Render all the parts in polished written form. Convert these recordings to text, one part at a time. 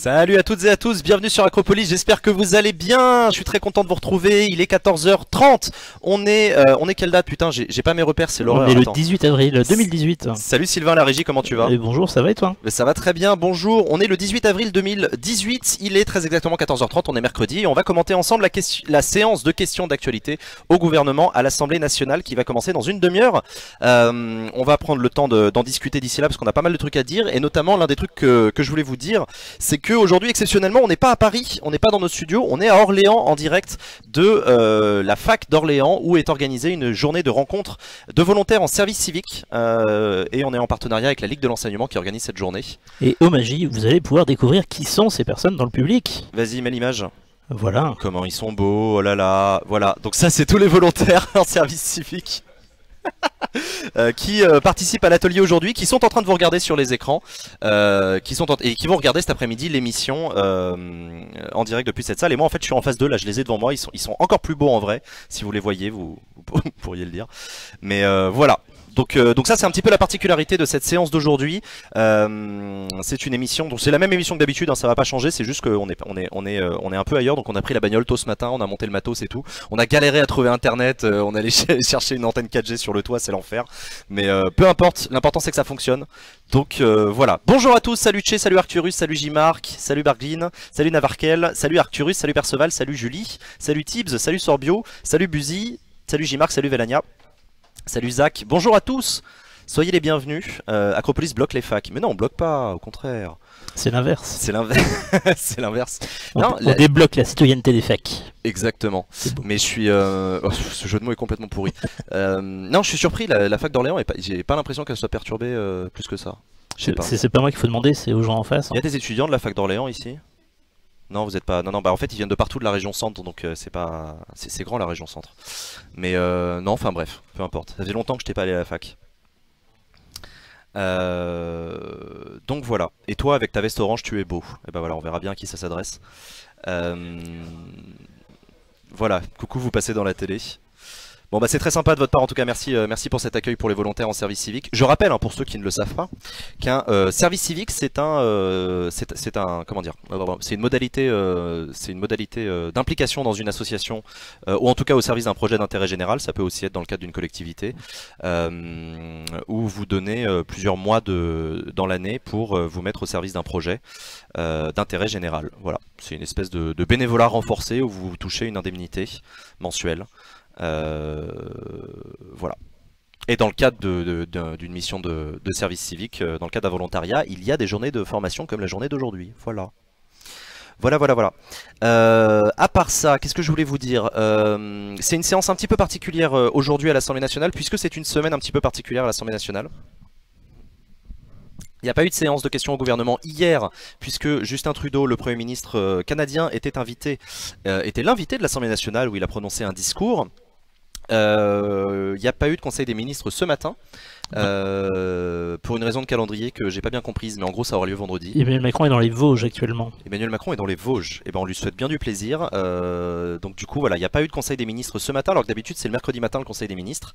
Salut à toutes et à tous, bienvenue sur Acropolis, j'espère que vous allez bien, je suis très content de vous retrouver, il est 14h30, on est quelle date putain, j'ai pas mes repères, c'est l'horreur. On est le 18 avril 2018. Salut Sylvain la régie, comment tu vas? Bonjour, ça va et toi? Ça va très bien, bonjour, on est le 18 avril 2018, il est très exactement 14h30, on est mercredi et on va commenter ensemble la séance de questions d'actualité au gouvernement à l'Assemblée nationale qui va commencer dans une demi-heure. On va prendre le temps d'en discuter d'ici là parce qu'on a pas mal de trucs à dire et notamment l'un des trucs que je voulais vous dire, c'est qu'aujourd'hui exceptionnellement on n'est pas à Paris, on n'est pas dans nos studios, on est à Orléans en direct de la fac d'Orléans où est organisée une journée de rencontre de volontaires en service civique et on est en partenariat avec la Ligue de l'enseignement qui organise cette journée. Et au Magie, vous allez pouvoir découvrir qui sont ces personnes dans le public. Vas-y, mets l'image. Voilà. Comment ils sont beaux, oh là là, voilà. Donc ça c'est tous les volontaires en service civique. Qui participent à l'atelier aujourd'hui, qui sont en train de vous regarder sur les écrans, et qui vont regarder cet après-midi l'émission en direct depuis cette salle. Et moi en fait je suis en face d'eux, là je les ai devant moi, ils sont encore plus beaux en vrai, si vous les voyez vous pourriez le dire. Mais voilà. Donc ça c'est un petit peu la particularité de cette séance d'aujourd'hui. C'est une émission, donc c'est la même émission que d'habitude, hein, ça va pas changer, c'est juste qu'on est un peu ailleurs, donc on a pris la bagnole tôt ce matin, on a monté le matos et tout. On a galéré à trouver internet, on allait chercher une antenne 4G sur le toit, c'est l'enfer. Mais peu importe, l'important c'est que ça fonctionne. Donc voilà. Bonjour à tous, salut Tché, salut Arcturus, salut J-Marc, salut Barglin, salut Navarkel, salut Arcturus, salut Perceval, salut Julie, salut Tibbs, salut Sorbio, salut Buzy, salut J-Marc, salut Velania. Salut Zach, bonjour à tous, soyez les bienvenus. Acropolis bloque les facs, mais non on bloque pas, au contraire. C'est l'inverse. C'est l'inverse. C'est l'inverse. On débloque la citoyenneté des facs. Exactement. Mais je suis... ce jeu de mots est complètement pourri. Non, je suis surpris, la fac d'Orléans, j'ai pas l'impression qu'elle soit perturbée plus que ça. Je sais pas. C'est pas moi qu'il faut demander, c'est aux gens en face. Il y a des étudiants de la fac d'Orléans ici? Non, vous êtes pas. Non, bah en fait ils viennent de partout de la région centre, donc c'est pas. C'est grand la région centre. Mais non, enfin bref, peu importe. Ça fait longtemps que je t'ai pas allé à la fac. Donc voilà. Et toi, avec ta veste orange, tu es beau. Et bah voilà, on verra bien à qui ça s'adresse. Voilà, coucou, vous passez dans la télé. Bon bah c'est très sympa de votre part en tout cas, merci pour cet accueil pour les volontaires en service civique. Je rappelle hein, pour ceux qui ne le savent pas qu'un service civique c'est comment dire, c'est une modalité d'implication dans une association ou en tout cas au service d'un projet d'intérêt général. Ça peut aussi être dans le cadre d'une collectivité où vous donnez plusieurs mois dans l'année pour vous mettre au service d'un projet d'intérêt général. Voilà, c'est une espèce de bénévolat renforcé où vous touchez une indemnité mensuelle. Voilà. Et dans le cadre d'une mission de service civique, dans le cadre d'un volontariat, il y a des journées de formation comme la journée d'aujourd'hui. Voilà. Voilà. À part ça, qu'est-ce que je voulais vous dire? C'est une séance un petit peu particulière aujourd'hui à l'Assemblée nationale, puisque c'est une semaine un petit peu particulière à l'Assemblée nationale. Il n'y a pas eu de séance de questions au gouvernement hier, puisque Justin Trudeau, le Premier ministre canadien, était l'invité de l'Assemblée nationale où il a prononcé un discours. Il n'y a pas eu de conseil des ministres ce matin, pour une raison de calendrier que j'ai pas bien comprise, mais en gros ça aura lieu vendredi. Emmanuel Macron est dans les Vosges actuellement. Emmanuel Macron est dans les Vosges, et ben on lui souhaite bien du plaisir. Donc du coup voilà, il n'y a pas eu de conseil des ministres ce matin, alors que d'habitude c'est le mercredi matin le conseil des ministres.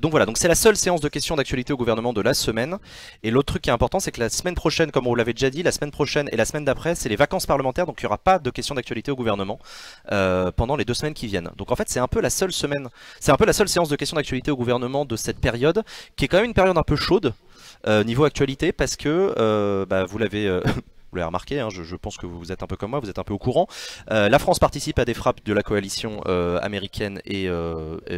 Donc voilà, donc c'est la seule séance de questions d'actualité au gouvernement de la semaine. Et l'autre truc qui est important, c'est que la semaine prochaine, comme on vous l'avait déjà dit, la semaine prochaine et la semaine d'après, c'est les vacances parlementaires, donc il n'y aura pas de questions d'actualité au gouvernement pendant les 2 semaines qui viennent. Donc en fait c'est un peu la seule semaine, c'est un peu la seule séance de questions d'actualité au gouvernement de cette période, qui est quand même une période un peu chaude niveau actualité, parce que vous l'avez remarqué, hein, je pense que vous êtes un peu comme moi, vous êtes un peu au courant. La France participe à des frappes de la coalition américaine et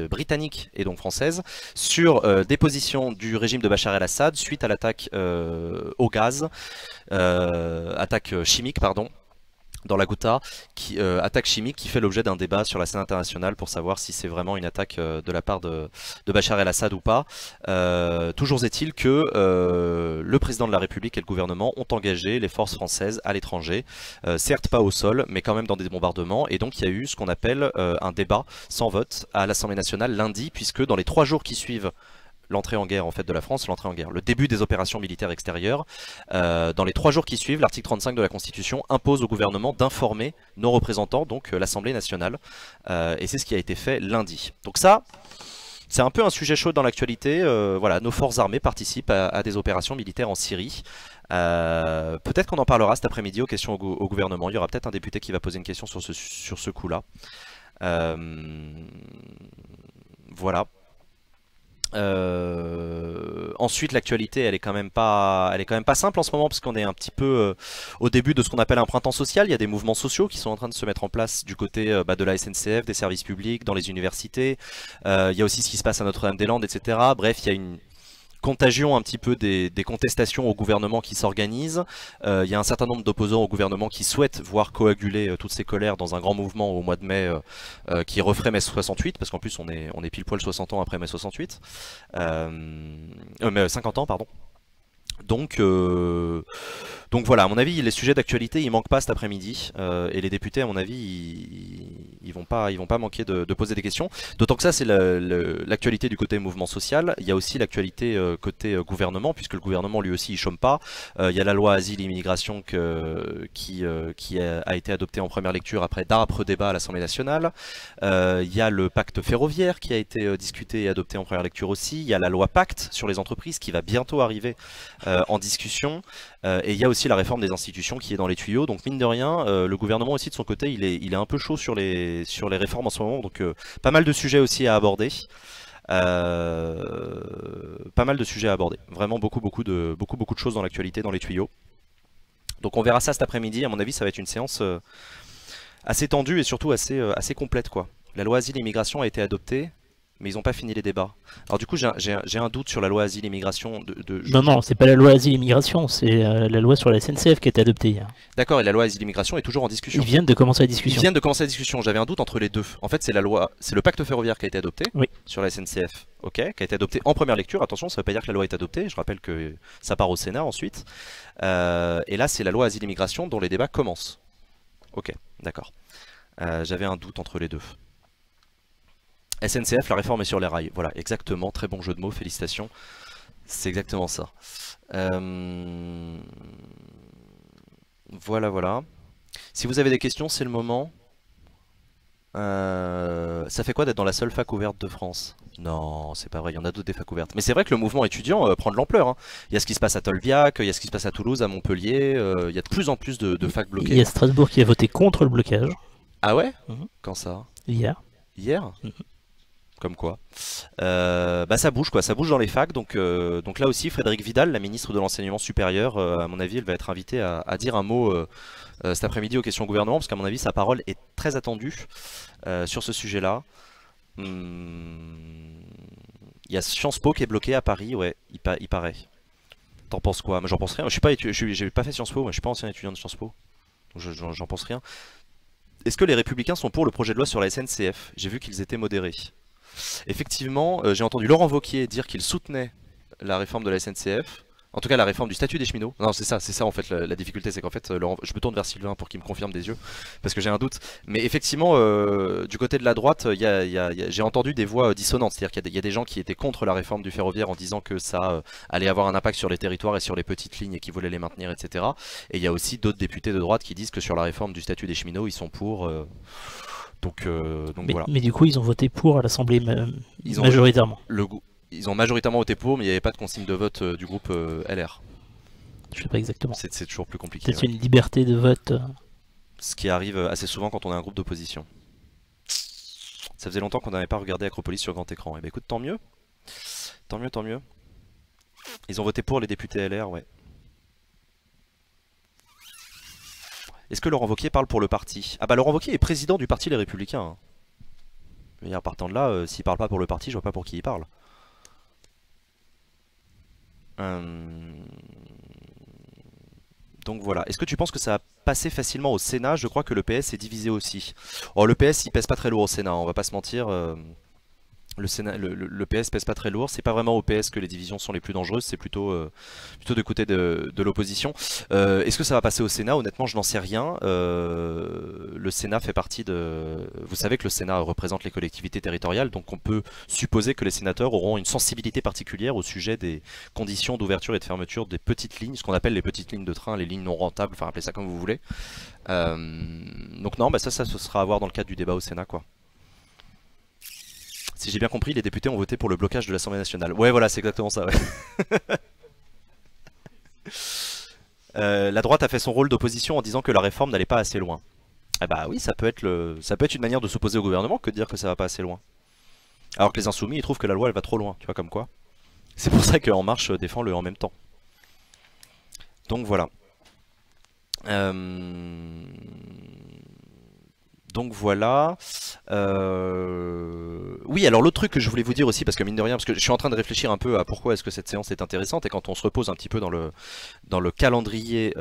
britannique et donc française sur des positions du régime de Bachar el-Assad suite à l'attaque au gaz, attaque chimique pardon, dans la Ghouta, attaque chimique qui fait l'objet d'un débat sur la scène internationale pour savoir si c'est vraiment une attaque de la part de Bachar el-Assad ou pas. Toujours est-il que le président de la République et le gouvernement ont engagé les forces françaises à l'étranger, certes pas au sol, mais quand même dans des bombardements, et donc il y a eu ce qu'on appelle un débat sans vote à l'Assemblée nationale lundi, puisque dans les 3 jours qui suivent l'entrée en guerre en fait de la France, le début des opérations militaires extérieures. Dans les 3 jours qui suivent, l'article 35 de la Constitution impose au gouvernement d'informer nos représentants, donc l'Assemblée nationale. Et c'est ce qui a été fait lundi. Donc ça, C'est un peu un sujet chaud dans l'actualité. Voilà, nos forces armées participent à des opérations militaires en Syrie. Peut-être qu'on en parlera cet après-midi aux questions au gouvernement. Il y aura peut-être un député qui va poser une question sur ce coup-là. Euh, voilà. Ensuite, l'actualité, elle est quand même pas simple en ce moment parce qu'on est un petit peu au début de ce qu'on appelle un printemps social. Il y a des mouvements sociaux qui sont en train de se mettre en place du côté de la SNCF, des services publics, dans les universités. Il y a aussi ce qui se passe à Notre-Dame-des-Landes, etc. Bref, il y a une contagion un petit peu des contestations au gouvernement qui s'organisent. Il y a un certain nombre d'opposants au gouvernement qui souhaitent voir coaguler toutes ces colères dans un grand mouvement au mois de mai qui referait mai 68, parce qu'en plus on est pile poil 60 ans après mai 68. Mais 50 ans, pardon. Donc, voilà, à mon avis, les sujets d'actualité, ils manquent pas cet après-midi, et les députés, à mon avis, ils vont pas manquer de poser des questions. D'autant que ça, c'est l'actualité du côté mouvement social. Il y a aussi l'actualité côté gouvernement, puisque le gouvernement, lui aussi, il chôme pas. Il y a la loi Asile et Immigration qui a été adoptée en première lecture après d'âpres débats à l'Assemblée nationale. Il y a le pacte ferroviaire qui a été discuté et adopté en première lecture aussi. Il y a la loi Pacte sur les entreprises qui va bientôt arriver en discussion, et il y a aussi la réforme des institutions qui est dans les tuyaux. Donc mine de rien, le gouvernement aussi de son côté, il est un peu chaud sur les réformes en ce moment, donc pas mal de sujets aussi à aborder. Pas mal de sujets à aborder. Vraiment beaucoup de choses dans l'actualité, dans les tuyaux. Donc on verra ça cet après-midi. À mon avis, ça va être une séance assez tendue et surtout assez complète, quoi. La loi Asile et Immigration a été adoptée, mais ils n'ont pas fini les débats. Alors du coup, j'ai un doute sur la loi Asile et Immigration. Non, c'est pas la loi Asile et Immigration, c'est la loi sur la SNCF qui a été adoptée hier. D'accord, et la loi Asile et Immigration est toujours en discussion. Ils viennent de commencer la discussion. J'avais un doute entre les deux. En fait, c'est le pacte ferroviaire qui a été adopté sur la SNCF, ok, qui a été adopté en première lecture. Attention, ça ne veut pas dire que la loi est adoptée. Je rappelle que ça part au Sénat ensuite. Et là, c'est la loi Asile et Immigration dont les débats commencent. Ok, d'accord. J'avais un doute entre les deux. SNCF, la réforme est sur les rails. Voilà, exactement. Très bon jeu de mots, félicitations. C'est exactement ça. Voilà. Si vous avez des questions, c'est le moment. Ça fait quoi d'être dans la seule fac ouverte de France? Non, c'est pas vrai, il y en a d'autres des facs ouvertes. Mais c'est vrai que le mouvement étudiant prend de l'ampleur, hein. Il y a ce qui se passe à Tolbiac, il y a ce qui se passe à Toulouse, à Montpellier. Il y a de plus en plus de facs bloquées. Il y a Strasbourg qui a voté contre le blocage. Ah ouais? Quand ça? Hier. Hier? Comme quoi. Ça bouge quoi, ça bouge dans les facs. Donc là aussi, Frédérique Vidal, la ministre de l'Enseignement supérieur, à mon avis, elle va être invitée à dire un mot cet après-midi aux questions au gouvernement, parce qu'à mon avis, sa parole est très attendue sur ce sujet-là. Il y a Sciences Po qui est bloqué à Paris, ouais, il paraît. T'en penses quoi? Moi j'en pense rien, j'ai pas fait Sciences Po, moi je suis pas ancien étudiant de Sciences Po, donc j'en pense rien. Est-ce que les Républicains sont pour le projet de loi sur la SNCF? J'ai vu qu'ils étaient modérés. Effectivement, j'ai entendu Laurent Wauquiez dire qu'il soutenait la réforme de la SNCF, en tout cas la réforme du statut des cheminots. Non, c'est ça en fait la difficulté, c'est qu'en fait, je me tourne vers Sylvain pour qu'il me confirme des yeux, parce que j'ai un doute. Mais effectivement, du côté de la droite, j'ai entendu des voix dissonantes, c'est-à-dire qu'il y a des gens qui étaient contre la réforme du ferroviaire en disant que ça allait avoir un impact sur les territoires et sur les petites lignes et qui voulaient les maintenir, etc. Et il y a aussi d'autres députés de droite qui disent que sur la réforme du statut des cheminots, ils sont pour. Donc voilà. Mais du coup, ils ont voté pour à l'Assemblée majoritairement. Ils ont majoritairement voté pour, mais il n'y avait pas de consigne de vote du groupe LR. Je sais pas exactement. C'est toujours plus compliqué. Peut-être une liberté de vote. Ce qui arrive assez souvent quand on est un groupe d'opposition. Ça faisait longtemps qu'on n'avait pas regardé Acropolis sur grand écran. Et bah écoute, tant mieux. Tant mieux. Ils ont voté pour les députés LR, ouais. Est-ce que Laurent Wauquiez parle pour le parti? Ah bah Laurent Wauquiez est président du parti Les Républicains. Mais en partant de là, s'il parle pas pour le parti, je vois pas pour qui il parle. Donc voilà. Est-ce que tu penses que ça va passer facilement au Sénat? Je crois que le PS est divisé aussi. Oh, le PS il pèse pas très lourd au Sénat, on va pas se mentir. Le PS pèse pas très lourd, c'est pas vraiment au PS que les divisions sont les plus dangereuses, c'est plutôt du côté de l'opposition. Est-ce que ça va passer au Sénat? Honnêtement, je n'en sais rien. Le Sénat fait partie de... Vous savez que le Sénat représente les collectivités territoriales, donc on peut supposer que les sénateurs auront une sensibilité particulière au sujet des conditions d'ouverture et de fermeture des petites lignes, ce qu'on appelle les petites lignes de train, les lignes non rentables, enfin appelez ça comme vous voulez. Donc non, bah ça ce sera à voir dans le cadre du débat au Sénat, quoi. Si j'ai bien compris, les députés ont voté pour le blocage de l'Assemblée nationale. Ouais, voilà, c'est exactement ça. Ouais. La droite a fait son rôle d'opposition en disant que la réforme n'allait pas assez loin. Eh bah oui, ça peut être une manière de s'opposer au gouvernement que de dire que ça va pas assez loin. Alors que les insoumis, ils trouvent que la loi elle va trop loin, tu vois comme quoi. C'est pour ça qu'En Marche défend le en même temps. Donc voilà. Donc voilà. Oui, alors l'autre truc que je voulais vous dire aussi, parce que mine de rien, parce que je suis en train de réfléchir un peu à pourquoi est-ce que cette séance est intéressante, et quand on se repose un petit peu dans le calendrier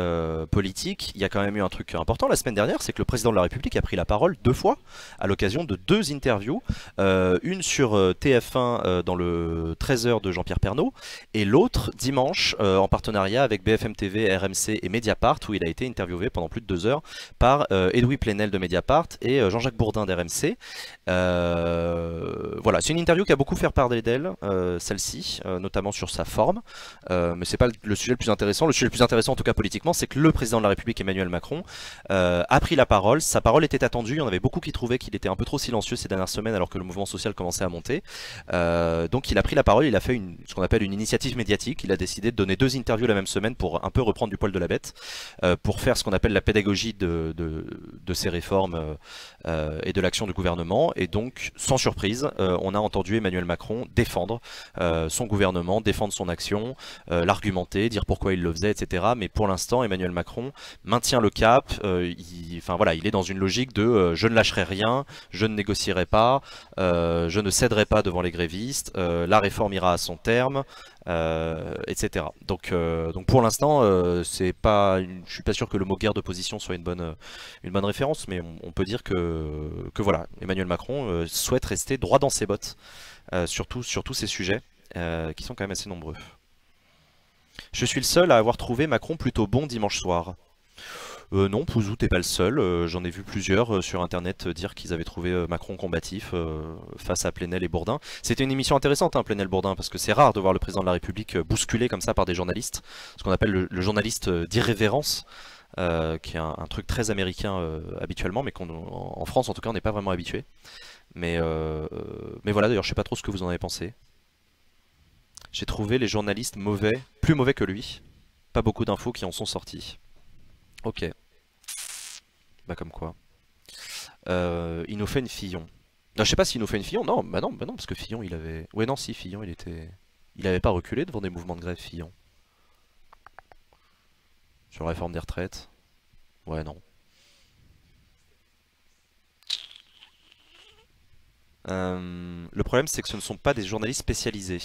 politique, il y a quand même eu un truc important la semaine dernière, c'est que le président de la République a pris la parole 2 fois à l'occasion de 2 interviews, une sur TF1 dans le 13h de Jean-Pierre Pernaut, et l'autre dimanche en partenariat avec BFM TV, RMC et Mediapart, où il a été interviewé pendant plus de 2 heures par Edoui Plenel de Mediapart et Jean-Jacques Bourdin d'RMC. Voilà, c'est une interview qui a beaucoup fait parler d'elle, celle-ci, notamment sur sa forme, mais c'est pas le sujet le plus intéressant. Le sujet le plus intéressant, en tout cas politiquement, c'est que le président de la République, Emmanuel Macron, a pris la parole. Sa parole était attendue. Il y en avait beaucoup qui trouvaient qu'il était un peu trop silencieux ces dernières semaines, alors que le mouvement social commençait à monter. Donc il a pris la parole. Il a fait ce qu'on appelle une initiative médiatique. Il a décidé de donner 2 interviews la même semaine pour un peu reprendre du poil de la bête, pour faire ce qu'on appelle la pédagogie de ces réformes et de l'action du gouvernement. Et donc, sans surprise, on a entendu Emmanuel Macron défendre son gouvernement, défendre son action, l'argumenter, dire pourquoi il le faisait, etc. Mais pour l'instant, Emmanuel Macron maintient le cap. Enfin voilà, il est dans une logique de je ne lâcherai rien, je ne négocierai pas, je ne céderai pas devant les grévistes, la réforme ira à son terme. Etc. Donc pour l'instant, je suis pas sûr que le mot guerre de position soit une bonne référence, mais on peut dire que voilà, Emmanuel Macron souhaite rester droit dans ses bottes sur tous ces sujets qui sont quand même assez nombreux. Je suis le seul à avoir trouvé Macron plutôt bon dimanche soir. Non, Pouzou, t'es pas le seul. J'en ai vu plusieurs sur internet dire qu'ils avaient trouvé Macron combatif face à Plenel et Bourdin. C'était une émission intéressante, hein, Plenel-Bourdin, parce que c'est rare de voir le président de la République bousculé comme ça par des journalistes, ce qu'on appelle le journaliste d'irrévérence, qui est un truc très américain habituellement, mais en France en tout cas on n'est pas vraiment habitué. Mais voilà, d'ailleurs je sais pas trop ce que vous en avez pensé. J'ai trouvé les journalistes plus mauvais que lui. Pas beaucoup d'infos qui en sont sorties. Ok. Bah comme quoi. Il nous fait une Fillon. Non, je sais pas s'il nous fait une Fillon. Non, bah non, parce que Fillon il avait... Ouais non si, Fillon il était... Il avait pas reculé devant des mouvements de grève, Fillon. Sur la réforme des retraites. Ouais non. Le problème c'est que ce ne sont pas des journalistes spécialisés.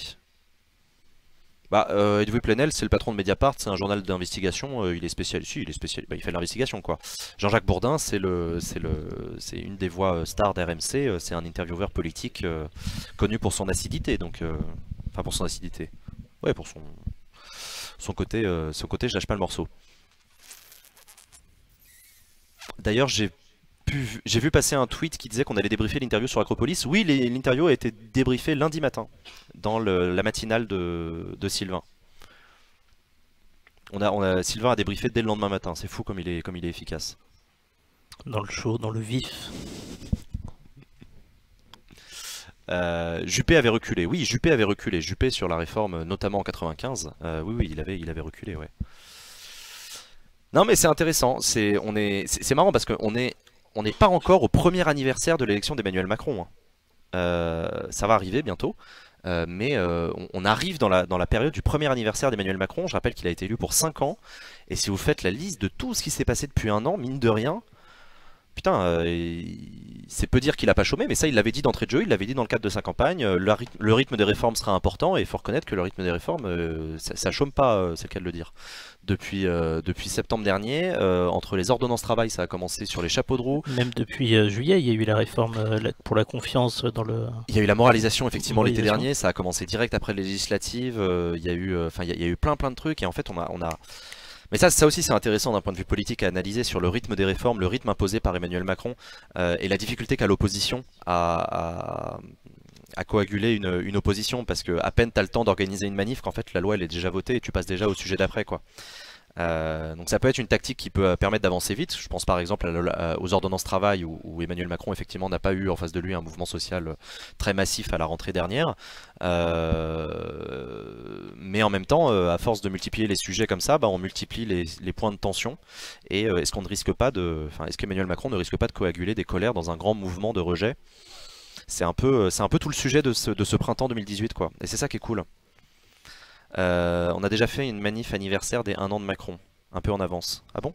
Bah, Edoui Plenel, c'est le patron de Mediapart, c'est un journal d'investigation, il est spécialisé, si, bah, il fait de l'investigation quoi. Jean-Jacques Bourdin, c'est une des voix stars d'RMC, c'est un intervieweur politique connu pour son acidité, donc, enfin pour son acidité, ouais pour son côté, je lâche pas le morceau. D'ailleurs, j'ai vu passer un tweet qui disait qu'on allait débriefer l'interview sur Acropolis. Oui, l'interview a été débriefée lundi matin, dans la matinale de Sylvain. Sylvain a débriefé dès le lendemain matin, c'est fou comme il est efficace. Dans le chaud, dans le vif. Juppé avait reculé, oui, Juppé avait reculé. Juppé sur la réforme, notamment en 95. Oui, il avait reculé, ouais. Non mais c'est intéressant, c'est marrant parce qu'on n'est pas encore au premier anniversaire de l'élection d'Emmanuel Macron, hein. Ça va arriver bientôt, mais on arrive dans la période du premier anniversaire d'Emmanuel Macron. Je rappelle qu'il a été élu pour 5 ans, et si vous faites la liste de tout ce qui s'est passé depuis un an, mine de rien, putain, c'est peu dire qu'il a pas chômé, mais ça il l'avait dit d'entrée de jeu, il l'avait dit dans le cadre de sa campagne, le rythme des réformes sera important, et il faut reconnaître que le rythme des réformes, ça chôme pas, c'est le cas de le dire. Depuis septembre dernier, entre les ordonnances travail, ça a commencé sur les chapeaux de roue. Même depuis juillet, il y a eu la réforme pour la confiance dans le... Il y a eu la moralisation effectivement l'été dernier, ça a commencé direct après les législatives, il y a eu plein de trucs, et en fait on a... Mais ça aussi c'est intéressant d'un point de vue politique à analyser sur le rythme des réformes, le rythme imposé par Emmanuel Macron, et la difficulté qu'a l'opposition à coaguler une opposition, parce que à peine t'as le temps d'organiser une manif qu'en fait la loi elle est déjà votée et tu passes déjà au sujet d'après quoi. Donc ça peut être une tactique qui peut permettre d'avancer vite. Je pense par exemple aux ordonnances travail où Emmanuel Macron effectivement n'a pas eu en face de lui un mouvement social très massif à la rentrée dernière. Mais en même temps, à force de multiplier les sujets comme ça, bah, on multiplie les points de tension. Et est-ce qu'on ne risque pas est-ce qu'Emmanuel Macron ne risque pas de coaguler des colères dans un grand mouvement de rejet? C'est un peu tout le sujet de ce printemps 2018 quoi. Et c'est ça qui est cool. On a déjà fait une manif anniversaire des 1 an de Macron, un peu en avance. Ah bon?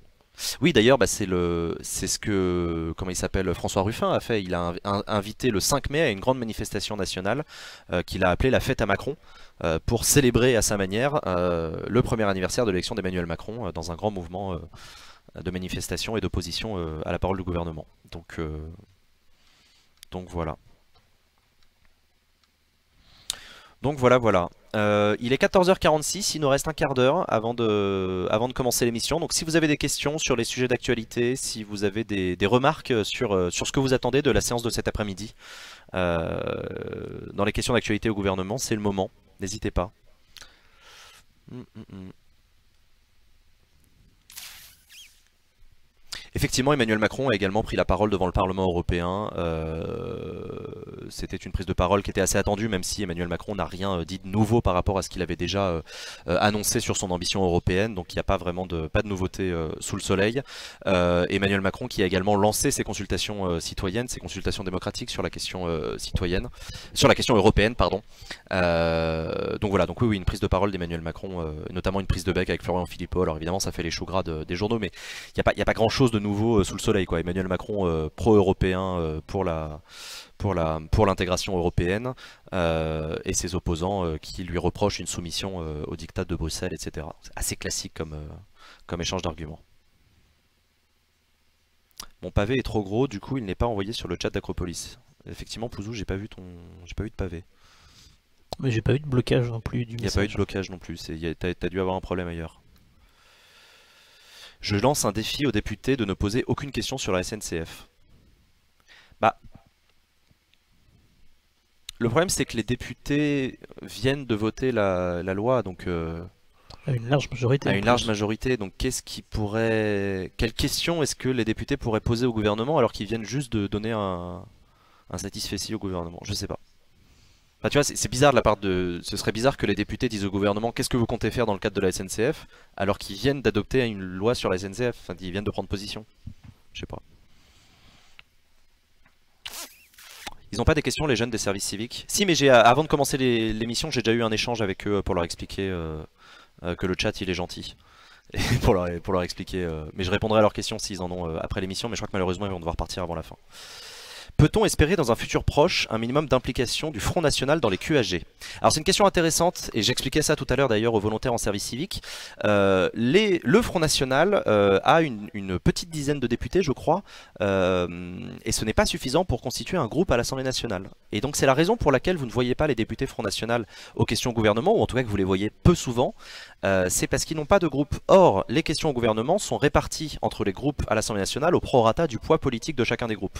Oui d'ailleurs bah, c'est ce que comment il s'appelle François Ruffin a fait. Il a invité le 5 mai à une grande manifestation nationale qu'il a appelée la fête à Macron pour célébrer à sa manière le premier anniversaire de l'élection d'Emmanuel Macron dans un grand mouvement de manifestation et d'opposition à la parole du gouvernement. Donc voilà. Donc voilà, voilà. Il est 14h46, il nous reste un quart d'heure avant de commencer l'émission. Donc si vous avez des questions sur les sujets d'actualité, si vous avez des remarques sur ce que vous attendez de la séance de cet après-midi, dans les questions d'actualité au gouvernement, c'est le moment. N'hésitez pas. Effectivement, Emmanuel Macron a également pris la parole devant le Parlement européen. C'était une prise de parole qui était assez attendue, même si Emmanuel Macron n'a rien dit de nouveau par rapport à ce qu'il avait déjà annoncé sur son ambition européenne. Donc il n'y a pas vraiment pas de nouveauté sous le soleil. Emmanuel Macron qui a également lancé ses consultations citoyennes, ses consultations démocratiques sur la question citoyenne, sur la question européenne, pardon. Donc voilà, donc oui, une prise de parole d'Emmanuel Macron, notamment une prise de bec avec Florian Philippot. Alors évidemment, ça fait les choux gras des journaux, mais il n'y a pas grand-chose de nouveau sous le soleil quoi. Emmanuel Macron pro-européen pour l'intégration européenne et ses opposants qui lui reprochent une soumission au diktat de Bruxelles, etc. C'est assez classique comme échange d'arguments. Mon pavé est trop gros, du coup il n'est pas envoyé sur le chat d'Acropolis. Effectivement Pouzou, j'ai pas vu de pavé. Mais j'ai pas eu de blocage non plus du message. Il n'y a pas eu de blocage non plus, t'as dû avoir un problème ailleurs. Je lance un défi aux députés de ne poser aucune question sur la SNCF. Bah, le problème c'est que les députés viennent de voter la loi, donc à une large majorité. À une large majorité, donc quelle question est-ce que les députés pourraient poser au gouvernement alors qu'ils viennent juste de donner un satisfecit au gouvernement? Je sais pas. Enfin, tu vois, c'est bizarre de la part de. Ce serait bizarre que les députés disent au gouvernement qu'est-ce que vous comptez faire dans le cadre de la SNCF alors qu'ils viennent d'adopter une loi sur la SNCF, enfin ils viennent de prendre position. Je sais pas. Ils n'ont pas des questions les jeunes des services civiques? Si mais avant de commencer l'émission j'ai déjà eu un échange avec eux pour leur expliquer que le chat il est gentil. Et pour leur expliquer. Mais je répondrai à leurs questions s'ils en ont après l'émission, mais je crois que malheureusement ils vont devoir partir avant la fin. Peut-on espérer dans un futur proche un minimum d'implication du Front National dans les QAG? Alors c'est une question intéressante et j'expliquais ça tout à l'heure d'ailleurs aux volontaires en service civique. Le Front National a une petite dizaine de députés je crois et ce n'est pas suffisant pour constituer un groupe à l'Assemblée nationale. Et donc c'est la raison pour laquelle vous ne voyez pas les députés Front National aux questions au gouvernement, ou en tout cas que vous les voyez peu souvent. C'est parce qu'ils n'ont pas de groupe. Or, les questions au gouvernement sont réparties entre les groupes à l'Assemblée nationale au prorata du poids politique de chacun des groupes.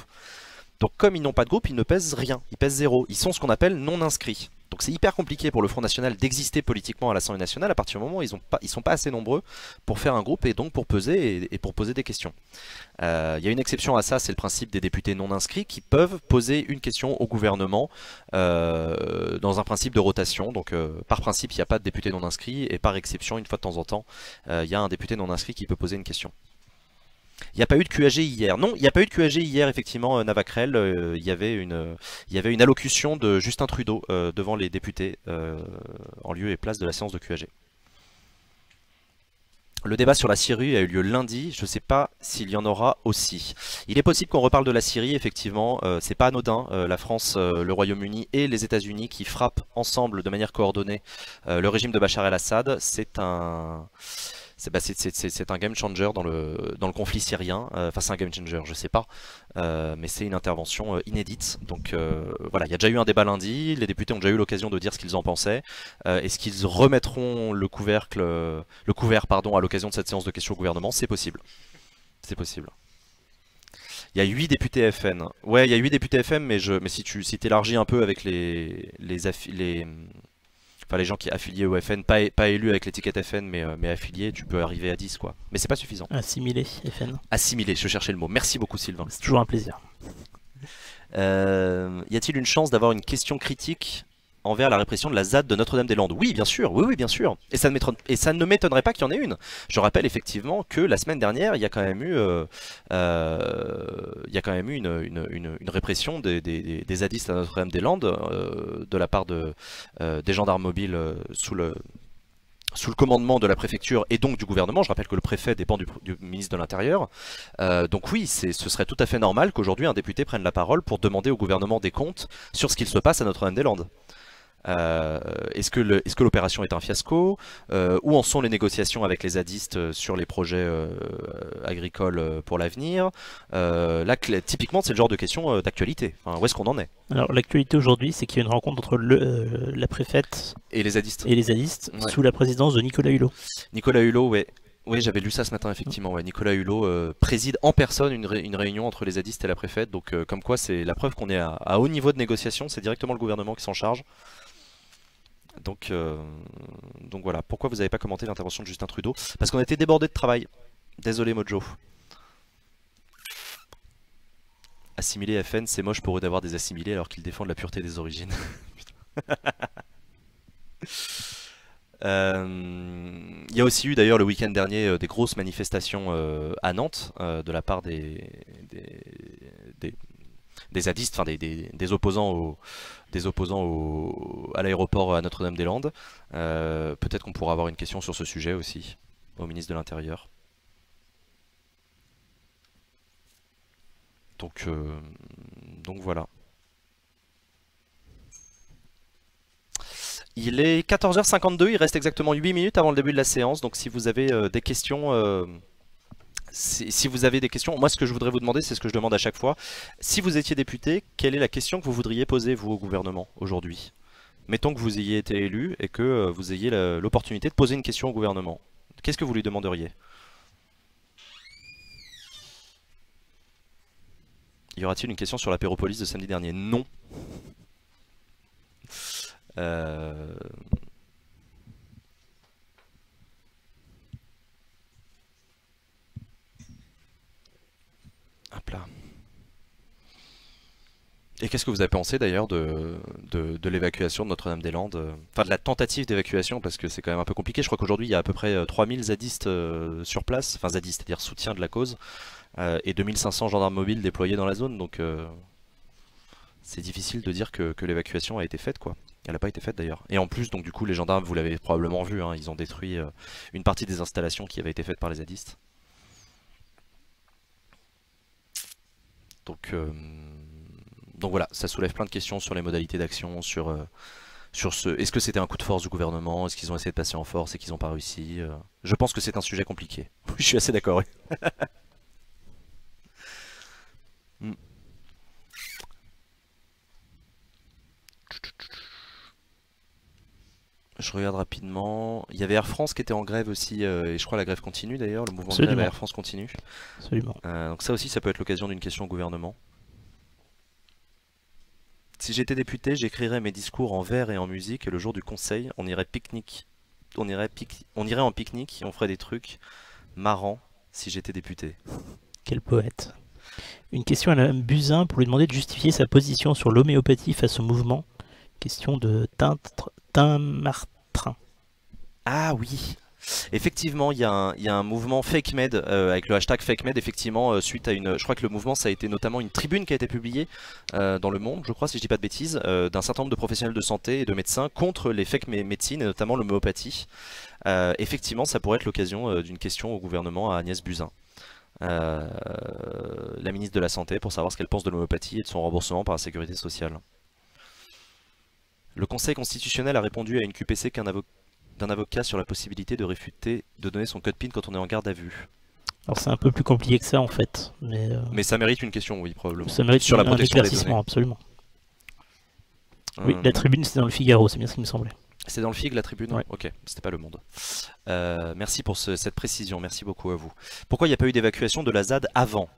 Donc comme ils n'ont pas de groupe, ils ne pèsent rien, ils pèsent zéro. Ils sont ce qu'on appelle non inscrits. Donc c'est hyper compliqué pour le Front National d'exister politiquement à l'Assemblée nationale à partir du moment où ils sont pas assez nombreux pour faire un groupe et donc pour peser et pour poser des questions. Il y a une exception à ça, c'est le principe des députés non inscrits qui peuvent poser une question au gouvernement dans un principe de rotation. Donc par principe, il n'y a pas de député non inscrit et par exception, une fois de temps en temps, il y a un député non inscrit qui peut poser une question. Il n'y a pas eu de QAG hier. Non, il n'y a pas eu de QAG hier, effectivement, Navacrel. Il y avait une allocution de Justin Trudeau devant les députés en lieu et place de la séance de QAG. Le débat sur la Syrie a eu lieu lundi, je ne sais pas s'il y en aura aussi. Il est possible qu'on reparle de la Syrie, effectivement, c'est pas anodin, la France, le Royaume-Uni et les États-Unis qui frappent ensemble de manière coordonnée le régime de Bachar el-Assad, c'est un game changer dans le conflit syrien. Enfin c'est un game changer, je sais pas, mais c'est une intervention inédite. Donc voilà, il y a déjà eu un débat lundi, les députés ont déjà eu l'occasion de dire ce qu'ils en pensaient. Est-ce qu'ils remettront le couvert à l'occasion de cette séance de questions au gouvernement? C'est possible. C'est possible. Il y a 8 députés FN. Ouais, il y a 8 députés FN, mais si tu élargis un peu avec Enfin, les gens qui affiliés au FN, pas élus avec l'étiquette FN, mais affiliés, tu peux arriver à 10, quoi. Mais c'est pas suffisant. Assimilé, FN. Assimilé, je cherchais le mot. Merci beaucoup, Sylvain. C'est toujours un plaisir. Y a-t-il une chance d'avoir une question critique envers la répression de la ZAD de Notre-Dame-des-Landes? Oui, bien sûr, oui, bien sûr. Et ça ne m'étonnerait pas qu'il y en ait une. Je rappelle effectivement que la semaine dernière, il y a quand même eu, une répression des zadistes à Notre-Dame-des-Landes de la part des gendarmes mobiles sous le commandement de la préfecture et donc du gouvernement. Je rappelle que le préfet dépend du ministre de l'Intérieur. Donc oui, ce serait tout à fait normal qu'aujourd'hui un député prenne la parole pour demander au gouvernement des comptes sur ce qu'il se passe à Notre-Dame-des-Landes. Est-ce que l'opération est un fiasco? Où en sont les négociations avec les zadistes sur les projets agricoles pour l'avenir? Là, typiquement, c'est le genre de question d'actualité. Enfin, où est-ce qu'on en est? Alors l'actualité aujourd'hui, c'est qu'il y a une rencontre entre la préfète et les zadistes, ouais, sous la présidence de Nicolas Hulot. Nicolas Hulot, ouais. Oui, j'avais lu ça ce matin, effectivement. Ouais. Nicolas Hulot préside en personne une réunion entre les zadistes et la préfète. Donc, comme quoi, c'est la preuve qu'on est à haut niveau de négociation. C'est directement le gouvernement qui s'en charge. Donc voilà. Pourquoi vous n'avez pas commenté l'intervention de Justin Trudeau? Parce qu'on a été débordé de travail. Désolé, Mojo. Assimiler FN, c'est moche pour eux d'avoir des assimilés alors qu'ils défendent la pureté des origines. Il y a aussi eu d'ailleurs le week-end dernier des grosses manifestations à Nantes de la part des zadistes, enfin des opposants à l'aéroport à Notre-Dame-des-Landes. Peut-être qu'on pourra avoir une question sur ce sujet aussi au ministre de l'Intérieur. Donc voilà. Il est 14h52, il reste exactement 8 minutes avant le début de la séance, donc si vous avez des questions, si vous avez des questions, moi ce que je voudrais vous demander, c'est ce que je demande à chaque fois. Si vous étiez député, quelle est la question que vous voudriez poser, vous, au gouvernement, aujourd'hui? Mettons que vous ayez été élu et que vous ayez l'opportunité de poser une question au gouvernement. Qu'est-ce que vous lui demanderiez? Y aura-t-il une question sur l'apéropolis de samedi dernier? Non. Hop là. Et qu'est-ce que vous avez pensé d'ailleurs de l'évacuation de Notre-Dame-des-Landes, enfin de la tentative d'évacuation, parce que c'est quand même un peu compliqué. Je crois qu'aujourd'hui il y a à peu près 3000 zadistes sur place, enfin zadistes, c'est-à-dire soutien de la cause, et 2500 gendarmes mobiles déployés dans la zone, donc c'est difficile de dire que l'évacuation a été faite, quoi. Elle n'a pas été faite d'ailleurs. Et en plus, donc du coup, les gendarmes, vous l'avez probablement vu, hein, ils ont détruit une partie des installations qui avaient été faites par les zadistes. Donc voilà, ça soulève plein de questions sur les modalités d'action, sur est-ce que c'était un coup de force du gouvernement, est-ce qu'ils ont essayé de passer en force et qu'ils n'ont pas réussi. Je pense que c'est un sujet compliqué. Je suis assez d'accord. Oui. Je regarde rapidement. Il y avait Air France qui était en grève aussi, et je crois la grève continue d'ailleurs, le mouvement de grève à Air France continue. Absolument. Donc ça aussi, ça peut être l'occasion d'une question au gouvernement. Si j'étais député, j'écrirais mes discours en vers et en musique, et le jour du conseil, on irait pique-nique. On irait en pique-nique et on ferait des trucs marrants si j'étais député. Quel poète. Une question à Mme Buzyn pour lui demander de justifier sa position sur l'homéopathie face au mouvement. Question de Martrin. Ah oui, effectivement, il y a un mouvement FakeMed avec le hashtag FakeMed, effectivement, suite à je crois que le mouvement, ça a été notamment une tribune qui a été publiée dans Le Monde, je crois, si je dis pas de bêtises, d'un certain nombre de professionnels de santé et de médecins contre les fake médecines et notamment l'homéopathie. Effectivement, ça pourrait être l'occasion d'une question au gouvernement à Agnès Buzyn, la ministre de la Santé, pour savoir ce qu'elle pense de l'homéopathie et de son remboursement par la sécurité sociale. Le Conseil constitutionnel a répondu à une QPC d'un avocat sur la possibilité de réfuter, de donner son code PIN quand on est en garde à vue. Alors c'est un peu plus compliqué que ça en fait. Mais ça mérite une question, oui, probablement. Ça mérite sur la protection des données. Absolument. Oui, la tribune c'est dans le Figaro, c'est bien ce qui me semblait. C'est dans le FIG la tribune, ouais. Ok, c'était pas Le Monde. Merci pour cette précision, merci beaucoup à vous. Pourquoi il n'y a pas eu d'évacuation de la ZAD avant?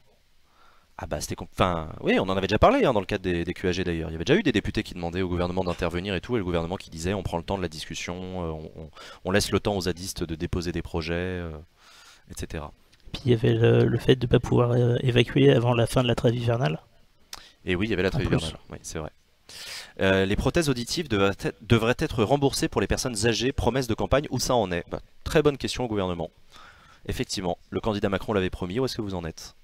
Ah bah c'était enfin oui, on en avait déjà parlé hein, dans le cadre des QAG d'ailleurs. Il y avait déjà eu des députés qui demandaient au gouvernement d'intervenir et tout, et le gouvernement qui disait on prend le temps de la discussion, on laisse le temps aux zadistes de déposer des projets, etc. Puis il y avait le fait de ne pas pouvoir évacuer avant la fin de la trêve hivernale. Et oui, il y avait la trêve En plus. hivernale, oui, c'est vrai. Les prothèses auditives devraient être remboursées pour les personnes âgées, promesse de campagne, où ça en est? Bah, très bonne question au gouvernement. Effectivement, le candidat Macron l'avait promis, où est-ce que vous en êtes?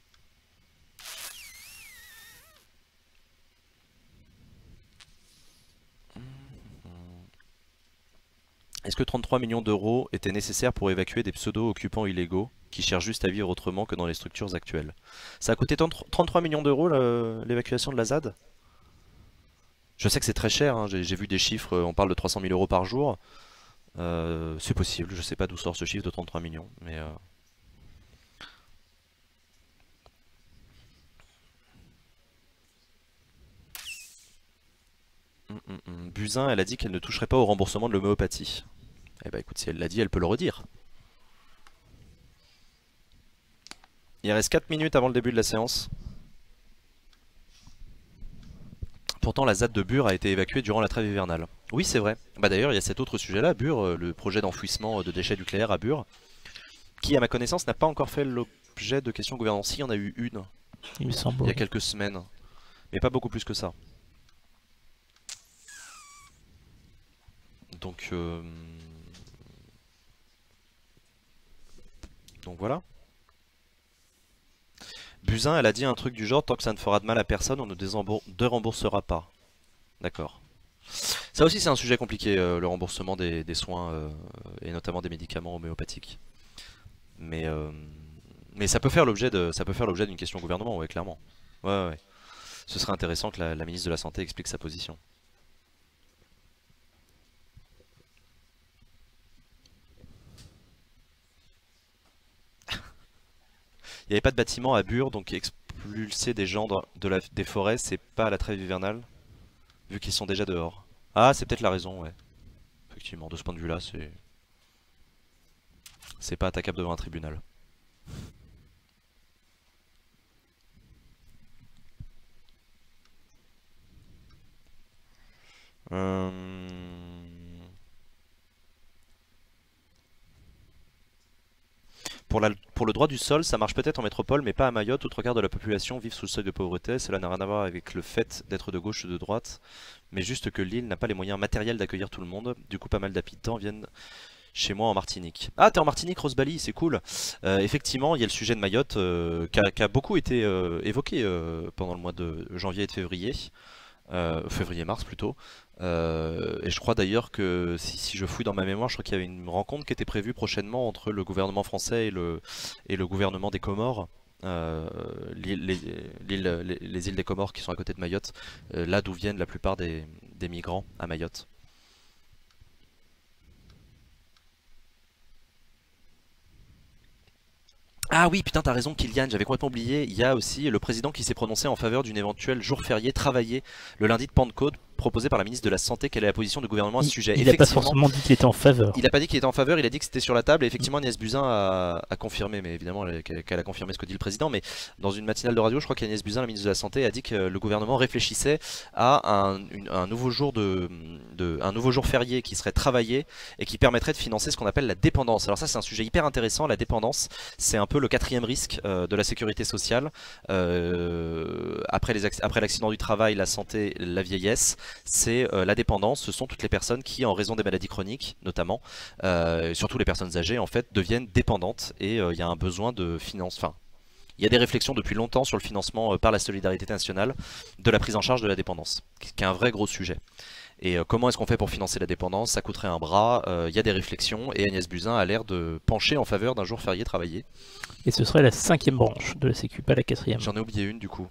Est-ce que 33 millions d'euros étaient nécessaires pour évacuer des pseudo-occupants illégaux qui cherchent juste à vivre autrement que dans les structures actuelles? Ça a coûté 33 millions d'euros l'évacuation de la ZAD? Je sais que c'est très cher, hein, j'ai vu des chiffres, on parle de 300 000 euros par jour. C'est possible, je sais pas d'où sort ce chiffre de 33 millions, mais... Buzyn, elle a dit qu'elle ne toucherait pas au remboursement de l'homéopathie. Eh bah écoute, si elle l'a dit, elle peut le redire. Il reste 4 minutes avant le début de la séance. Pourtant, la ZAD de Bure a été évacuée durant la trêve hivernale. Oui, c'est vrai. Bah d'ailleurs, il y a cet autre sujet-là, Bure, le projet d'enfouissement de déchets nucléaires à Bure, qui, à ma connaissance, n'a pas encore fait l'objet de questions gouvernementales. Si, il y en a eu une, Il me semble. il y a quelques semaines, mais pas beaucoup plus que ça. Donc voilà. Buzyn, elle a dit un truc du genre, tant que ça ne fera de mal à personne, on ne déremboursera pas. D'accord. Ça aussi c'est un sujet compliqué, le remboursement des soins, et notamment des médicaments homéopathiques. Mais ça peut faire l'objet d'une question au gouvernement, ouais, clairement. Ouais. Ce serait intéressant que la ministre de la Santé explique sa position. Il n'y avait pas de bâtiment à Bure, donc expulser des gens des forêts, c'est pas à la trêve hivernale, vu qu'ils sont déjà dehors. Ah, c'est peut-être la raison, ouais. Effectivement, de ce point de vue-là, c'est pas attaquable devant un tribunal. Euh... Pour le droit du sol, ça marche peut-être en métropole, mais pas à Mayotte, où 3/4 de la population vivent sous le seuil de pauvreté. Cela n'a rien à voir avec le fait d'être de gauche ou de droite, mais juste que l'île n'a pas les moyens matériels d'accueillir tout le monde. Du coup, pas mal d'habitants viennent chez moi en Martinique. Ah, t'es en Martinique, Rose-Bali, c'est cool. Effectivement, il y a le sujet de Mayotte qui a beaucoup été évoqué pendant le mois de janvier et de février. Février-mars plutôt. Et je crois d'ailleurs que si je fouille dans ma mémoire, je crois qu'il y avait une rencontre qui était prévue prochainement entre le gouvernement français et le gouvernement des Comores. Les îles des Comores qui sont à côté de Mayotte, là d'où viennent la plupart des migrants à Mayotte. Ah oui, putain, t'as raison, Kylian, j'avais complètement oublié. Il y a aussi le président qui s'est prononcé en faveur d'une éventuelle jour férié travaillé le lundi de Pentecôte proposé par la ministre de la Santé. Quelle est la position du gouvernement à ce sujet? Il n'a pas forcément dit qu'il était en faveur. Il n'a pas dit qu'il était en faveur, il a dit que c'était sur la table. Et effectivement, Agnès Buzyn a confirmé, mais évidemment qu'elle a confirmé ce que dit le président. Mais dans une matinale de radio, je crois qu'Agnès Buzyn, la ministre de la Santé, a dit que le gouvernement réfléchissait à un nouveau jour un nouveau jour férié qui serait travaillé et qui permettrait de financer ce qu'on appelle la dépendance. Alors ça, c'est un sujet hyper intéressant. La dépendance, c'est un peu le quatrième risque de la sécurité sociale. Après l'accident du travail, la santé, la vieillesse, c'est la dépendance. Ce sont toutes les personnes qui, en raison des maladies chroniques notamment, surtout les personnes âgées en fait, deviennent dépendantes et il y a un besoin de finance. Enfin, il y a des réflexions depuis longtemps sur le financement par la solidarité nationale de la prise en charge de la dépendance, qui est un vrai gros sujet. Et comment est-ce qu'on fait pour financer la dépendance? Ça coûterait un bras, il y a des réflexions et Agnès Buzyn a l'air de pencher en faveur d'un jour férié travaillé. Et ce serait la 5e branche de la Sécu, pas la 4e. J'en ai oublié une du coup.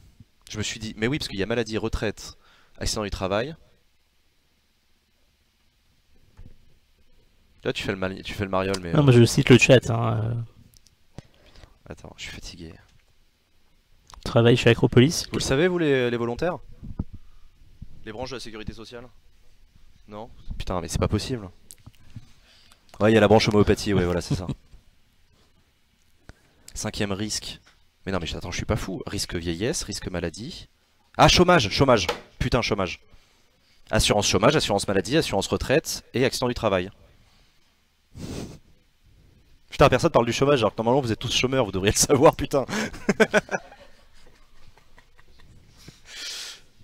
Je me suis dit, mais oui, parce qu'il y a maladie, retraite, accident du travail. Là tu fais le mariole, mais... Non, moi je cite le chat. Attends, je suis fatigué. Travail chez Acropolis. Vous le savez, vous, les volontaires? Les branches de la sécurité sociale? Non? Putain, mais c'est pas possible. Ouais, il y a la branche homéopathie, ouais, voilà, c'est ça. 5e risque. Mais non, mais attends, je suis pas fou. Risque vieillesse, risque maladie. Ah, chômage, chômage. Putain, chômage. Assurance chômage, assurance maladie, assurance retraite et accident du travail. Putain, personne parle du chômage alors que normalement vous êtes tous chômeurs, vous devriez le savoir, putain.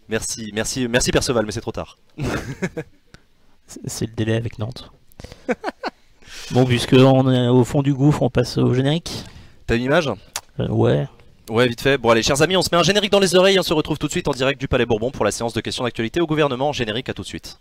Merci, merci, merci Perceval, mais c'est trop tard. C'est le délai avec Nantes. Bon, puisqu'on est au fond du gouffre, on passe au générique. T'as une image? Ouais. Ouais, vite fait. Bon allez, chers amis, on se met un générique dans les oreilles, on se retrouve tout de suite en direct du Palais Bourbon pour la séance de questions d'actualité au gouvernement. Générique, à tout de suite.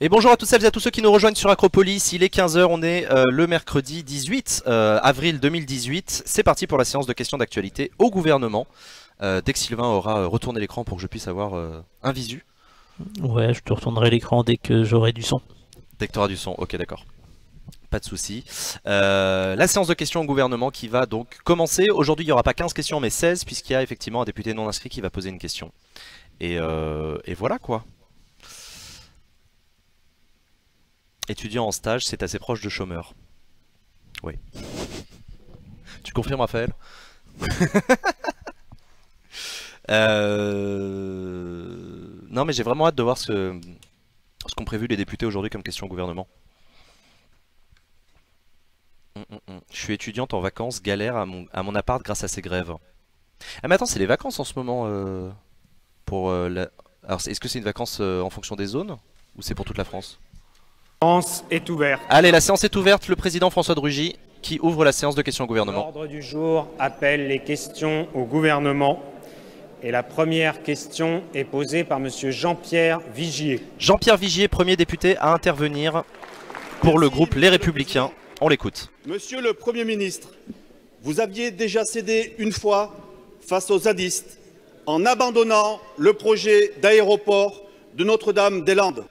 Et bonjour à toutes celles et à tous ceux qui nous rejoignent sur Acropolis, il est 15 h, on est le mercredi 18 avril 2018. C'est parti pour la séance de questions d'actualité au gouvernement. Dès que Sylvain aura retourné l'écran pour que je puisse avoir un visu. Ouais, je te retournerai l'écran dès que j'aurai du son. Dès que tu auras du son, ok d'accord. Pas de souci. La séance de questions au gouvernement qui va donc commencer. Aujourd'hui il n'y aura pas 15 questions mais 16 puisqu'il y a effectivement un député non inscrit qui va poser une question. Et voilà quoi. Étudiant en stage, c'est assez proche de chômeur. Oui. Tu confirmes, Raphaël? Non, mais j'ai vraiment hâte de voir ce qu'ont prévu les députés aujourd'hui comme question au gouvernement. Je suis étudiante en vacances, galère à mon appart grâce à ces grèves. Ah mais attends, c'est les vacances en ce moment pour Alors, est-ce que c'est une vacance en fonction des zones ou c'est pour toute la France? La séance est ouverte. Allez, la séance est ouverte. Le président François de Rugy qui ouvre la séance de questions au gouvernement. L'ordre du jour appelle les questions au gouvernement. Et la première question est posée par monsieur Jean-Pierre Vigier. Jean-Pierre Vigier, premier député à intervenir pour le groupe Les Républicains. On l'écoute. Monsieur le Premier ministre, vous aviez déjà cédé une fois face aux zadistes en abandonnant le projet d'aéroport de Notre-Dame-des-Landes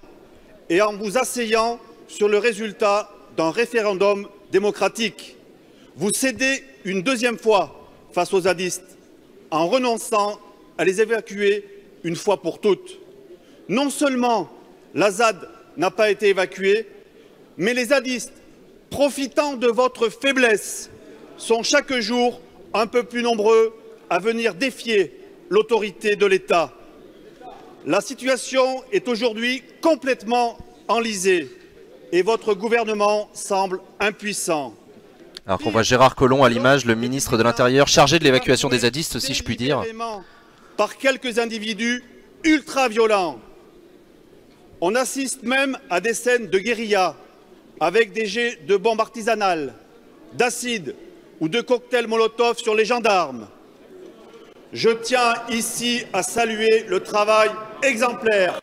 et en vous asseyant sur le résultat d'un référendum démocratique. Vous cédez une deuxième fois face aux zadistes en renonçant à les évacuer une fois pour toutes. Non seulement la ZAD n'a pas été évacuée, mais les zadistes, profitant de votre faiblesse, sont chaque jour un peu plus nombreux à venir défier l'autorité de l'État. La situation est aujourd'hui complètement enlisée et votre gouvernement semble impuissant. Alors qu'on voit Gérard Collomb à l'image, le ministre de l'Intérieur chargé de l'évacuation des zadistes, si je puis dire. Par quelques individus ultra-violents. On assiste même à des scènes de guérilla avec des jets de bombes artisanales, d'acide ou de cocktails Molotov sur les gendarmes. Je tiens ici à saluer le travail exemplaire,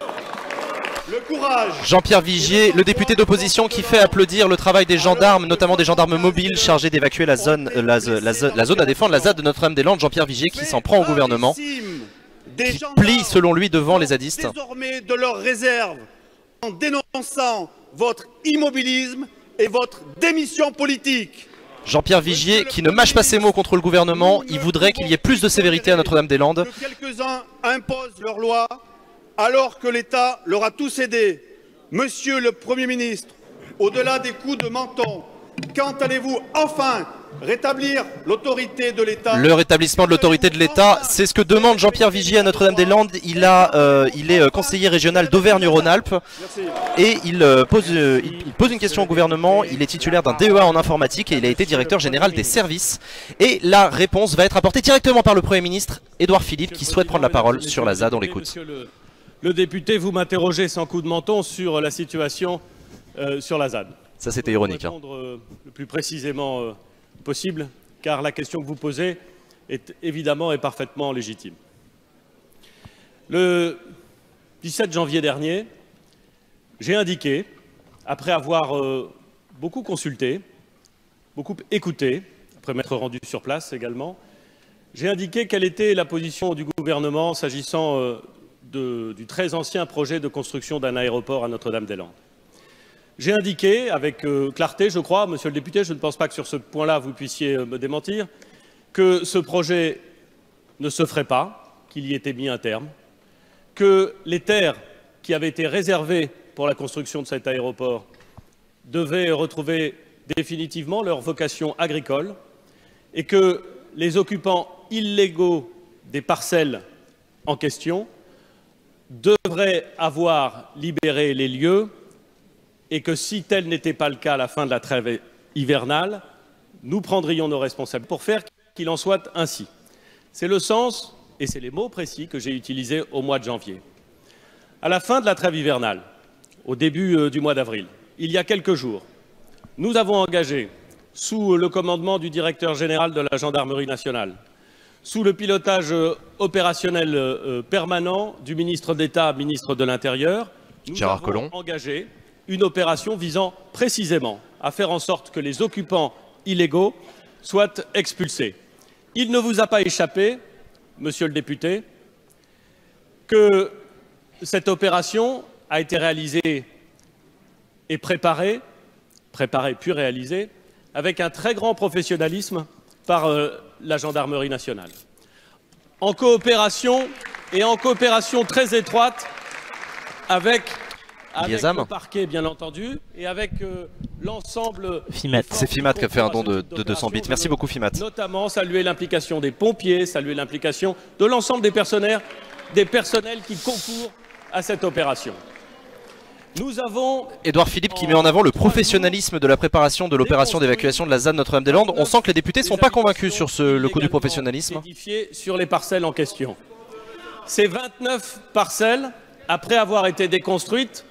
le courage. Jean-Pierre Vigier, le député d'opposition qui fait applaudir le travail des gendarmes, notamment des gendarmes mobiles chargés d'évacuer la zone à défendre, la ZAD de Notre-Dame-des-Landes. Jean-Pierre Vigier qui s'en prend au gouvernement, qui plie selon lui devant les zadistes. Désormais de leurs réserves en dénonçant votre immobilisme et votre démission politique. Jean-Pierre Vigier qui ne mâche pas ses mots contre le gouvernement, il voudrait qu'il y ait plus de sévérité à Notre-Dame-des-Landes. Quelques-uns imposent leurs lois alors que l'État leur a tout cédé. Monsieur le Premier ministre, au-delà des coups de menton, quand allez-vous enfin rétablir l'autorité de l'État? Le rétablissement de l'autorité de l'État, c'est ce que demande Jean-Pierre Vigier à Notre-Dame-des-Landes. Il est conseiller régional d'Auvergne-Rhône-Alpes et il pose une question au gouvernement. Il est titulaire d'un DEA en informatique et il a été directeur général des services. Et la réponse va être apportée directement par le Premier ministre, Édouard Philippe, qui souhaite prendre la parole sur la ZAD. On l'écoute. Le député, vous m'interrogez sans coup de menton sur la situation sur la ZAD. Ça, c'était ironique. Répondre le plus précisément possible, car la question que vous posez est évidemment et parfaitement légitime. Le 17 janvier dernier, j'ai indiqué, après avoir beaucoup consulté, beaucoup écouté, après m'être rendu sur place également, j'ai indiqué quelle était la position du gouvernement s'agissant du très ancien projet de construction d'un aéroport à Notre-Dame-des-Landes. J'ai indiqué avec clarté, je crois, monsieur le député, je ne pense pas que sur ce point-là vous puissiez me démentir, que ce projet ne se ferait pas, qu'il y était mis un terme, que les terres qui avaient été réservées pour la construction de cet aéroport devaient retrouver définitivement leur vocation agricole et que les occupants illégaux des parcelles en question devraient avoir libéré les lieux et que si tel n'était pas le cas à la fin de la trêve hivernale, nous prendrions nos responsabilités pour faire qu'il en soit ainsi. C'est le sens et c'est les mots précis que j'ai utilisés au mois de janvier. À la fin de la trêve hivernale, au début du mois d'avril, il y a quelques jours, nous avons engagé, sous le commandement du directeur général de la Gendarmerie nationale, sous le pilotage opérationnel permanent du ministre d'État, ministre de l'Intérieur, nous avons engagé une opération visant précisément à faire en sorte que les occupants illégaux soient expulsés. Il ne vous a pas échappé, monsieur le député, que cette opération a été réalisée et préparée puis réalisée avec un très grand professionnalisme par la Gendarmerie nationale. En coopération très étroite avec le parquet, bien entendu, et avec l'ensemble... FIMAT. C'est FIMAT qui a fait un don de 200 bits. Merci beaucoup, FIMAT. Notamment saluer l'implication des pompiers, saluer l'implication de l'ensemble des personnels qui concourent à cette opération. Nous avons... Édouard Philippe qui met en avant le professionnalisme de la préparation de l'opération d'évacuation de la ZAD Notre-Dame-des-Landes. On sent que les députés ne sont pas convaincus sur le coup du professionnalisme. Sur les parcelles en question. Ces 29 parcelles, après avoir été déconstruites,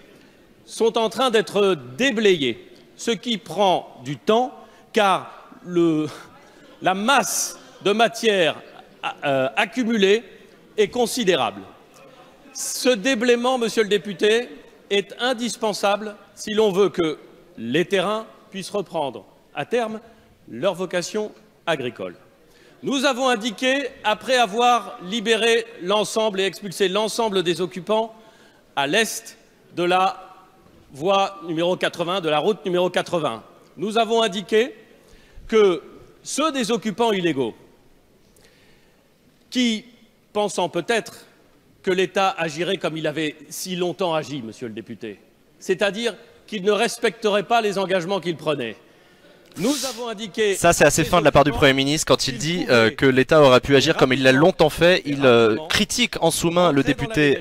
sont en train d'être déblayées, ce qui prend du temps car la masse de matière accumulée est considérable. Ce déblaiement, monsieur le député, est indispensable si l'on veut que les terrains puissent reprendre à terme leur vocation agricole. Nous avons indiqué, après avoir libéré l'ensemble et expulsé l'ensemble des occupants à l'est de la voie numéro 80, de la route numéro 80, nous avons indiqué que ceux des occupants illégaux qui, pensant peut-être que l'État agirait comme il avait si longtemps agi, monsieur le député, c'est-à-dire qu'il ne respecterait pas les engagements qu'il prenait. Nous avons indiqué... Ça, c'est assez fin de la part du Premier ministre quand il dit que l'État aurait pu agir comme il l'a longtemps fait. Il critique en sous-main le député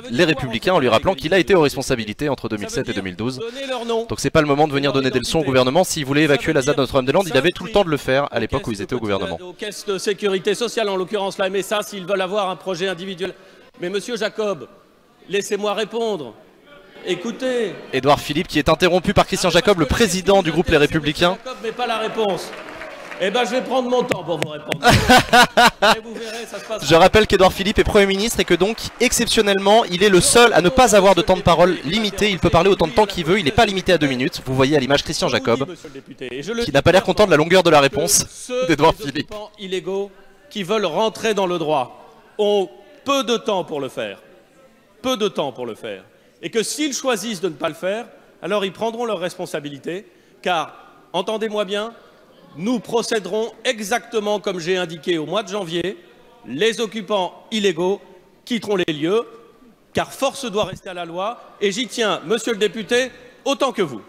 Les Républicains en lui rappelant qu'il a été aux responsabilités entre 2007 et 2012. Donc c'est pas le moment de venir donner des leçons au gouvernement. S'il voulait évacuer la ZAD Notre-Dame-des-Landes, il avait tout le temps de le faire à l'époque où ils étaient au gouvernement. Aux caisses de sécurité sociale, en l'occurrence la MSA, s'ils veulent avoir un projet individuel. Mais monsieur Jacob, laissez-moi répondre. Écoutez. Édouard Philippe qui est interrompu par Christian Jacob, le président du groupe Les Républicains. Jacob, mais pas la réponse. Eh ben, je vais prendre mon temps pour vous répondre. Et vous verrez, ça se passera. Je rappelle qu'Édouard Philippe est Premier ministre et que donc, exceptionnellement, il est le seul à ne pas avoir de temps de parole limité. Il peut parler autant de temps qu'il veut, il n'est pas limité à 2 minutes. Vous voyez à l'image Christian Jacob, qui n'a pas l'air content de la longueur de la réponse d'Édouard Philippe. Ceux illégaux qui veulent rentrer dans le droit ont peu de temps pour le faire. Peu de temps pour le faire. Et que s'ils choisissent de ne pas le faire, alors ils prendront leurs responsabilités, car, entendez-moi bien, nous procéderons exactement comme j'ai indiqué au mois de janvier, les occupants illégaux quitteront les lieux, car force doit rester à la loi, et j'y tiens, monsieur le député, autant que vous.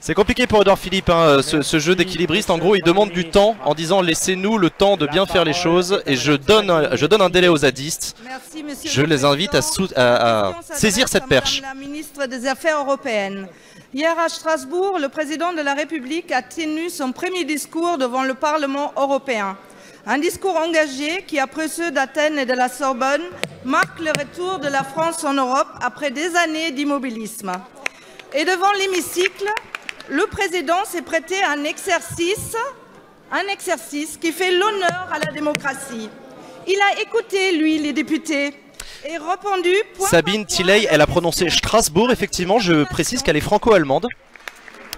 C'est compliqué pour Édouard Philippe, hein, ce jeu d'équilibriste. En gros, il demande du temps en disant laissez-nous le temps de bien faire les choses et je donne un délai aux zadistes. Je les invite à saisir cette perche. La ministre des Affaires européennes. Hier à Strasbourg, le président de la République a tenu son premier discours devant le Parlement européen. Un discours engagé qui, après ceux d'Athènes et de la Sorbonne, marque le retour de la France en Europe après des années d'immobilisme. Et devant l'hémicycle, le président s'est prêté à un exercice qui fait l'honneur à la démocratie. Il a écouté, lui, les députés, et répondu... Sabine Thieley, elle a prononcé Strasbourg, effectivement, je précise qu'elle est franco-allemande.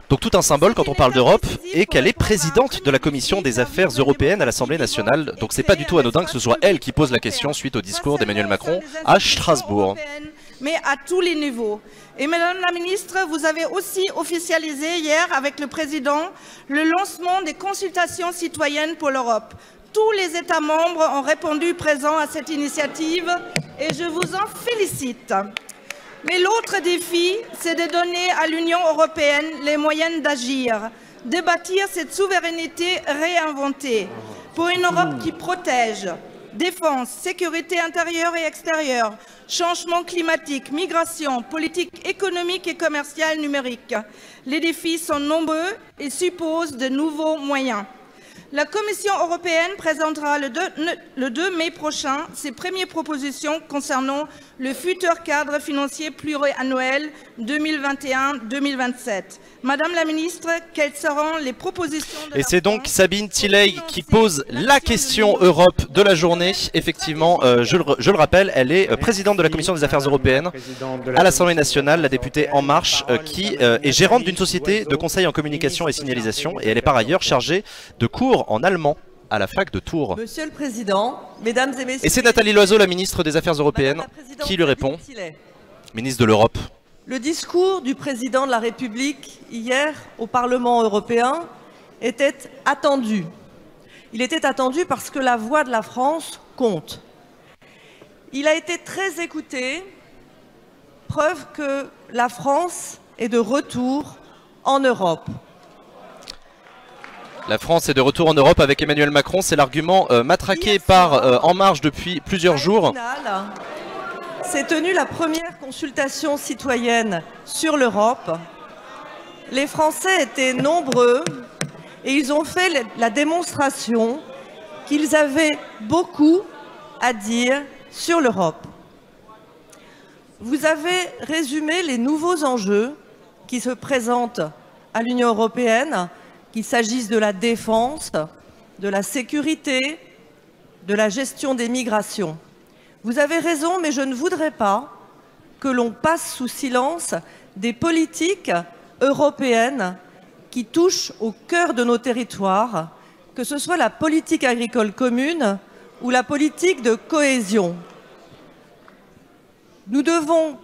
Donc tout un symbole quand on parle d'Europe, et qu'elle est présidente de la Commission des Affaires européennes à l'Assemblée nationale. Donc c'est pas du tout anodin que ce soit elle qui pose la question suite au discours d'Emmanuel Macron à Strasbourg. mais à tous les niveaux. Et Madame la Ministre, vous avez aussi officialisé hier avec le Président le lancement des consultations citoyennes pour l'Europe. Tous les États membres ont répondu présents à cette initiative et je vous en félicite. Mais l'autre défi, c'est de donner à l'Union européenne les moyens d'agir, de bâtir cette souveraineté réinventée pour une Europe qui protège. Défense, sécurité intérieure et extérieure, changement climatique, migration, politique économique et commerciale numérique. Les défis sont nombreux et supposent de nouveaux moyens. La Commission européenne présentera le 2 mai prochain ses premières propositions concernant le futur cadre financier pluriannuel 2021-2027. Madame la Ministre, quelles seront les propositions de Et c'est donc Sabine Thieley qui pose la question Europe de la journée. Effectivement, je le rappelle, elle est présidente de la Commission des Affaires européennes à l'Assemblée nationale, la députée En Marche, qui est gérante d'une société de conseil en communication et signalisation. Et elle est par ailleurs chargée de cours en allemand à la fac de Tours. Monsieur le Président, Mesdames et Messieurs... Et c'est Nathalie Loiseau, la ministre des Affaires européennes, qui lui répond. Ministre de l'Europe. Le discours du Président de la République hier au Parlement européen était attendu. Il était attendu parce que la voix de la France compte. Il a été très écouté, preuve que la France est de retour en Europe. La France est de retour en Europe avec Emmanuel Macron. C'est l'argument matraqué par En Marche depuis plusieurs jours. S'est tenue la première consultation citoyenne sur l'Europe. Les Français étaient nombreux et ils ont fait la démonstration qu'ils avaient beaucoup à dire sur l'Europe. Vous avez résumé les nouveaux enjeux qui se présentent à l'Union européenne, qu'il s'agisse de la défense, de la sécurité, de la gestion des migrations. Vous avez raison, mais je ne voudrais pas que l'on passe sous silence des politiques européennes qui touchent au cœur de nos territoires, que ce soit la politique agricole commune ou la politique de cohésion. Nous devons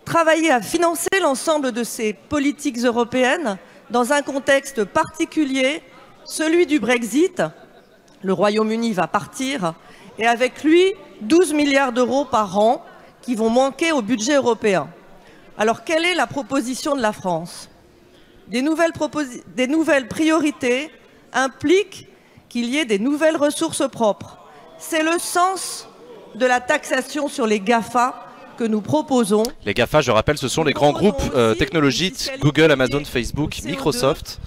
travailler à financer l'ensemble de ces politiques européennes dans un contexte particulier, celui du Brexit. Le Royaume-Uni va partir et avec lui 12 milliards d'euros par an qui vont manquer au budget européen. Alors quelle est la proposition de la France ? Des nouvelles priorités impliquent qu'il y ait des nouvelles ressources propres. C'est le sens de la taxation sur les GAFA que nous proposons. Les GAFA, je rappelle, ce sont les grands groupes technologiques, Google, Amazon, Facebook, Microsoft.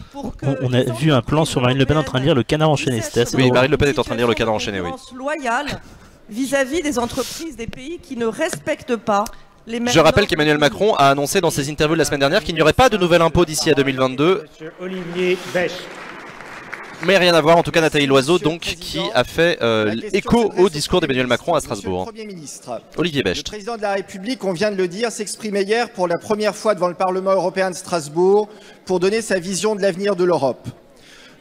On a vu un plan sur Marine Le Pen en train de lire Le Canard enchaîné. Oui, Marine Le Pen est en train de lire Le Canard enchaîné, oui. Loyale vis-à-vis des entreprises des pays qui ne respectent pas les mêmes... Je rappelle qu'Emmanuel Macron a annoncé dans ses interviews de la semaine dernière qu'il n'y aurait pas de nouvel impôt d'ici à 2022. Monsieur Olivier Becht. Mais rien à voir, en tout cas Nathalie Loiseau, donc, qui a fait écho au discours d'Emmanuel Macron à Strasbourg. Premier ministre, Olivier Becht. le président de la République, on vient de le dire, s'exprimait hier pour la première fois devant le Parlement européen de Strasbourg pour donner sa vision de l'avenir de l'Europe.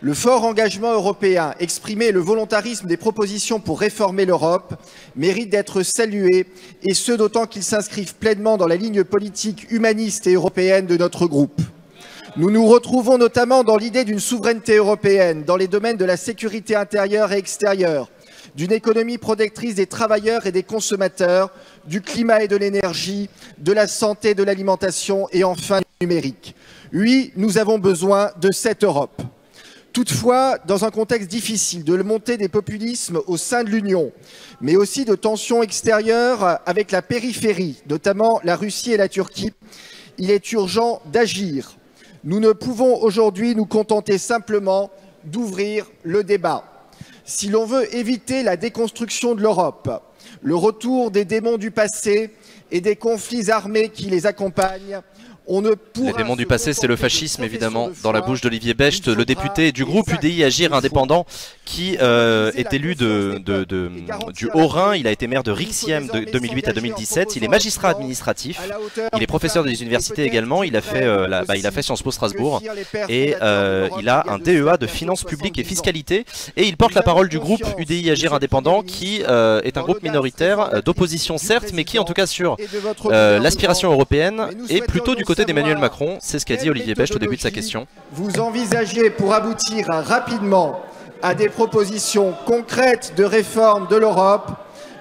Le fort engagement européen exprimé et le volontarisme des propositions pour réformer l'Europe méritent d'être salués, et ce d'autant qu'ils s'inscrivent pleinement dans la ligne politique humaniste et européenne de notre groupe. Nous nous retrouvons notamment dans l'idée d'une souveraineté européenne dans les domaines de la sécurité intérieure et extérieure, d'une économie protectrice des travailleurs et des consommateurs, du climat et de l'énergie, de la santé, de l'alimentation et enfin du numérique. Oui, nous avons besoin de cette Europe. Toutefois, dans un contexte difficile de montée des populismes au sein de l'Union, mais aussi de tensions extérieures avec la périphérie, notamment la Russie et la Turquie, il est urgent d'agir. Nous ne pouvons aujourd'hui nous contenter simplement d'ouvrir le débat. Si l'on veut éviter la déconstruction de l'Europe, le retour des démons du passé et des conflits armés qui les accompagnent, Les démons du passé, c'est le fascisme, évidemment, dans la bouche d'Olivier Becht, le député du groupe UDI Agir indépendant, qui est élu du Haut-Rhin. Il a été maire de Rixiem de 2008 à 2017. Il est magistrat administratif. Il est professeur des universités également. Il a fait Sciences Po Strasbourg. Et il a un DEA de finances publiques et fiscalité. Et il porte la parole du groupe UDI Agir indépendant, qui est un groupe minoritaire, d'opposition certes, mais qui, en tout cas sur l'aspiration européenne, est plutôt du côté d'Emmanuel Macron. C'est ce qu'a dit Olivier Becht au début de sa question. Vous envisagez pour aboutir rapidement à des propositions concrètes de réforme de l'Europe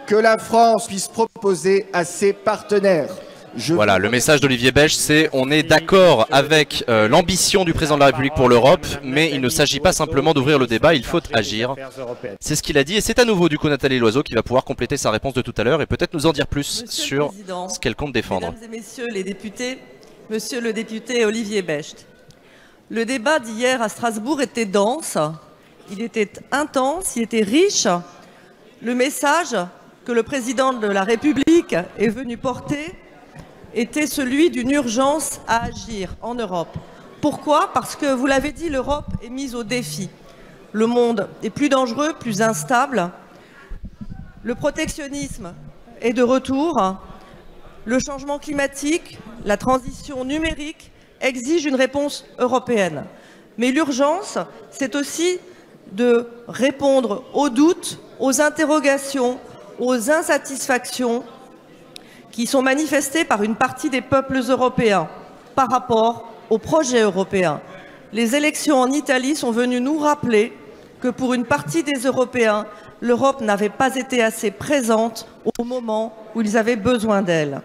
que la France puisse proposer à ses partenaires? Voilà, le message d'Olivier Becht, c'est on est d'accord avec l'ambition du président de la République pour l'Europe, mais il ne s'agit pas simplement d'ouvrir le débat, il faut agir. C'est ce qu'il a dit, et c'est à nouveau du coup Nathalie Loiseau qui va pouvoir compléter sa réponse de tout à l'heure et peut-être nous en dire plus sur ce qu'elle compte défendre. Mesdames et messieurs les députés, monsieur le député Olivier Becht, le débat d'hier à Strasbourg était dense, il était intense, il était riche. Le message que le président de la République est venu porter était celui d'une urgence à agir en Europe. Pourquoi? Parce que, vous l'avez dit, l'Europe est mise au défi. Le monde est plus dangereux, plus instable. Le protectionnisme est de retour. Le changement climatique, la transition numérique exigent une réponse européenne. Mais l'urgence, c'est aussi de répondre aux doutes, aux interrogations, aux insatisfactions qui sont manifestés par une partie des peuples européens par rapport au projet européen. Les élections en Italie sont venues nous rappeler que pour une partie des Européens, l'Europe n'avait pas été assez présente au moment où ils avaient besoin d'elle.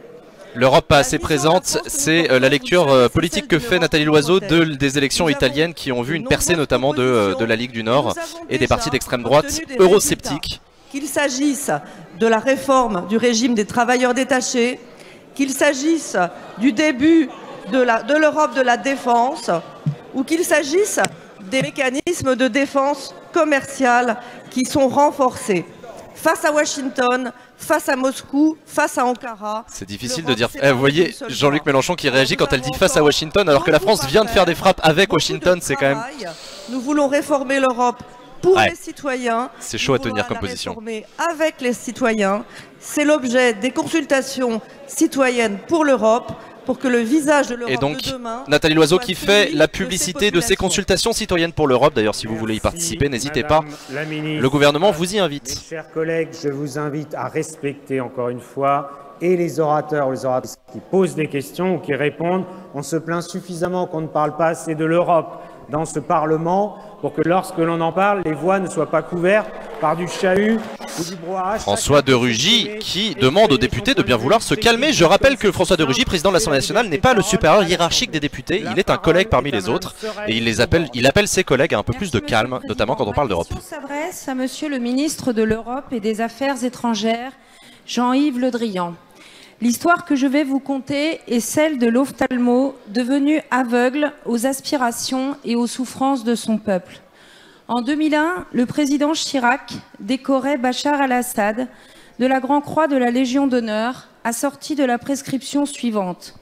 L'Europe pas assez présente, c'est la lecture politique que fait Nathalie Loiseau des élections italiennes qui ont vu une percée notamment de la Ligue du Nord et des partis d'extrême droite eurosceptiques. Qu'il s'agisse de la réforme du régime des travailleurs détachés, qu'il s'agisse du début de l'Europe de la défense, ou qu'il s'agisse des mécanismes de défense commerciale qui sont renforcés. Face à Washington, face à Moscou, face à Ankara... C'est difficile de dire... vous voyez Jean-Luc Mélenchon qui réagit quand elle dit face à Washington, alors que la France vient de faire des frappes avec Washington, c'est quand même... Nous voulons réformer l'Europe pour les citoyens. C'est chaud à tenir comme position. Avec les citoyens, c'est l'objet des consultations citoyennes pour l'Europe, pour que le visage de l'Europe de demain... Et donc, Nathalie Loiseau qui fait la publicité de ces consultations citoyennes pour l'Europe. D'ailleurs, si vous voulez y participer, n'hésitez pas. Le gouvernement vous y invite. Mes chers collègues, je vous invite à respecter encore une fois et les orateurs ou les oratrices qui posent des questions ou qui répondent. On se plaint suffisamment qu'on ne parle pas assez de l'Europe dans ce Parlement pour que lorsque l'on en parle, les voix ne soient pas couvertes par du chahut ou du brouhaha. François de Rugy qui demande aux députés de bien vouloir se calmer. Je rappelle que François de Rugy, président de l'Assemblée nationale, n'est pas le supérieur hiérarchique des députés. Il est un collègue parmi les autres et il appelle ses collègues à un peu plus de calme, notamment quand on parle d'Europe. Ma question s'adresse à monsieur le ministre de l'Europe et des Affaires étrangères, Jean-Yves Le Drian. L'histoire que je vais vous conter est celle de l'ophtalmo devenu aveugle aux aspirations et aux souffrances de son peuple. En 2001, le président Chirac décorait Bachar al-Assad de la Grand Croix de la Légion d'honneur, assortie de la prescription suivante.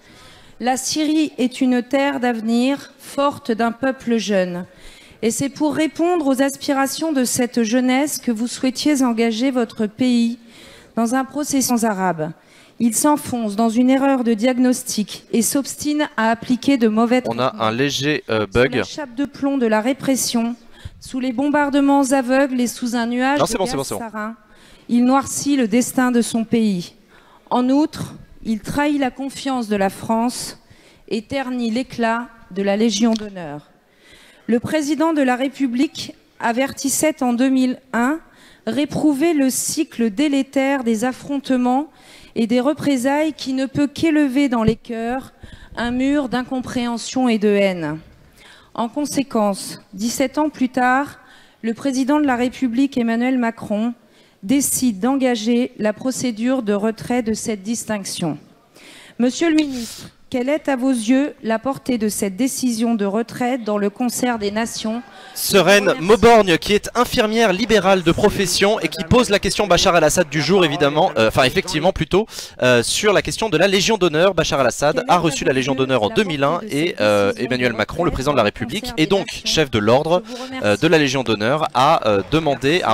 La Syrie est une terre d'avenir, forte d'un peuple jeune. Et c'est pour répondre aux aspirations de cette jeunesse que vous souhaitiez engager votre pays dans un processus arabe. Il s'enfonce dans une erreur de diagnostic et s'obstine à appliquer de mauvais traitements. On a un léger bug. Sous la chape de plomb de la répression, sous les bombardements aveugles et sous un nuage de gaz sarin, il noircit le destin de son pays. En outre, il trahit la confiance de la France et ternit l'éclat de la Légion d'honneur. Le président de la République avertissait en 2001 réprouver le cycle délétère des affrontements et des représailles qui ne peut qu'élever dans les cœurs un mur d'incompréhension et de haine. En conséquence, 17 ans plus tard, le président de la République, Emmanuel Macron, décide d'engager la procédure de retrait de cette distinction. Monsieur le ministre, Quelle est à vos yeux la portée de cette décision de retrait dans le concert des nations? Sereine Mauborgne, qui est infirmière libérale de profession et qui pose la question Bachar el-Assad du jour, évidemment, effectivement plutôt, sur la question de la Légion d'honneur. Bachar el-Assad a reçu la Légion d'honneur en 2001 et Emmanuel Macron, le président de la République, et donc chef de l'ordre de la Légion d'honneur, a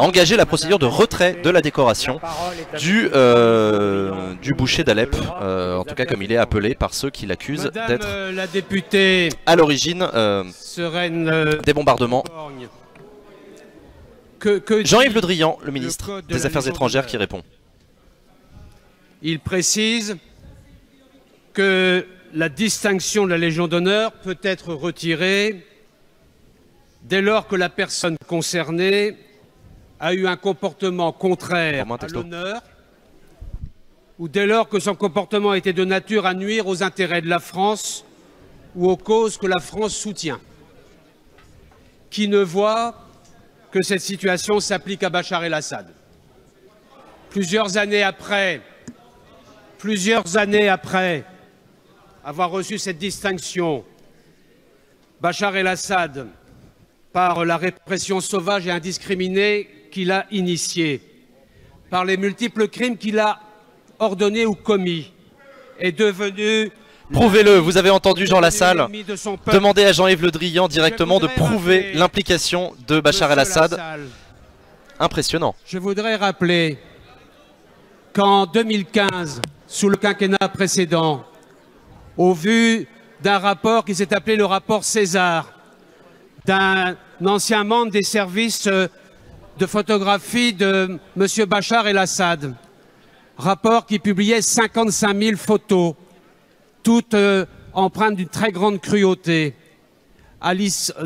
engagé la procédure de retrait de la décoration du boucher d'Alep, en tout cas comme il est appelé par ceux qui l'accusent d'être à l'origine des bombardements. Jean-Yves Le Drian, le ministre des Affaires étrangères, qui répond. Il précise que la distinction de la Légion d'honneur peut être retirée dès lors que la personne concernée a eu un comportement contraire à l'honneur ou dès lors que son comportement était de nature à nuire aux intérêts de la France ou aux causes que la France soutient. Qui ne voit que cette situation s'applique à Bachar el-Assad. Plusieurs années après avoir reçu cette distinction, Bachar el-Assad, par la répression sauvage et indiscriminée qu'il a initiée, par les multiples crimes qu'il a ordonnés ou commis, est devenu... Prouvez-le, vous avez entendu Jean Lassalle demander à Jean-Yves Le Drian directement de prouver l'implication de Bachar el-Assad. Impressionnant. Je voudrais rappeler qu'en 2015, sous le quinquennat précédent, au vu d'un rapport qui s'est appelé le rapport César, d'un ancien membre des services de photographie de M. Bachar el-Assad, rapport qui publiait 55 000 photos, toutes empreintes d'une très grande cruauté.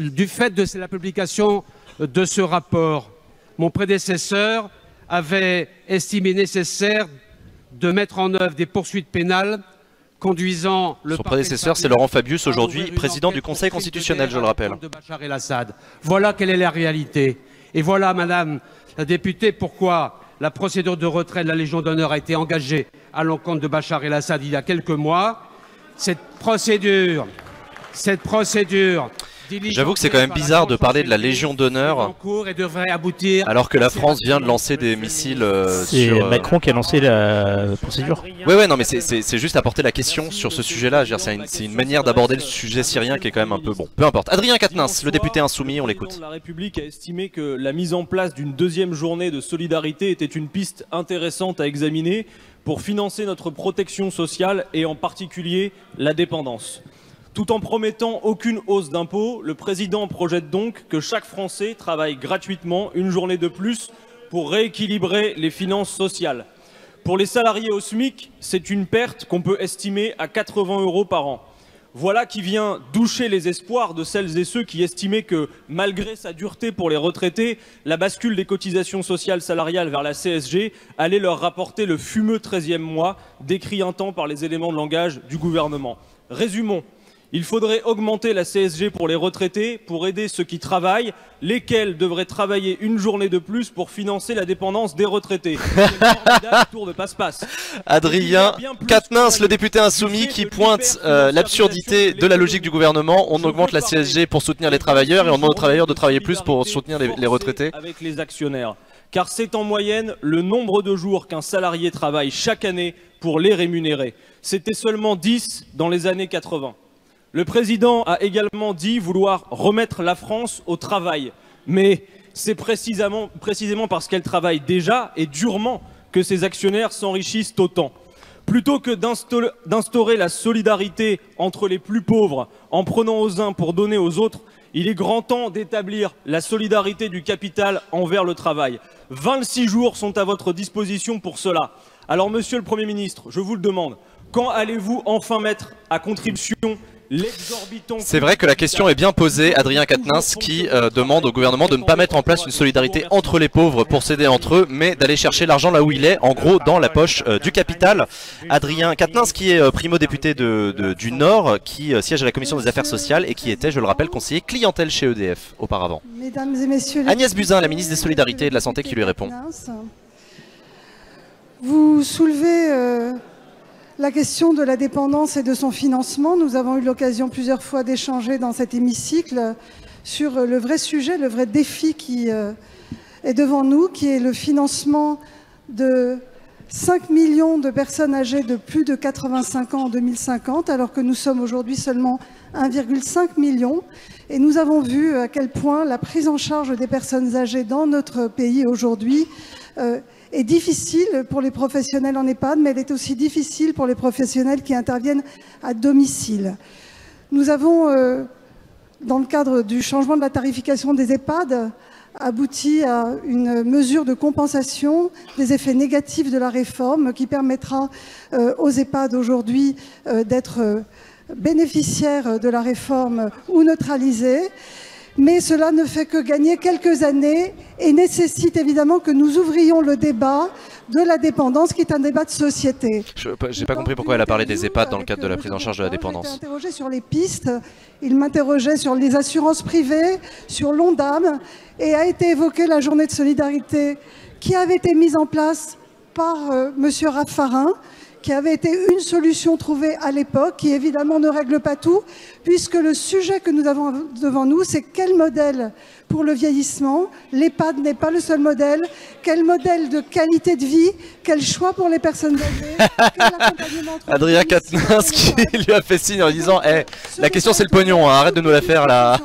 Du fait de la publication de ce rapport, mon prédécesseur avait estimé nécessaire de mettre en œuvre des poursuites pénales conduisant le... Son prédécesseur, c'est Laurent Fabius, aujourd'hui président du Conseil constitutionnel, je le rappelle. De Bachar el-Assad. Voilà quelle est la réalité. Et voilà, Madame la députée, pourquoi la procédure de retrait de la Légion d'honneur a été engagée à l'encontre de Bachar el-Assad il y a quelques mois. Cette procédure J'avoue que c'est quand même bizarre de parler de la Légion d'honneur alors que la France vient de lancer des missiles C'est Macron qui a lancé la procédure. Ouais, non mais c'est juste apporter la question sur ce sujet-là. C'est une manière d'aborder le sujet syrien qui est quand même un peu bon. Peu importe. Adrien Quatennens, le député insoumis, on l'écoute. La République a estimé que la mise en place d'une deuxième journée de solidarité était une piste intéressante à examiner pour financer notre protection sociale et en particulier la dépendance. Tout en promettant aucune hausse d'impôts, le président projette donc que chaque Français travaille gratuitement une journée de plus pour rééquilibrer les finances sociales. Pour les salariés au SMIC, c'est une perte qu'on peut estimer à 80 € par an. Voilà qui vient doucher les espoirs de celles et ceux qui estimaient que, malgré sa dureté pour les retraités, la bascule des cotisations sociales salariales vers la CSG allait leur rapporter le fumeux 13e mois, décrit un temps par les éléments de langage du gouvernement. Résumons. Il faudrait augmenter la CSG pour les retraités, pour aider ceux qui travaillent, lesquels devraient travailler une journée de plus pour financer la dépendance des retraités. C'est un formidable tour de passe-passe. Adrien Quatennens, le député insoumis, qui pointe l'absurdité de la logique du gouvernement. On augmente la CSG pour soutenir les travailleurs et on demande aux travailleurs de travailler plus pour soutenir les retraités. Avec les actionnaires. Car c'est en moyenne le nombre de jours qu'un salarié travaille chaque année pour les rémunérer. C'était seulement 10 dans les années 80. Le président a également dit vouloir remettre la France au travail. Mais c'est précisément parce qu'elle travaille déjà et durement que ses actionnaires s'enrichissent autant. Plutôt que d'instaurer la solidarité entre les plus pauvres en prenant aux uns pour donner aux autres, il est grand temps d'établir la solidarité du capital envers le travail. 26 jours sont à votre disposition pour cela. Alors, monsieur le Premier ministre, je vous le demande, quand allez-vous enfin mettre à contribution l'exorbitant... C'est vrai que la question est bien posée, Adrien Quatennens, qui demande au gouvernement de ne pas mettre en place une solidarité entre les pauvres pour s'aider entre eux, mais d'aller chercher l'argent là où il est, en gros dans la poche du capital. Adrien Quatennens, qui est primo-député du Nord, qui siège à la Commission des Affaires sociales et qui était, je le rappelle, conseiller clientèle chez EDF auparavant. Mesdames et messieurs... Agnès Buzyn, la ministre des Solidarités et de la Santé, qui lui répond. Vous soulevez la question de la dépendance et de son financement. Nous avons eu l'occasion plusieurs fois d'échanger dans cet hémicycle sur le vrai sujet, le vrai défi qui est devant nous, qui est le financement de 5 millions de personnes âgées de plus de 85 ans en 2050, alors que nous sommes aujourd'hui seulement 1,5 million. Et nous avons vu à quel point la prise en charge des personnes âgées dans notre pays aujourd'hui est difficile pour les professionnels en EHPAD, mais elle est aussi difficile pour les professionnels qui interviennent à domicile. Nous avons, dans le cadre du changement de la tarification des EHPAD, abouti à une mesure de compensation des effets négatifs de la réforme qui permettra aux EHPAD aujourd'hui d'être bénéficiaires de la réforme ou neutralisés. Mais cela ne fait que gagner quelques années et nécessite évidemment que nous ouvrions le débat de la dépendance, qui est un débat de société. Je n'ai pas compris pourquoi elle a parlé des EHPAD dans le cadre de la prise en charge de la dépendance. Il m'interrogeait interrogé sur les pistes, il m'interrogeait sur les assurances privées, sur l'ONDAM, et a été évoquée la journée de solidarité qui avait été mise en place par M. Raffarin, qui avait été une solution trouvée à l'époque, qui évidemment ne règle pas tout, puisque le sujet que nous avons devant nous, c'est quel modèle pour le vieillissement. L'EHPAD n'est pas le seul modèle. Quel modèle de qualité de vie, quel choix pour les personnes âgées, quel accompagnement entre Adrien Quatennens qui lui a fait signe en disant la question c'est le pognon, hein, arrête de nous la faire là.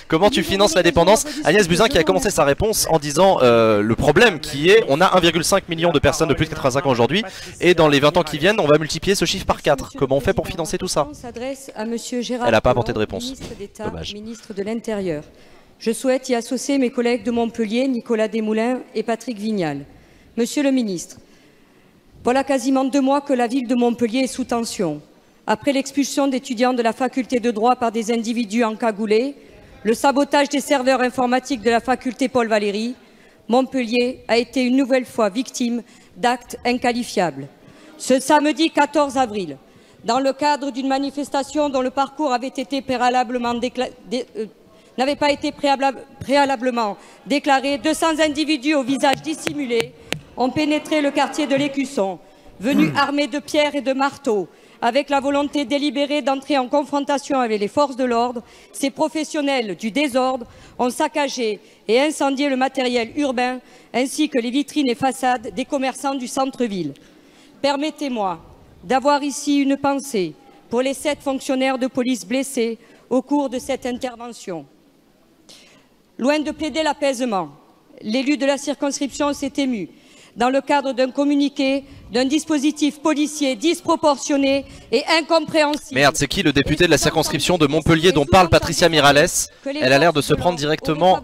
Comment tu finances la dépendance? Agnès Buzyn qui a commencé sa réponse en disant le problème qui est on a 1,5 million de personnes de plus de 85 ans aujourd'hui et dans les 20 ans qui viennent on va multiplier ce chiffre par 4. Comment on fait pour financer tout ça? Elle n'a pas apporté de réponse. Dommage. Ministre de l'Intérieur. Je souhaite y associer mes collègues de Montpellier, Nicolas Desmoulins et Patrick Vignal. Monsieur le ministre, voilà quasiment 2 mois que la ville de Montpellier est sous tension. Après l'expulsion d'étudiants de la faculté de droit par des individus encagoulés, le sabotage des serveurs informatiques de la faculté Paul Valéry, Montpellier a été une nouvelle fois victime d'actes inqualifiables. Ce samedi 14 avril, dans le cadre d'une manifestation dont le parcours avait été n'avait pas été préalablement déclaré, 200 individus au visage dissimulé ont pénétré le quartier de l'Écusson, venus armés de pierres et de marteaux, avec la volonté délibérée d'entrer en confrontation avec les forces de l'ordre. Ces professionnels du désordre ont saccagé et incendié le matériel urbain, ainsi que les vitrines et façades des commerçants du centre-ville. Permettez-moi d'avoir ici une pensée pour les 7 fonctionnaires de police blessés au cours de cette intervention. Loin de plaider l'apaisement, l'élu de la circonscription s'est ému dans le cadre d'un communiqué d'un dispositif policier disproportionné et incompréhensible. Merde, c'est qui le député de la circonscription de Montpellier dont parle Patricia Miralles? Elle a l'air de s'en prendre directement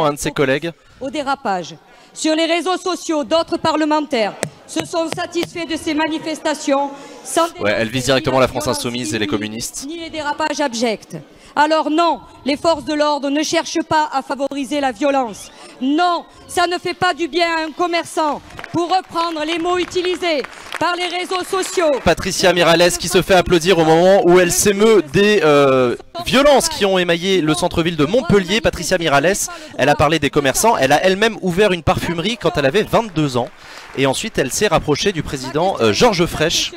à un de ses collègues. Au dérapage. Sur les réseaux sociaux, d'autres parlementaires se sont satisfaits de ces manifestations sans elle vise directement la France insoumise et les communistes. Ni les dérapages abjects. Alors non, les forces de l'ordre ne cherchent pas à favoriser la violence. Non, ça ne fait pas du bien à un commerçant, pour reprendre les mots utilisés par les réseaux sociaux. Patricia Miralles qui se fait applaudir au moment où elle s'émeut des violences qui ont émaillé le centre-ville de Montpellier. Patricia Miralles, elle a parlé des commerçants, elle a elle-même ouvert une parfumerie quand elle avait 22 ans. Et ensuite, elle s'est rapprochée du président Georges Frêche,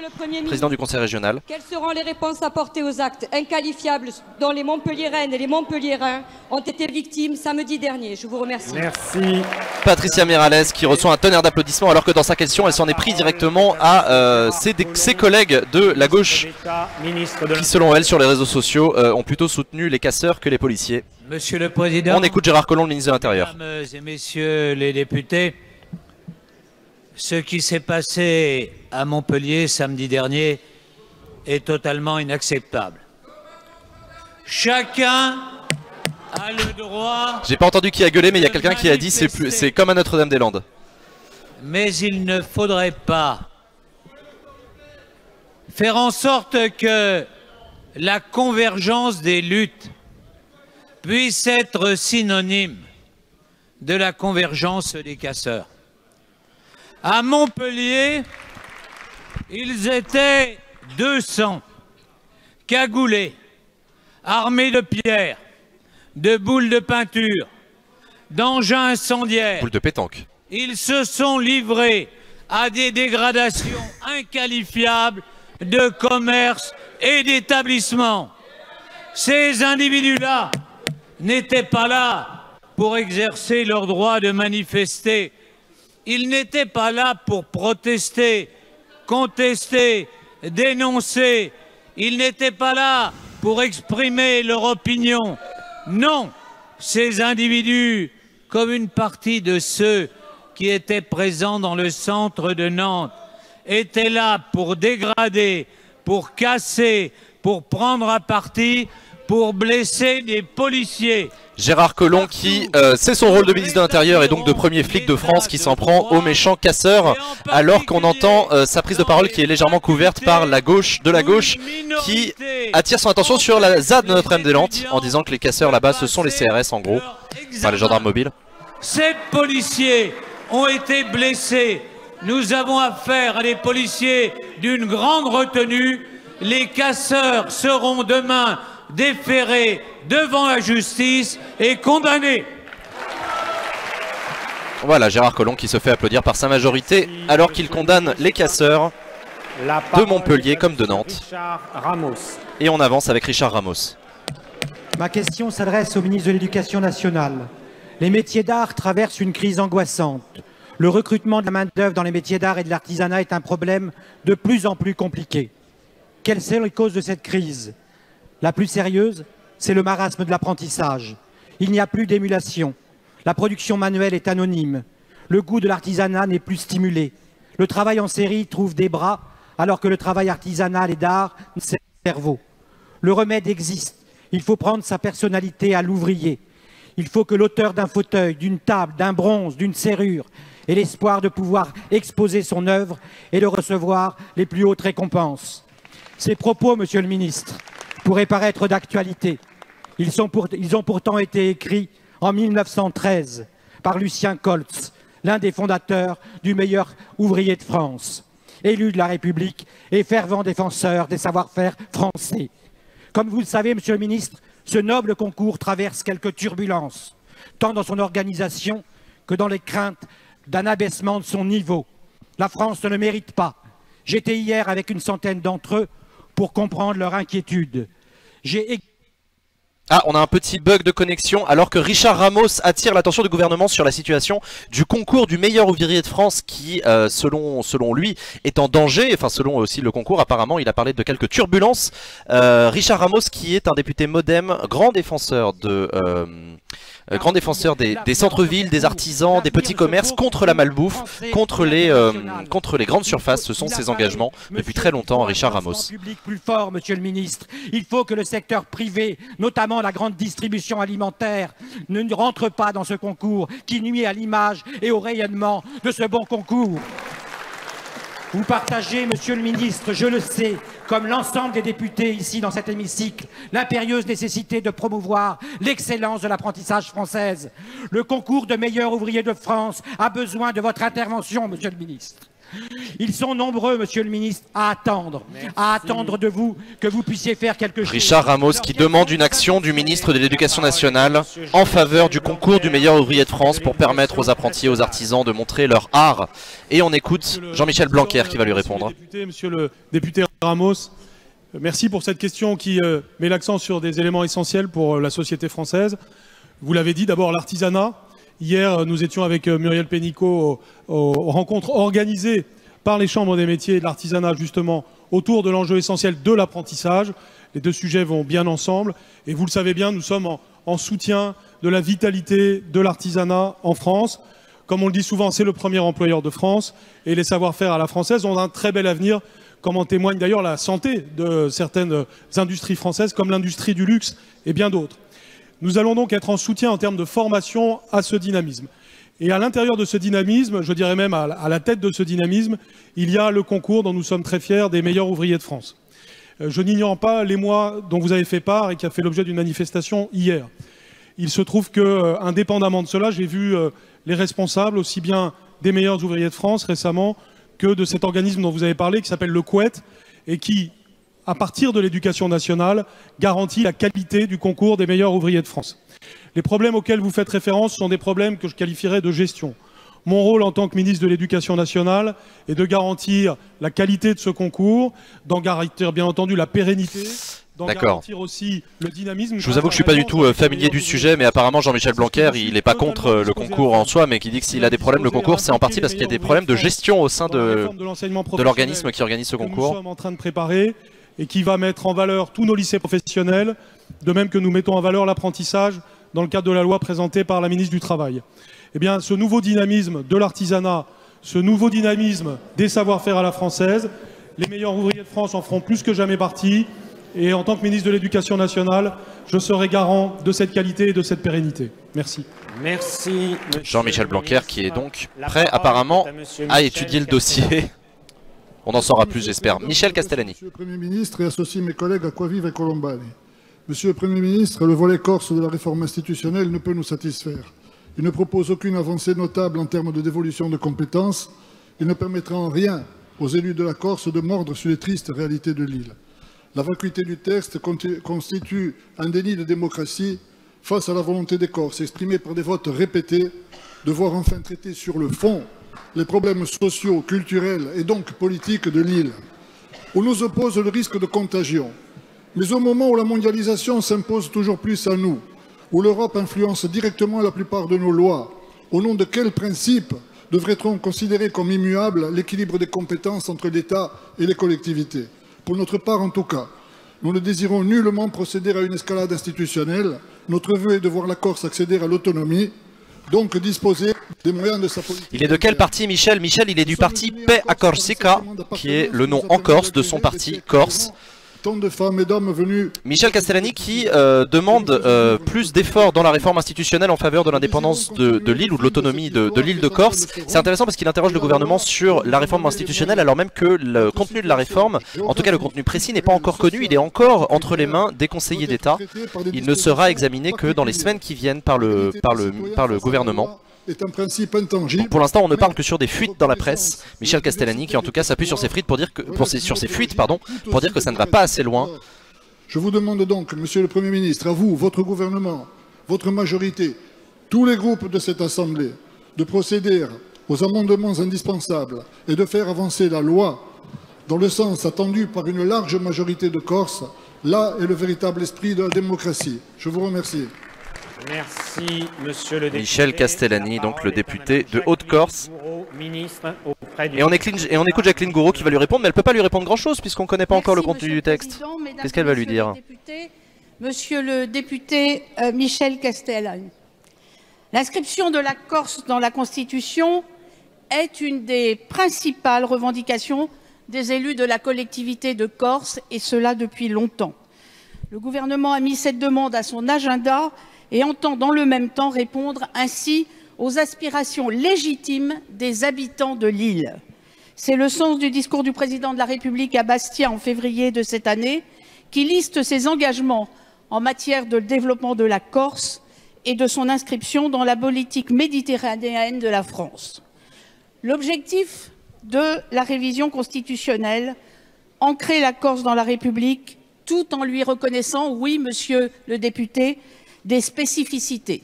président du conseil régional. Quelles seront les réponses apportées aux actes inqualifiables dont les Montpelliéraines et les Montpelliérains ont été victimes samedi dernier? Je vous remercie. Merci. Patricia Miralles qui reçoit un tonnerre d'applaudissements alors que dans sa question, elle s'en est prise directement à ses collègues de la gauche qui, selon elle, sur les réseaux sociaux, ont plutôt soutenu les casseurs que les policiers. Monsieur le Président, on écoute Gérard Collomb, le ministre de l'Intérieur. Mesdames et messieurs les députés, ce qui s'est passé à Montpellier samedi dernier est totalement inacceptable. Chacun a le droit... J'ai pas entendu qui a gueulé, mais il y a quelqu'un qui a dit c'est comme à Notre-Dame-des-Landes. Mais il ne faudrait pas faire en sorte que la convergence des luttes puisse être synonyme de la convergence des casseurs. À Montpellier, ils étaient 200, cagoulés, armés de pierres, de boules de peinture, d'engins incendiaires. Boules de pétanque. Ils se sont livrés à des dégradations inqualifiables de commerces et d'établissements. Ces individus-là n'étaient pas là pour exercer leur droit de manifester. Ils n'étaient pas là pour protester, contester, dénoncer. Ils n'étaient pas là pour exprimer leur opinion. Non, ces individus, comme une partie de ceux qui étaient présents dans le centre de Nantes, étaient là pour dégrader, pour casser, pour prendre à partie, pour blesser des policiers. Gérard Collomb qui c'est son rôle de ministre de l'Intérieur et donc de premier flic de France qui s'en prend aux méchants casseurs, alors qu'on entend sa prise de parole qui est légèrement couverte par la gauche qui attire son attention sur la ZAD de Notre-Dame-des-Landes en disant que les casseurs là-bas ce sont les CRS en gros, enfin les gendarmes mobiles. 7 policiers ont été blessés. Nous avons affaire à des policiers d'une grande retenue. Les casseurs seront demain déférés devant la justice et condamnés. Voilà Gérard Collomb qui se fait applaudir par sa majorité alors qu'il condamne les casseurs de Montpellier comme de Nantes. Et on avance avec Richard Ramos. Ma question s'adresse au ministre de l'Éducation nationale. Les métiers d'art traversent une crise angoissante. Le recrutement de la main-d'œuvre dans les métiers d'art et de l'artisanat est un problème de plus en plus compliqué. Quelles sont les causes de cette crise? La plus sérieuse, c'est le marasme de l'apprentissage. Il n'y a plus d'émulation. La production manuelle est anonyme. Le goût de l'artisanat n'est plus stimulé. Le travail en série trouve des bras, alors que le travail artisanal et d'art, c'est le cerveau. Le remède existe. Il faut prendre sa personnalité à l'ouvrier. Il faut que l'auteur d'un fauteuil, d'une table, d'un bronze, d'une serrure ait l'espoir de pouvoir exposer son œuvre et de recevoir les plus hautes récompenses. Ces propos, Monsieur le Ministre, pourraient paraître d'actualité. Ils ont pourtant été écrits en 1913 par Lucien Coltz, l'un des fondateurs du meilleur ouvrier de France, élu de la République et fervent défenseur des savoir-faire français. Comme vous le savez, Monsieur le Ministre, ce noble concours traverse quelques turbulences, tant dans son organisation que dans les craintes d'un abaissement de son niveau. La France ne le mérite pas. J'étais hier avec une centaine d'entre eux pour comprendre leur inquiétude. Ah, on a un petit bug de connexion alors que Richard Ramos attire l'attention du gouvernement sur la situation du concours du meilleur ouvrier de France qui, selon lui, est en danger. Enfin, selon aussi le concours, apparemment, il a parlé de quelques turbulences. Richard Ramos qui est un député MoDem, grand défenseur des centres-villes, des artisans, des petits commerces, contre la malbouffe, contre les grandes surfaces. Ce sont ses engagements depuis très longtemps, Richard Ramos. Plus fort, Monsieur le Ministre. Il faut que le secteur privé, notamment la grande distribution alimentaire, ne rentre pas dans ce concours qui nuit à l'image et au rayonnement de ce bon concours. Vous partagez, Monsieur le Ministre, je le sais, comme l'ensemble des députés ici dans cet hémicycle, l'impérieuse nécessité de promouvoir l'excellence de l'apprentissage française. Le concours de meilleur ouvrier de France a besoin de votre intervention, Monsieur le Ministre. Ils sont nombreux, Monsieur le Ministre, à attendre de vous que vous puissiez faire quelque chose. Richard Ramos qui demande une action du ministre de l'Éducation nationale en faveur du concours du meilleur ouvrier de France pour permettre aux apprentis et aux artisans de montrer leur art. Et on écoute Jean-Michel Blanquer qui va lui répondre. Monsieur le député Ramos, merci pour cette question qui met l'accent sur des éléments essentiels pour la société française. Vous l'avez dit, d'abord l'artisanat. Hier, nous étions avec Muriel Pénicaud aux rencontres organisées par les chambres des métiers et de l'artisanat, justement, autour de l'enjeu essentiel de l'apprentissage. Les deux sujets vont bien ensemble. Et vous le savez bien, nous sommes en soutien de la vitalité de l'artisanat en France. Comme on le dit souvent, c'est le premier employeur de France. Et les savoir-faire à la française ont un très bel avenir, comme en témoigne d'ailleurs la santé de certaines industries françaises, comme l'industrie du luxe et bien d'autres. Nous allons donc être en soutien en termes de formation à ce dynamisme. Et à l'intérieur de ce dynamisme, je dirais même à la tête de ce dynamisme, il y a le concours dont nous sommes très fiers des meilleurs ouvriers de France. Je n'ignore pas l'émoi dont vous avez fait part et qui a fait l'objet d'une manifestation hier. Il se trouve que, indépendamment de cela, j'ai vu les responsables, aussi bien des meilleurs ouvriers de France récemment, que de cet organisme dont vous avez parlé, qui s'appelle le Couette, et qui, à partir de l'éducation nationale, garantit la qualité du concours des meilleurs ouvriers de France. Les problèmes auxquels vous faites référence sont des problèmes que je qualifierais de gestion. Mon rôle en tant que ministre de l'Éducation nationale est de garantir la qualité de ce concours, d'en garantir bien entendu la pérennité, d'en garantir aussi le dynamisme. Je vous avoue que je ne suis pas du tout familier du sujet, mais apparemment Jean-Michel Blanquer, il n'est pas contre le concours en soi, mais qui dit que s'il a des problèmes, le concours, c'est en partie parce qu'il y a des problèmes de gestion au sein de l'organisme qui organise ce concours. Nous sommes en train de préparer et qui va mettre en valeur tous nos lycées professionnels, de même que nous mettons en valeur l'apprentissage dans le cadre de la loi présentée par la ministre du Travail. Eh bien, ce nouveau dynamisme de l'artisanat, ce nouveau dynamisme des savoir-faire à la française, les meilleurs ouvriers de France en feront plus que jamais partie. Et en tant que ministre de l'Éducation nationale, je serai garant de cette qualité et de cette pérennité. Merci. Merci. Jean-Michel Blanquer qui est donc prêt apparemment à étudier le dossier. On en saura plus, j'espère. Michel Castellani. Monsieur le Premier ministre, et associe mes collègues Acquaviva et Colombani. Monsieur le Premier ministre, le volet corse de la réforme institutionnelle ne peut nous satisfaire. Il ne propose aucune avancée notable en termes de dévolution de compétences. Il ne permettra en rien aux élus de la Corse de mordre sur les tristes réalités de l'île. La vacuité du texte constitue un déni de démocratie face à la volonté des Corses, exprimée par des votes répétés, de voir enfin traiter sur le fond les problèmes sociaux, culturels et donc politiques de l'île. On nous oppose le risque de contagion. Mais au moment où la mondialisation s'impose toujours plus à nous, où l'Europe influence directement la plupart de nos lois, au nom de quels principes devrait-on considérer comme immuable l'équilibre des compétences entre l'État et les collectivités? Pour notre part, en tout cas, nous ne désirons nullement procéder à une escalade institutionnelle. Notre vœu est de voir la Corse accéder à l'autonomie, donc disposer des moyens de sa politique. Il est de quel parti, Michel? Michel, il est du parti Paix à Corsica, qui est le nom en Corse de son parti Corse. Tant de femmes et d'hommes venus... Michel Castellani qui demande plus d'efforts dans la réforme institutionnelle en faveur de l'indépendance de l'île ou de l'autonomie de l'île de Corse. C'est intéressant parce qu'il interroge le gouvernement sur la réforme institutionnelle alors même que le contenu de la réforme, en tout cas le contenu précis, n'est pas encore connu. Il est encore entre les mains des conseillers d'État. Il ne sera examiné que dans les semaines qui viennent par le gouvernement. Est un principe intangible. Donc pour l'instant, on ne parle que sur des fuites dans la presse. Michel Castellani, qui en tout cas s'appuie sur ces fuites pour dire que ça ne va pas assez loin. Je vous demande donc, Monsieur le Premier ministre, à vous, votre gouvernement, votre majorité, tous les groupes de cette Assemblée, de procéder aux amendements indispensables et de faire avancer la loi dans le sens attendu par une large majorité de Corses. Là est le véritable esprit de la démocratie. Je vous remercie. Merci, monsieur le député. Michel Castellani, donc le député de Haute-Corse. Et on écoute Jacqueline Gouraud qui va lui répondre, mais elle ne peut pas lui répondre grand-chose puisqu'on ne connaît pas encore le contenu du texte. Qu'est-ce qu'elle va lui dire? Monsieur le député Michel Castellani, l'inscription de la Corse dans la Constitution est une des principales revendications des élus de la collectivité de Corse, et cela depuis longtemps. Le gouvernement a mis cette demande à son agenda et entend dans le même temps répondre ainsi aux aspirations légitimes des habitants de l'île. C'est le sens du discours du président de la République à Bastia en février de cette année, qui liste ses engagements en matière de développement de la Corse et de son inscription dans la politique méditerranéenne de la France. L'objectif de la révision constitutionnelle, ancrer la Corse dans la République, tout en lui reconnaissant, oui, monsieur le député, des spécificités.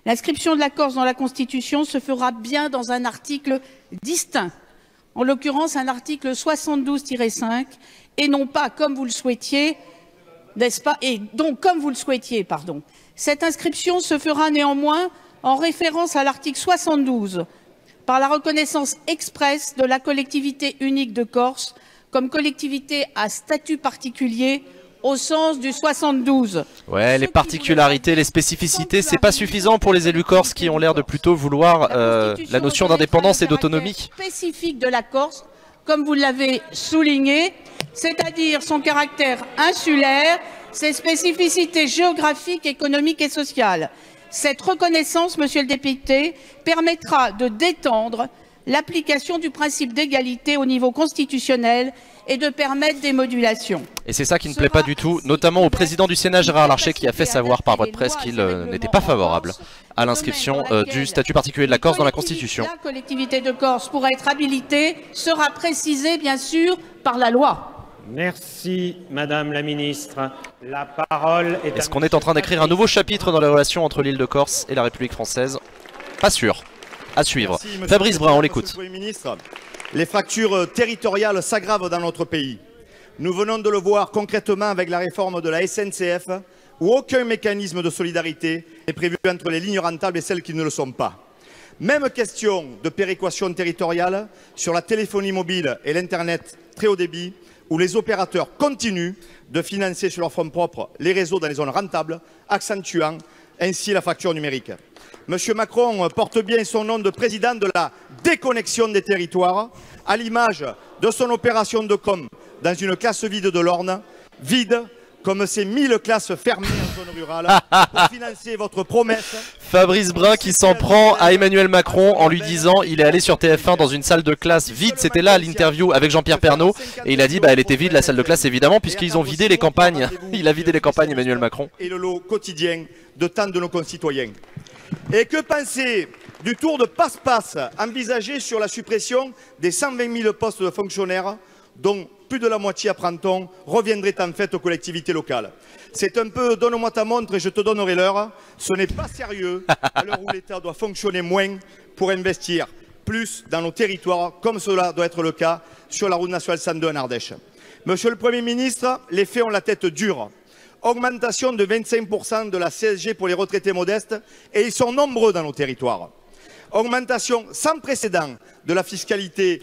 L'inscription de la Corse dans la Constitution se fera bien dans un article distinct, en l'occurrence un article 72-5, et non pas comme vous le souhaitiez, n'est-ce pas, et donc comme vous le souhaitiez, pardon. Cette inscription se fera néanmoins en référence à l'article 72, par la reconnaissance expresse de la collectivité unique de Corse comme collectivité à statut particulier au sens du 72. Ouais, les particularités, les spécificités, c'est pas suffisant pour les élus corses qui ont l'air de plutôt vouloir la notion d'indépendance et d'autonomie. Spécifique de la Corse, comme vous l'avez souligné, c'est-à-dire son caractère insulaire, ses spécificités géographiques, économiques et sociales. Cette reconnaissance, monsieur le député, permettra de détendre l'application du principe d'égalité au niveau constitutionnel et de permettre des modulations. Et c'est ça qui ne plaît pas du tout, notamment au président du Sénat, Gérard Larcher, qui a fait savoir par voie de presse qu'il n'était pas favorable à l'inscription du statut particulier de la Corse dans la Constitution. La collectivité de Corse pourra être habilitée, sera précisée bien sûr par la loi. Merci, Madame la Ministre. La parole est à... Est-ce qu'on est en train d'écrire un nouveau chapitre dans les relations entre l'île de Corse et la République française? Pas sûr. à suivre. Merci, Fabrice Brun, on l'écoute. Monsieur le Premier ministre, les fractures territoriales s'aggravent dans notre pays. Nous venons de le voir concrètement avec la réforme de la SNCF, où aucun mécanisme de solidarité n'est prévu entre les lignes rentables et celles qui ne le sont pas. Même question de péréquation territoriale sur la téléphonie mobile et l'Internet très haut débit, où les opérateurs continuent de financer sur leur fonds propres les réseaux dans les zones rentables, accentuant ainsi la fracture numérique. Monsieur Macron porte bien son nom de président de la déconnexion des territoires, à l'image de son opération de com dans une classe vide de l'Orne, vide comme ces 1000 classes fermées en zone rurale, pour financer votre promesse. Fabrice Brun qui s'en prend à Emmanuel Macron en lui disant il est allé sur TF1 dans une salle de classe vide, c'était là l'interview avec Jean-Pierre Pernaut, et il a dit bah elle était vide la salle de classe évidemment puisqu'ils ont vidé les campagnes, il a vidé les campagnes Emmanuel Macron. Et le lot quotidien de tant de nos concitoyens. Et que penser du tour de passe-passe envisagé sur la suppression des 120 000 postes de fonctionnaires dont plus de la moitié, apprend-on, reviendrait en fait aux collectivités locales. C'est un peu donne-moi ta montre et je te donnerai l'heure. Ce n'est pas sérieux à l'heure où l'État doit fonctionner moins pour investir plus dans nos territoires, comme cela doit être le cas sur la route nationale 102 en Ardèche. Monsieur le Premier ministre, les faits ont la tête dure. Augmentation de 25% de la CSG pour les retraités modestes, et ils sont nombreux dans nos territoires. Augmentation sans précédent de la fiscalité.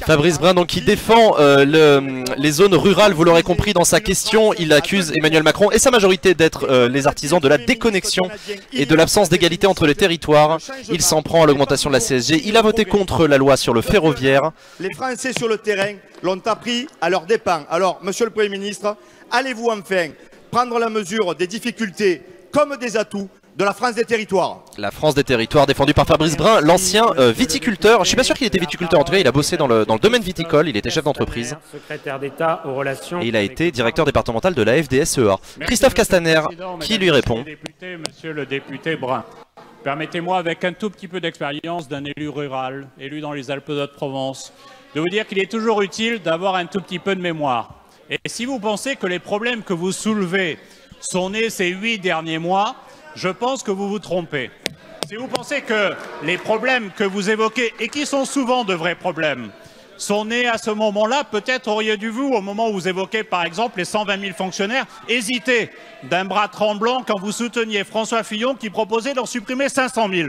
Fabrice Brun donc qui défend les zones rurales, vous l'aurez compris dans sa question, il accuse Emmanuel Macron et sa majorité d'être les artisans de la déconnexion et de l'absence d'égalité entre les territoires. Il s'en prend à l'augmentation de la CSG, il a voté contre la loi sur le ferroviaire. Les Français sur le terrain l'ont appris à leurs dépens. Alors, Monsieur le Premier ministre, allez-vous enfin prendre la mesure des difficultés comme des atouts de la France des territoires? La France des territoires défendue par Fabrice Brun, l'ancien viticulteur. Je suis pas sûr qu'il était viticulteur, en tout cas il a bossé dans le domaine viticole, il était chef d'entreprise. Secrétaire d'État aux relations. Et il a été directeur départemental de la FDSEA. Christophe Castaner qui lui répond. Monsieur le député Brun, permettez-moi avec un tout petit peu d'expérience d'un élu rural, élu dans les Alpes-de-Haute-Provence, de vous dire qu'il est toujours utile d'avoir un tout petit peu de mémoire. Et si vous pensez que les problèmes que vous soulevez sont nés ces 8 derniers mois, je pense que vous vous trompez. Si vous pensez que les problèmes que vous évoquez, et qui sont souvent de vrais problèmes, sont nés à ce moment-là, peut-être auriez-vous, au moment où vous évoquez par exemple les 120 000 fonctionnaires, hésité d'un bras tremblant quand vous souteniez François Fillon qui proposait d'en supprimer 500 000.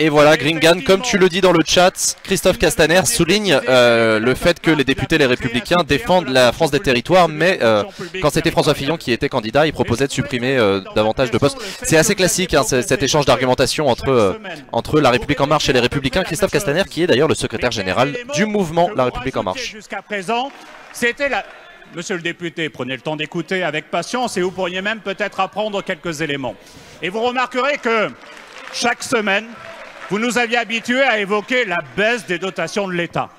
Et voilà, Gringan, comme tu le dis dans le chat, Christophe Castaner souligne le fait que les députés les Républicains défendent la France des territoires, mais quand c'était François Fillon qui était candidat, il proposait de supprimer davantage de postes. C'est assez classique, hein, cet échange d'argumentation entre La République En Marche et les Républicains. Christophe Castaner, qui est d'ailleurs le secrétaire général du mouvement La République En Marche. Jusqu'à présent, c'était la... Monsieur le député, prenez le temps d'écouter avec patience et vous pourriez même peut-être apprendre quelques éléments. Et vous remarquerez que chaque semaine, vous nous aviez habitués à évoquer la baisse des dotations de l'État.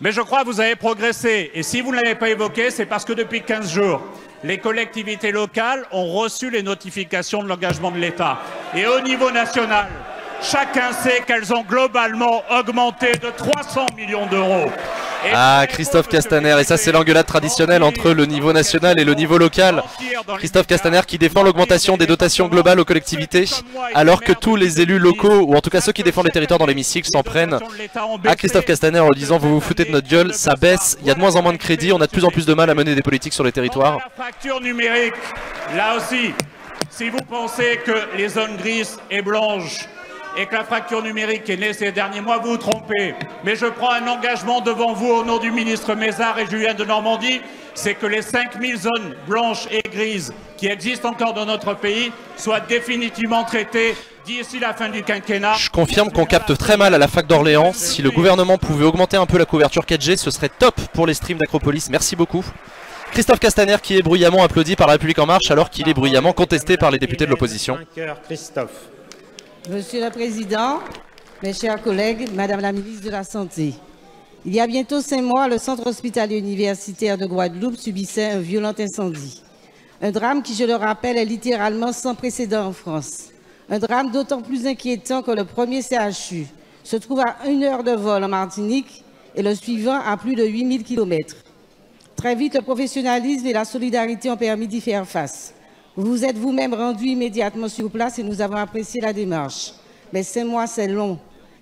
Mais je crois que vous avez progressé. Et si vous ne l'avez pas évoqué, c'est parce que depuis 15 jours, les collectivités locales ont reçu les notifications de l'engagement de l'État. Et au niveau national, chacun sait qu'elles ont globalement augmenté de 300 millions d'euros. Ah, Christophe Castaner, et ça c'est l'engueulade traditionnelle entre le niveau national et le niveau local. Christophe Castaner qui défend l'augmentation des dotations globales aux collectivités, alors que tous les élus locaux, ou en tout cas ceux qui défendent les territoires dans l'hémicycle, s'en prennent à Christophe Castaner en disant vous vous foutez de notre gueule, ça baisse, il y a de moins en moins de crédits, on a de plus en plus de mal à mener des politiques sur les territoires. La fracture numérique, là aussi, si vous pensez que les zones grises et blanches et que la fracture numérique est née ces derniers mois, vous vous trompez. Mais je prends un engagement devant vous au nom du ministre Mézard et Julien de Normandie, c'est que les 5000 zones blanches et grises qui existent encore dans notre pays soient définitivement traitées d'ici la fin du quinquennat. Je confirme qu'on capte très mal à la fac d'Orléans. Si le gouvernement pouvait augmenter un peu la couverture 4G, ce serait top pour les streams d'Acropolis. Merci beaucoup. Christophe Castaner qui est bruyamment applaudi par La République En Marche alors qu'il est bruyamment contesté par les députés de l'opposition. Monsieur le Président, mes chers collègues, Madame la Ministre de la Santé, il y a bientôt 5 mois, le centre hospitalier universitaire de Guadeloupe subissait un violent incendie. Un drame qui, je le rappelle, est littéralement sans précédent en France. Un drame d'autant plus inquiétant que le premier CHU se trouve à 1 heure de vol en Martinique et le suivant à plus de 8000 km. Très vite, le professionnalisme et la solidarité ont permis d'y faire face. Vous vous êtes vous-même rendu immédiatement sur place et nous avons apprécié la démarche. Mais 5 mois, c'est long.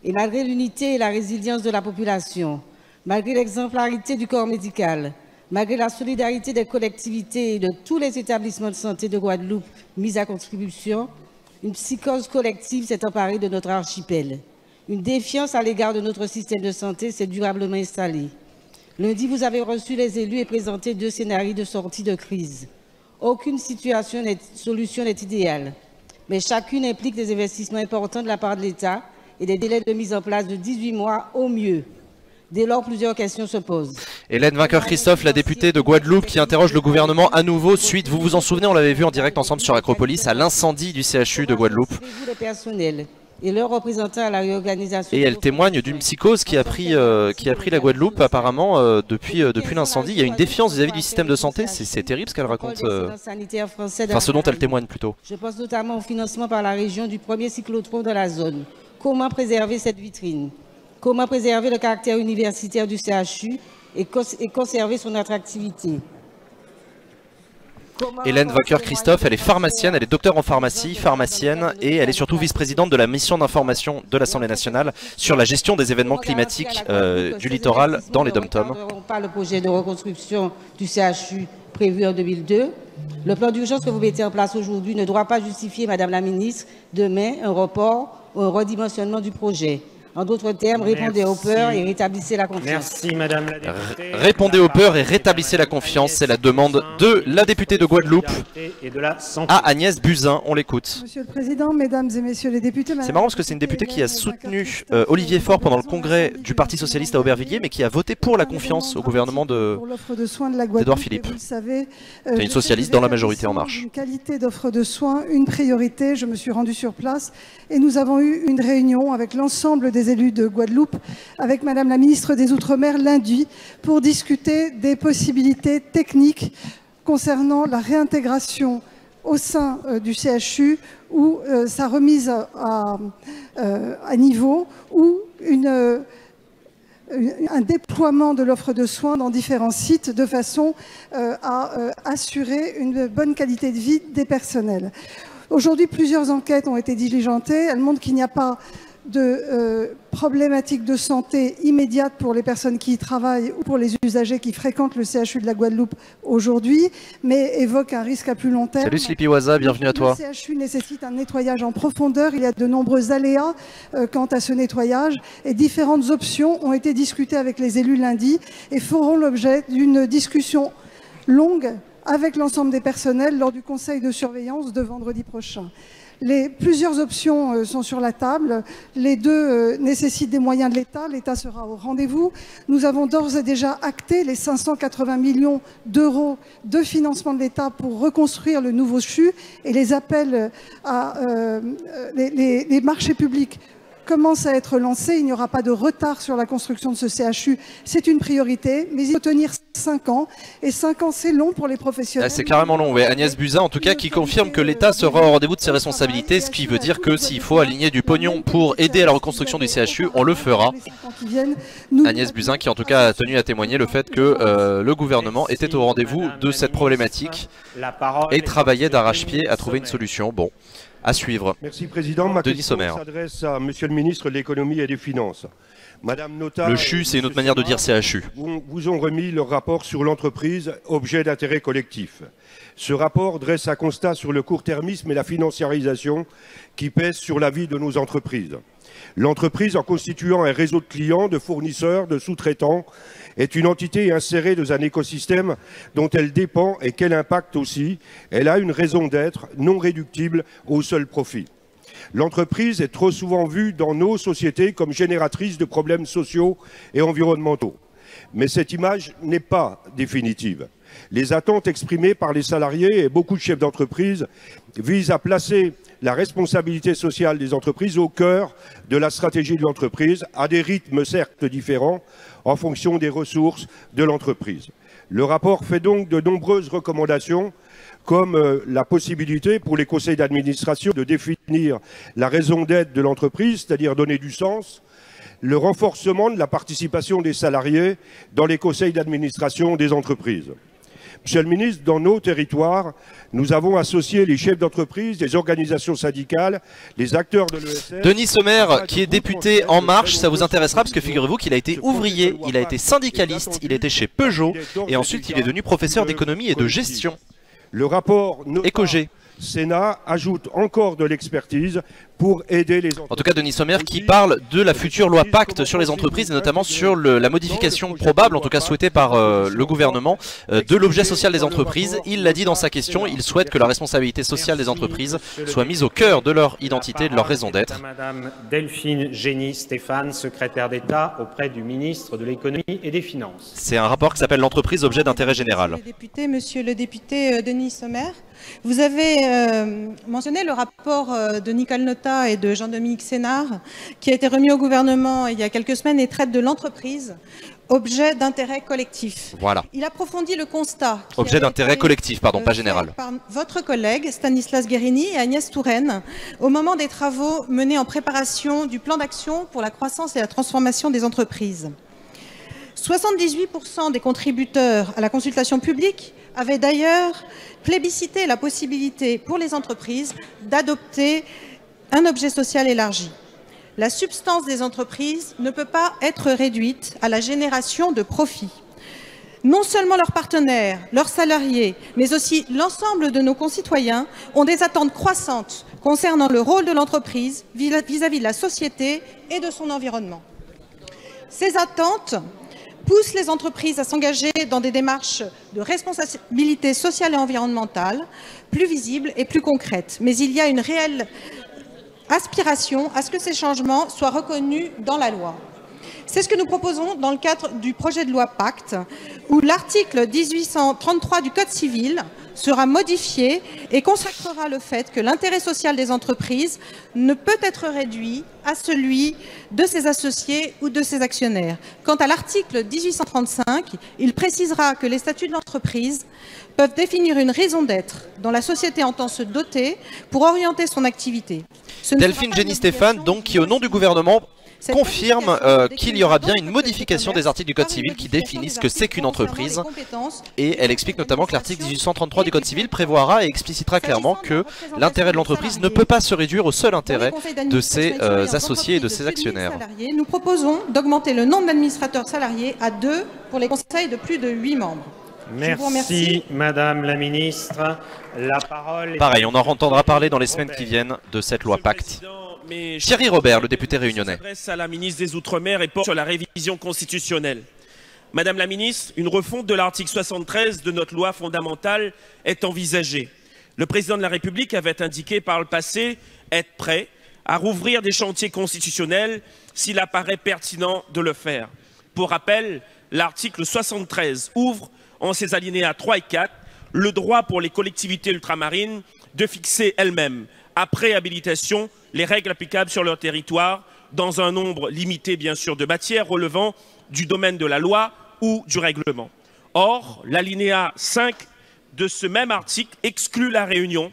Et malgré l'unité et la résilience de la population, malgré l'exemplarité du corps médical, malgré la solidarité des collectivités et de tous les établissements de santé de Guadeloupe mis à contribution, une psychose collective s'est emparée de notre archipel. Une défiance à l'égard de notre système de santé s'est durablement installée. Lundi, vous avez reçu les élus et présenté 2 scénarios de sortie de crise. Aucune solution n'est idéale, mais chacune implique des investissements importants de la part de l'État et des délais de mise en place de 18 mois au mieux. Dès lors, plusieurs questions se posent. Hélène Vainqueur-Christophe, la députée de Guadeloupe, qui interroge le gouvernement à nouveau suite, vous vous en souvenez, on l'avait vu en direct ensemble sur Acropolis, à l'incendie du CHU de Guadeloupe. Les personnels et leurs représentants à la réorganisation. Et elle témoigne d'une psychose qui a pris la Guadeloupe apparemment depuis l'incendie. Il y a une défiance vis-à-vis du système de santé, c'est terrible ce qu'elle raconte, enfin ce dont elle témoigne plutôt. Je pense notamment au financement par la région du premier cyclotron de la zone. Comment préserver cette vitrine? Comment préserver le caractère universitaire du CHU et conserver son attractivité? Hélène Vainqueur-Christophe, elle est pharmacienne, elle est docteure en pharmacie, pharmacienne, et elle est surtout vice-présidente de la mission d'information de l'Assemblée nationale sur la gestion des événements climatiques du littoral dans les dom-toms. Pas le projet de reconstruction du CHU prévu en 2002. Le plan d'urgence que vous mettez en place aujourd'hui ne doit pas justifier, Madame la Ministre, demain un report ou un redimensionnement du projet. En d'autres termes, répondez aux peurs et rétablissez la confiance. Merci Madame la députée. Répondez aux peurs et rétablissez la confiance, c'est la demande de la députée de Guadeloupe à Agnès Buzyn. On l'écoute. Monsieur le Président, Mesdames et Messieurs les députés... C'est marrant parce que c'est une députée qui a soutenu Olivier Faure pendant le congrès du Parti Socialiste à Aubervilliers, mais qui a voté pour la confiance au gouvernement d'Édouard Philippe. C'est une socialiste dans la majorité En Marche. Une qualité d'offre de soins, une priorité. Je me suis rendue sur place et nous avons eu une réunion avec l'ensemble des élus de Guadeloupe, avec Madame la ministre des Outre-mer lundi, pour discuter des possibilités techniques concernant la réintégration au sein du CHU ou sa remise à niveau ou un déploiement de l'offre de soins dans différents sites de façon à assurer une bonne qualité de vie des personnels. Aujourd'hui, plusieurs enquêtes ont été diligentées. Elles montrent qu'il n'y a pas de problématiques de santé immédiates pour les personnes qui y travaillent ou pour les usagers qui fréquentent le CHU de la Guadeloupe aujourd'hui, mais évoquent un risque à plus long terme. Salut Slippy Waza, bienvenue à toi. Le CHU nécessite un nettoyage en profondeur. Il y a de nombreux aléas quant à ce nettoyage et différentes options ont été discutées avec les élus lundi et feront l'objet d'une discussion longue avec l'ensemble des personnels lors du conseil de surveillance de vendredi prochain. Plusieurs options sont sur la table. Les deux nécessitent des moyens de l'État. L'État sera au rendez-vous. Nous avons d'ores et déjà acté les 580 millions d'euros de financement de l'État pour reconstruire le nouveau CHU et les appels à les marchés publics commence à être lancé. Il n'y aura pas de retard sur la construction de ce CHU. C'est une priorité, mais il faut tenir 5 ans. Et 5 ans, c'est long pour les professionnels. C'est carrément long, oui. Agnès Buzyn, en tout cas, qui confirme que l'État sera au rendez-vous de ses responsabilités, ce qui veut dire que s'il faut aligner du pognon pour aider à la reconstruction du CHU, on le fera. Agnès Buzyn, qui en tout cas a tenu à témoigner le fait que le gouvernement était au rendez-vous de cette problématique et travaillait d'arrache-pied à trouver une solution. Bon. À suivre. Merci Président. Ma question s'adresse à Monsieur le Ministre de l'Économie et des Finances. Madame Nota, le CHU, c'est une autre manière de dire CHU. Vous ont remis leur rapport sur l'entreprise, objet d'intérêt collectif. Ce rapport dresse un constat sur le court-termisme et la financiarisation qui pèsent sur la vie de nos entreprises. L'entreprise, en constituant un réseau de clients, de fournisseurs, de sous-traitants, est une entité insérée dans un écosystème dont elle dépend et qu'elle impacte aussi. Elle a une raison d'être non réductible au seul profit. L'entreprise est trop souvent vue dans nos sociétés comme génératrice de problèmes sociaux et environnementaux. Mais cette image n'est pas définitive. Les attentes exprimées par les salariés et beaucoup de chefs d'entreprise visent à placer la responsabilité sociale des entreprises au cœur de la stratégie de l'entreprise, à des rythmes certes différents en fonction des ressources de l'entreprise. Le rapport fait donc de nombreuses recommandations, comme la possibilité pour les conseils d'administration de définir la raison d'être de l'entreprise, c'est-à-dire donner du sens, le renforcement de la participation des salariés dans les conseils d'administration des entreprises. Monsieur le ministre, dans nos territoires, nous avons associé les chefs d'entreprise, les organisations syndicales, les acteurs de l'ESS. Denis Sommer, qui est député En Marche, ça vous intéressera parce que figurez-vous qu'il a été ouvrier, il a été syndicaliste, il était chez Peugeot et ensuite il est devenu professeur d'économie et de gestion. Le rapport Écogé. Sénat ajoute encore de l'expertise pour aider les entreprises. En tout cas, Denis Sommer qui parle de la future loi Pacte sur les entreprises et notamment sur la modification probable, en tout cas souhaitée par le gouvernement, de l'objet social des entreprises. Il l'a dit dans sa question, il souhaite que la responsabilité sociale des entreprises soit mise au cœur de leur identité, de leur raison d'être. Madame Delphine Génie-Stéphane, secrétaire d'État auprès du ministre de l'Économie et des Finances. C'est un rapport qui s'appelle l'entreprise objet d'intérêt général. Monsieur le député Denis Sommer, vous avez mentionné le rapport de Nicole Notat et de Jean-Dominique Sénard qui a été remis au gouvernement il y a quelques semaines et traite de l'entreprise objet d'intérêt collectif. Voilà. Il approfondit le constat. Objet d'intérêt collectif, pardon, pas général. Par votre collègue Stanislas Guérini et Agnès Touraine au moment des travaux menés en préparation du plan d'action pour la croissance et la transformation des entreprises. 78% des contributeurs à la consultation publique avaient d'ailleurs plébiscité la possibilité pour les entreprises d'adopter un objet social élargi. La substance des entreprises ne peut pas être réduite à la génération de profits. Non seulement leurs partenaires, leurs salariés, mais aussi l'ensemble de nos concitoyens ont des attentes croissantes concernant le rôle de l'entreprise vis-à-vis de la société et de son environnement. Ces attentes poussent les entreprises à s'engager dans des démarches de responsabilité sociale et environnementale plus visibles et plus concrètes. Mais il y a une réelle aspiration à ce que ces changements soient reconnus dans la loi. C'est ce que nous proposons dans le cadre du projet de loi Pacte, où l'article 1833 du Code civil sera modifié et consacrera le fait que l'intérêt social des entreprises ne peut être réduit à celui de ses associés ou de ses actionnaires. Quant à l'article 1835, il précisera que les statuts de l'entreprise peuvent définir une raison d'être dont la société entend se doter pour orienter son activité. Delphine Génie-Stéphane, donc, qui au nom du gouvernement confirme qu'il y aura bien une modification des articles du Code civil qui définissent ce que c'est qu'une entreprise. Et elle explique notamment que l'article 1833 du Code civil prévoira et explicitera clairement que l'intérêt de l'entreprise ne peut pas se réduire au seul intérêt de ses associés et de ses actionnaires. Nous proposons d'augmenter le nombre d'administrateurs salariés à 2 pour les conseils de plus de 8 membres. Merci, Madame la Ministre. La parole est... Pareil, on en entendra parler dans les semaines qui viennent de cette loi Pacte. Thierry Robert, le député réunionnais. S'adresse à la ministre des Outre-mer et porte sur la révision constitutionnelle. Madame la ministre, une refonte de l'article 73 de notre loi fondamentale est envisagée. Le président de la République avait indiqué par le passé être prêt à rouvrir des chantiers constitutionnels s'il apparaît pertinent de le faire. Pour rappel, l'article 73 ouvre, en ses alinéas 3 et 4, le droit pour les collectivités ultramarines de fixer elles-mêmes, après habilitation, les règles applicables sur leur territoire, dans un nombre limité bien sûr de matières relevant du domaine de la loi ou du règlement. Or, l'alinéa 5 de ce même article exclut la réunion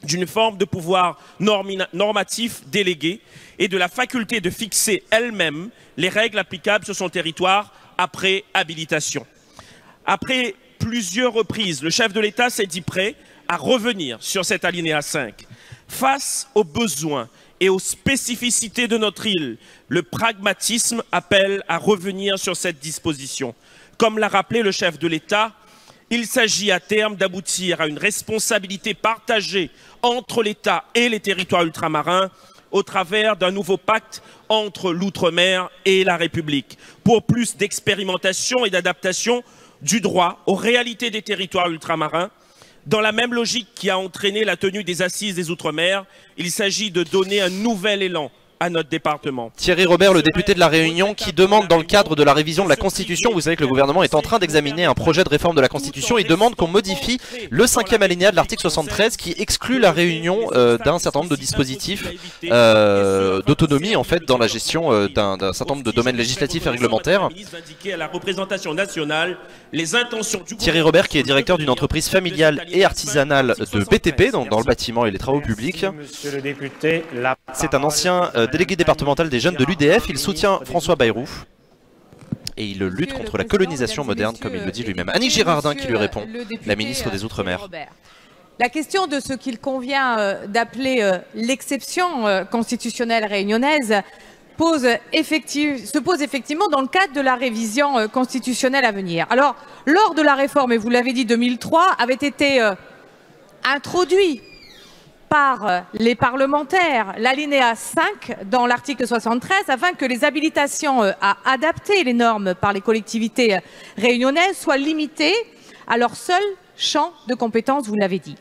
d'une forme de pouvoir normatif délégué et de la faculté de fixer elle-même les règles applicables sur son territoire après habilitation. Après plusieurs reprises, le chef de l'État s'est dit prêt à revenir sur cet alinéa 5. Face aux besoins et aux spécificités de notre île, le pragmatisme appelle à revenir sur cette disposition. Comme l'a rappelé le chef de l'État, il s'agit à terme d'aboutir à une responsabilité partagée entre l'État et les territoires ultramarins au travers d'un nouveau pacte entre l'outre-mer et la République, pour plus d'expérimentation et d'adaptation du droit aux réalités des territoires ultramarins. Dans la même logique qui a entraîné la tenue des assises des Outre-mer, il s'agit de donner un nouvel élan à notre département. Thierry Robert, le député de La Réunion, qui demande dans le cadre de la révision de la Constitution, vous savez que le gouvernement est en train d'examiner un projet de réforme de la Constitution, il demande qu'on modifie le 5e alinéa de l'article 73 qui exclut la Réunion d'un certain nombre de dispositifs d'autonomie en fait dans la gestion d'un certain nombre de domaines législatifs et réglementaires. Thierry Robert qui est directeur d'une entreprise familiale et artisanale de BTP dans le bâtiment et les travaux publics. C'est un ancien délégué départemental des jeunes de l'UDF, il soutient François Bayrou. et il lutte contre la colonisation moderne, comme il le dit lui-même. Annick Girardin qui lui répond, la ministre des Outre-mer. La question de ce qu'il convient d'appeler l'exception constitutionnelle réunionnaise se pose effectivement dans le cadre de la révision constitutionnelle à venir. Alors, lors de la réforme, et vous l'avez dit, 2003, avait été introduit par les parlementaires l'alinéa 5 dans l'article 73 afin que les habilitations à adapter les normes par les collectivités réunionnaises soient limitées à leur seul champ de compétences, vous l'avez dit.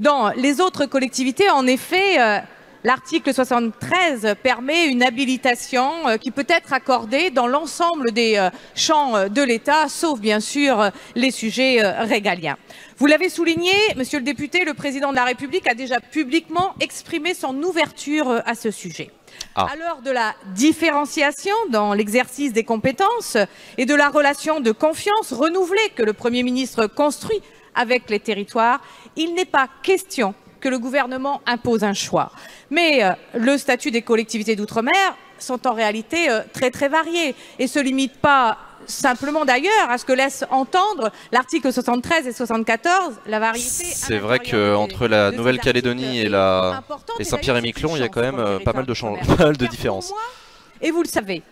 Dans les autres collectivités, en effet, l'article 73 permet une habilitation qui peut être accordée dans l'ensemble des champs de l'État, sauf bien sûr les sujets régaliens. Vous l'avez souligné, monsieur le député, le président de la République a déjà publiquement exprimé son ouverture à ce sujet. À l'heure de la différenciation dans l'exercice des compétences et de la relation de confiance renouvelée que le Premier ministre construit avec les territoires, il n'est pas question que le gouvernement impose un choix. Mais le statut des collectivités d'outre-mer sont en réalité très variés et ne se limitent pas simplement d'ailleurs à ce que laisse entendre l'article 73 et 74, la variété. C'est vrai qu'entre la Nouvelle-Calédonie et Saint-Pierre-et-Miquelon, il y a quand même pas mal de différences. Et vous le savez,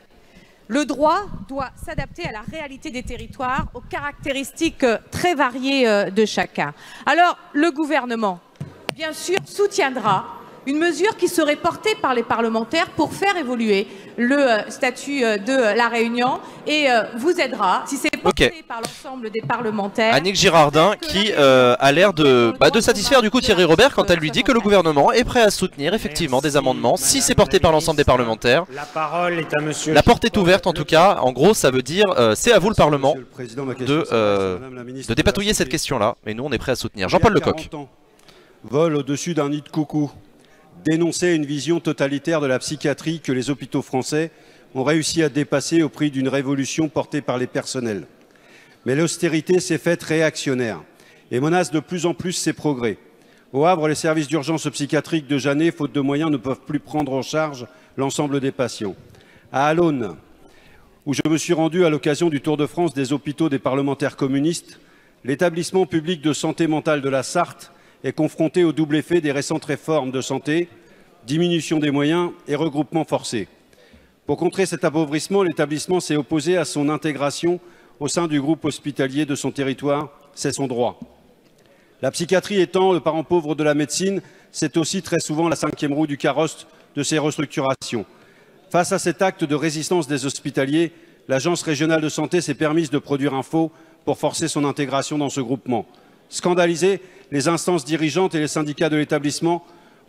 le droit doit s'adapter à la réalité des territoires, aux caractéristiques très variées de chacun. Alors, le gouvernement, bien sûr, soutiendra une mesure qui serait portée par les parlementaires pour faire évoluer le statut de la Réunion et vous aidera, si c'est porté par l'ensemble des parlementaires. Annick Girardin qui a l'air de satisfaire du coup Thierry Robert quand elle lui dit que le gouvernement est prêt à soutenir effectivement des amendements si c'est porté par l'ensemble des parlementaires. La parole est à monsieur... La porte est ouverte en tout cas, en gros ça veut dire c'est à vous le Parlement de dépatouiller cette question-là et nous on est prêt à soutenir. Jean-Paul Lecoq. Vol au-dessus d'un nid de coucou. Dénoncer une vision totalitaire de la psychiatrie que les hôpitaux français ont réussi à dépasser au prix d'une révolution portée par les personnels. Mais l'austérité s'est faite réactionnaire et menace de plus en plus ses progrès. Au Havre, les services d'urgence psychiatrique de Jeannet, faute de moyens, ne peuvent plus prendre en charge l'ensemble des patients. À Alonne, où je me suis rendu à l'occasion du Tour de France des hôpitaux des parlementaires communistes, l'établissement public de santé mentale de la Sarthe est confronté au double effet des récentes réformes de santé, diminution des moyens et regroupement forcé. Pour contrer cet appauvrissement, l'établissement s'est opposé à son intégration au sein du groupe hospitalier de son territoire, c'est son droit. La psychiatrie étant le parent pauvre de la médecine, c'est aussi très souvent la cinquième roue du carrosse de ces restructurations. Face à cet acte de résistance des hospitaliers, l'Agence régionale de santé s'est permise de produire un faux pour forcer son intégration dans ce groupement. Scandalisés, les instances dirigeantes et les syndicats de l'établissement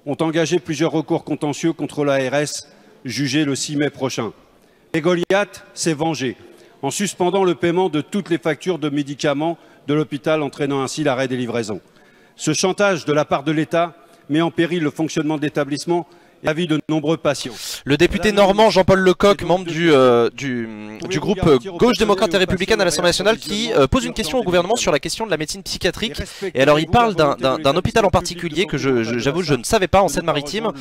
ont engagé plusieurs recours contentieux contre l'ARS, jugés le 6 mai prochain. Et Goliath s'est vengé en suspendant le paiement de toutes les factures de médicaments de l'hôpital, entraînant ainsi l'arrêt des livraisons. Ce chantage de la part de l'État met en péril le fonctionnement de l'établissement et la vie de nombreux patients. Le député normand Jean-Paul Lecoq, membre du groupe Gauche démocrate et républicaine à l'Assemblée nationale, qui pose une question au gouvernement sur la question de la médecine psychiatrique. Et alors il parle d'un hôpital en particulier que j'avoue je ne savais pas en Seine-Maritime,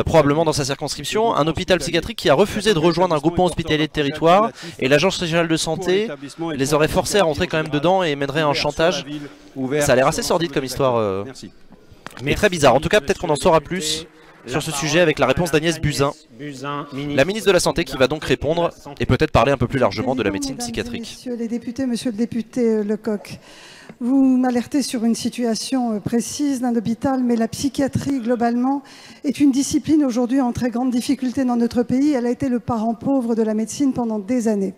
probablement dans sa circonscription, un hôpital psychiatrique qui a refusé de rejoindre un groupement hospitalier de territoire et l'Agence régionale de santé les aurait forcés à rentrer quand même dedans et mènerait un chantage. Ça a l'air assez sordide comme histoire et très bizarre. En tout cas peut-être qu'on en saura plus sur ce sujet avec la réponse d'Agnès Buzyn, la ministre de la Santé, qui va donc répondre et peut-être parler un peu plus largement de la médecine psychiatrique. Messieurs les députés, monsieur le député Lecoq, vous m'alertez sur une situation précise d'un hôpital, mais la psychiatrie globalement est une discipline aujourd'hui en très grande difficulté dans notre pays. Elle a été le parent pauvre de la médecine pendant des années.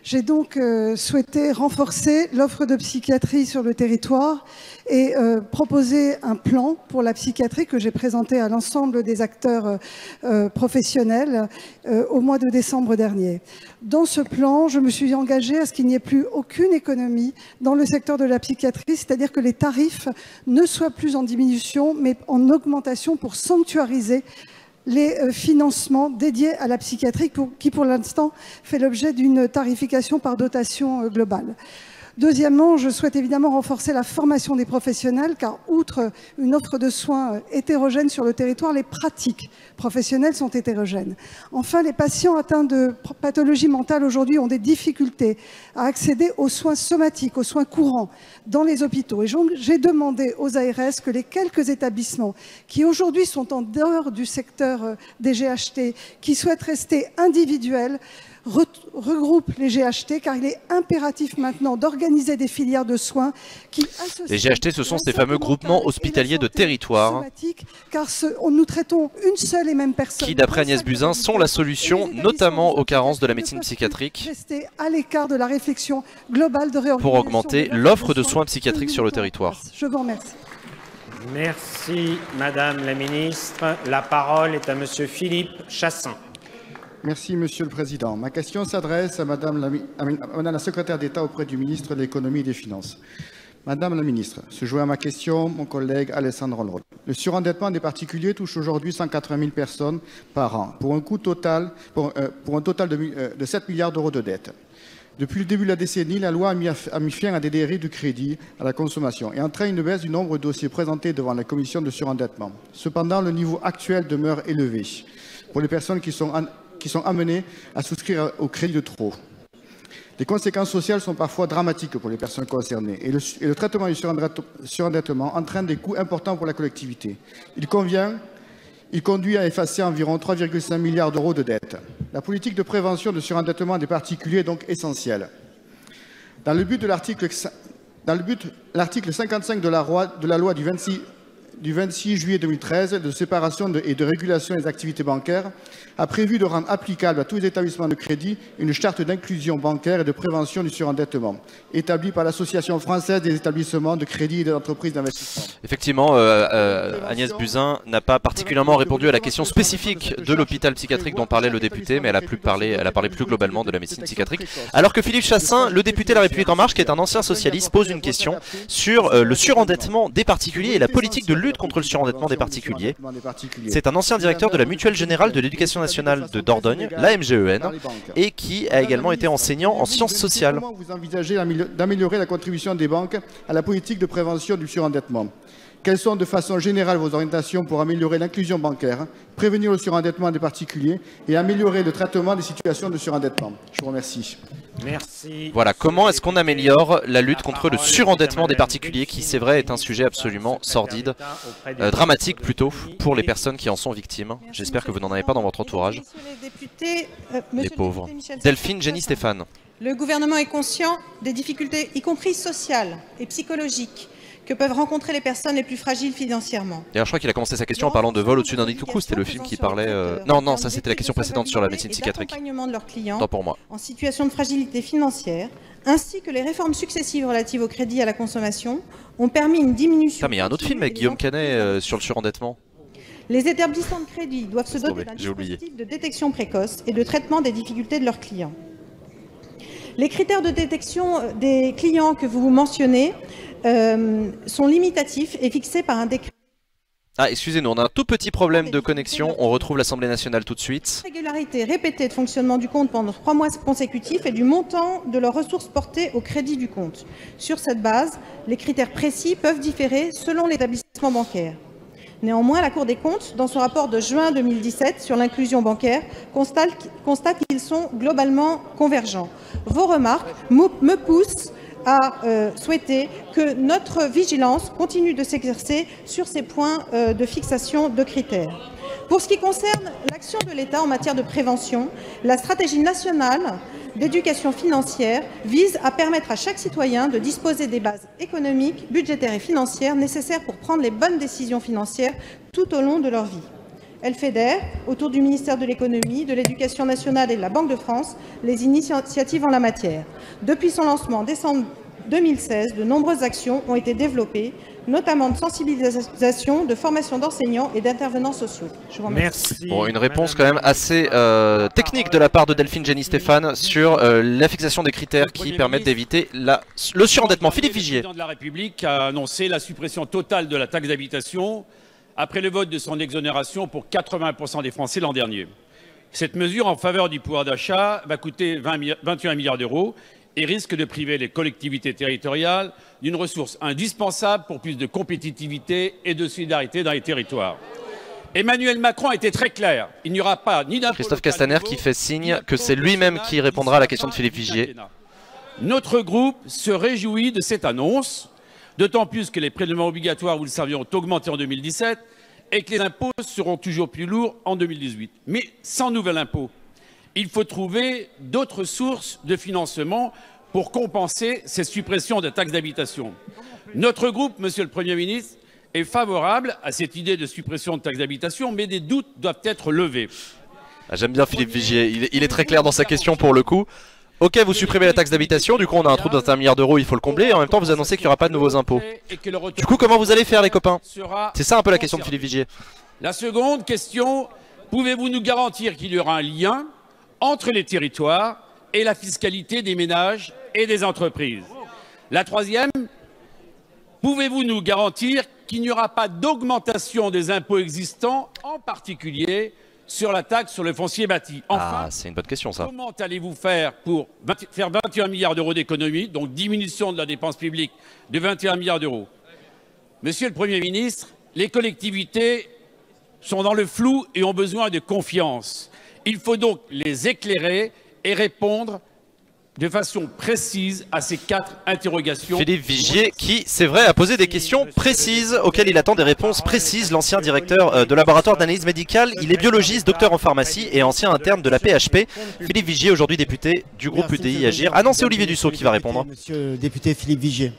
J'ai donc souhaité renforcer l'offre de psychiatrie sur le territoire et proposer un plan pour la psychiatrie que j'ai présenté à l'ensemble des acteurs professionnels au mois de décembre dernier. Dans ce plan, je me suis engagée à ce qu'il n'y ait plus aucune économie dans le secteur de la psychiatrie, c'est-à-dire que les tarifs ne soient plus en diminution, mais en augmentation pour sanctuariser les financements dédiés à la psychiatrie qui pour l'instant fait l'objet d'une tarification par dotation globale. Deuxièmement, je souhaite évidemment renforcer la formation des professionnels, car outre une offre de soins hétérogène sur le territoire, les pratiques professionnelles sont hétérogènes. Enfin, les patients atteints de pathologies mentales aujourd'hui ont des difficultés à accéder aux soins somatiques, aux soins courants dans les hôpitaux. Et j'ai demandé aux ARS que les quelques établissements qui aujourd'hui sont en dehors du secteur des GHT, qui souhaitent rester individuels, regroupe les GHT, car il est impératif maintenant d'organiser des filières de soins qui associent... Les GHT, ce sont ces fameux groupements hospitaliers de territoire car nous traitons une seule et même personne. Qui, d'après Agnès Buzyn, sont la solution, notamment aux carences de la médecine psychiatrique, rester à l'écart de la réflexion globale de réorganisation pour augmenter l'offre de soins psychiatriques sur le territoire. Je vous remercie. Merci, Madame la Ministre. La parole est à Monsieur Philippe Chassaing. Merci, Monsieur le Président. Ma question s'adresse à Madame la Secrétaire d'État auprès du ministre de l'Économie et des Finances. Madame la Ministre, se joint à ma question mon collègue Alessandro Loro. Le surendettement des particuliers touche aujourd'hui 180 000 personnes par an, pour un total de 7 milliards d'euros de dette. Depuis le début de la décennie, la loi a mis fin à des dérives du crédit à la consommation et entraîne une baisse du nombre de dossiers présentés devant la commission de surendettement. Cependant, le niveau actuel demeure élevé pour les personnes qui sont amenées à souscrire au crédit de trop. Les conséquences sociales sont parfois dramatiques pour les personnes concernées et le traitement du surendettement entraîne des coûts importants pour la collectivité. Il conduit à effacer environ 3,5 milliards d'euros de dettes. La politique de prévention de surendettement des particuliers est donc essentielle. Dans le but, l'article 55 de la loi du 26 juillet 2013 de séparation et de régulation des activités bancaires a prévu de rendre applicable à tous les établissements de crédit une charte d'inclusion bancaire et de prévention du surendettement, établie par l'Association française des établissements de crédit et des entreprises d'investissement. Effectivement, Agnès Buzyn n'a pas particulièrement répondu à la question spécifique de l'hôpital psychiatrique dont parlait le député, mais elle a parlé plus globalement de la médecine psychiatrique. Alors que Philippe Chassaing, le député de La République En Marche, qui est un ancien socialiste, pose une question sur le surendettement des particuliers et la politique de lutte contre le surendettement des particuliers. C'est un ancien directeur de la Mutuelle Générale de l'Éducation nationale de Dordogne, la MGEN, et qui a également été enseignant en sciences sociales. Comment vous envisagez d'améliorer la contribution des banques à la politique de prévention du surendettement? Quelles sont de façon générale vos orientations pour améliorer l'inclusion bancaire, prévenir le surendettement des particuliers et améliorer le traitement des situations de surendettement? Je vous remercie. Merci. Voilà, comment est-ce qu'on améliore la lutte contre le surendettement des particuliers qui, c'est vrai, est un sujet absolument sordide, dramatique plutôt, pour les personnes qui en sont victimes. J'espère que vous n'en avez pas dans votre entourage. Les pauvres. Delphine, Jenny, Stéphane. Le gouvernement est conscient des difficultés, y compris sociales et psychologiques, que peuvent rencontrer les personnes les plus fragiles financièrement. D'ailleurs, je crois qu'il a commencé sa question en parlant de vol au-dessus d'un nid de coucou. C'était le film qui parlait... Non, ça c'était la question précédente sur la médecine psychiatrique. L'accompagnement de leurs clients Tant pour moi. en situation de fragilité financière, ainsi que les réformes successives relatives au crédit à la consommation, ont permis une diminution... Mais il y a un autre film avec Guillaume Canet sur le surendettement. Les établissements de crédit doivent se doter d'un dispositif de détection précoce et de traitement des difficultés de leurs clients. Les critères de détection des clients que vous mentionnez sont limitatifs et fixés par un décret. Ah, excusez-nous, on a un tout petit problème de connexion. On retrouve l'Assemblée nationale tout de suite. Régularité répétée de fonctionnement du compte pendant 3 mois consécutifs et du montant de leurs ressources portées au crédit du compte. Sur cette base, les critères précis peuvent différer selon l'établissement bancaire. Néanmoins, la Cour des comptes, dans son rapport de juin 2017 sur l'inclusion bancaire, constate qu'ils sont globalement convergents. Vos remarques me poussent à souhaiter que notre vigilance continue de s'exercer sur ces points de fixation de critères. Pour ce qui concerne l'action de l'État en matière de prévention, la stratégie nationale d'éducation financière vise à permettre à chaque citoyen de disposer des bases économiques, budgétaires et financières nécessaires pour prendre les bonnes décisions financières tout au long de leur vie. Elle fédère, autour du ministère de l'Économie, de l'Éducation nationale et de la Banque de France, les initiatives en la matière. Depuis son lancement en décembre 2016, de nombreuses actions ont été développées, notamment de sensibilisation, de formation d'enseignants et d'intervenants sociaux. Je vous remercie. Merci. Bon, une réponse quand même assez technique de la part de Delphine, Jenny, Stéphane sur la fixation des critères qui permettent d'éviter le surendettement. Philippe Vigier. Le président de la République a annoncé la suppression totale de la taxe d'habitation après le vote de son exonération pour 80% des Français l'an dernier. Cette mesure en faveur du pouvoir d'achat va coûter 21 milliards d'euros et risque de priver les collectivités territoriales d'une ressource indispensable pour plus de compétitivité et de solidarité dans les territoires. Emmanuel Macron a été très clair. Il n'y aura pas ni d'impôt. Christophe Castaner qui fait signe que c'est lui-même qui répondra à la question de Philippe Vigier. Notre groupe se réjouit de cette annonce, d'autant plus que les prélèvements obligatoires, vous le savez, ont augmenté en 2017 et que les impôts seront toujours plus lourds en 2018. Mais sans nouvel impôt, il faut trouver d'autres sources de financement pour compenser ces suppressions de taxes d'habitation. Notre groupe, Monsieur le Premier ministre, est favorable à cette idée de suppression de taxes d'habitation, mais des doutes doivent être levés. Ah, j'aime bien Philippe Vigier, il est très clair dans sa question pour le coup. Ok, vous supprimez la taxe d'habitation, du coup on a un trou d'1 milliard d'euros, il faut le combler, et en même temps vous annoncez qu'il n'y aura pas de nouveaux impôts. Du coup, comment vous allez faire les copains? C'est ça un peu la question de Philippe Vigier. La seconde question, pouvez-vous nous garantir qu'il y aura un lien entre les territoires et la fiscalité des ménages et des entreprises? La troisième, pouvez-vous nous garantir qu'il n'y aura pas d'augmentation des impôts existants, en particulier sur la taxe sur le foncier bâti? Enfin, c'est une bonne question ça. Comment allez-vous faire pour faire 21 milliards d'euros d'économies, donc diminution de la dépense publique de 21 milliards d'euros? Monsieur le Premier ministre, les collectivités sont dans le flou et ont besoin de confiance. Il faut donc les éclairer et répondre de façon précise à ces 4 interrogations. Philippe Vigier qui, c'est vrai, a posé des questions précises auxquelles il attend des réponses précises. L'ancien directeur de laboratoire d'analyse médicale, il est biologiste, docteur en pharmacie et ancien interne de la PHP. Philippe Vigier, aujourd'hui député du groupe UDI Agir. Ah non, c'est Olivier Dussopt qui va répondre. Monsieur le député Philippe Vigier,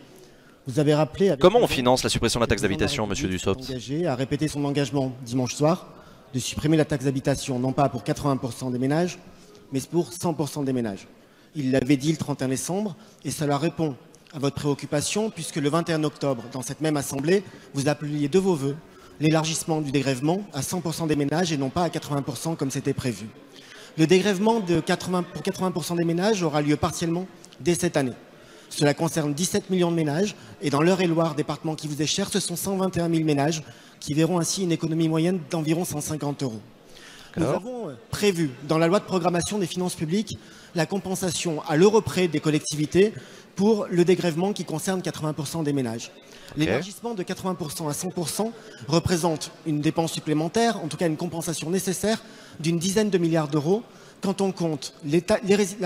vous avez rappelé... Comment on finance la suppression de la taxe d'habitation, monsieur Dussopt? Engagé à répéter son engagement dimanche soir de supprimer la taxe d'habitation, non pas pour 80% des ménages, mais pour 100% des ménages. Il l'avait dit le 31 décembre, et cela répond à votre préoccupation, puisque le 21 octobre, dans cette même assemblée, vous appeliez de vos vœux l'élargissement du dégrèvement à 100% des ménages et non pas à 80% comme c'était prévu. Le dégrèvement pour 80% des ménages aura lieu partiellement dès cette année. Cela concerne 17 millions de ménages, et dans l'Eure-et-Loire, département qui vous est cher, ce sont 121 000 ménages qui verront ainsi une économie moyenne d'environ 150 €. Nous avons prévu, dans la loi de programmation des finances publiques, la compensation à l'euro près des collectivités pour le dégrèvement qui concerne 80% des ménages. L'élargissement de 80% à 100% représente une dépense supplémentaire, en tout cas une compensation nécessaire d'une dizaine de milliards d'euros quand on compte la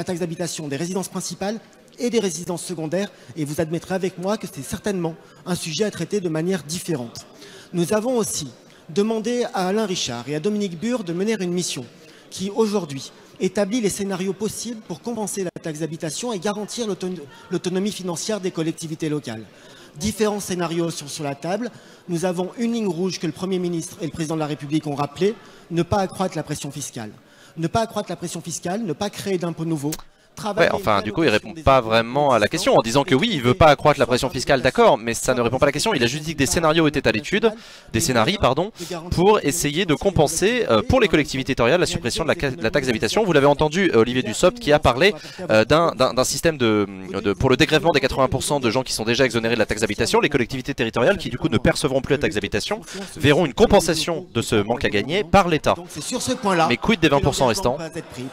taxe d'habitation des résidences principales et des résidences secondaires, et vous admettrez avec moi que c'est certainement un sujet à traiter de manière différente. Nous avons aussi demandé à Alain Richard et à Dominique Bure de mener une mission qui, aujourd'hui, établit les scénarios possibles pour compenser la taxe d'habitation et garantir l'autonomie financière des collectivités locales. Différents scénarios sont sur la table. Nous avons une ligne rouge que le Premier ministre et le Président de la République ont rappelée, ne pas accroître la pression fiscale. Ne pas accroître la pression fiscale, ne pas créer d'impôts nouveaux. Ouais, enfin, du coup, il répond pas vraiment à la question en disant que oui, il veut pas accroître la pression fiscale, d'accord, mais ça ne répond pas à la question. Il a juste dit que des scénarios étaient à l'étude, des scénarios, pardon, pour essayer de compenser pour les collectivités territoriales la suppression de la taxe d'habitation. Vous l'avez entendu, Olivier Dussopt, qui a parlé d'un système pour le dégrèvement des 80% de gens qui sont déjà exonérés de la taxe d'habitation. Les collectivités territoriales qui, du coup, ne percevront plus la taxe d'habitation verront une compensation de ce manque à gagner par l'État. C'est sur ce point-là. Mais quid des 20% restants?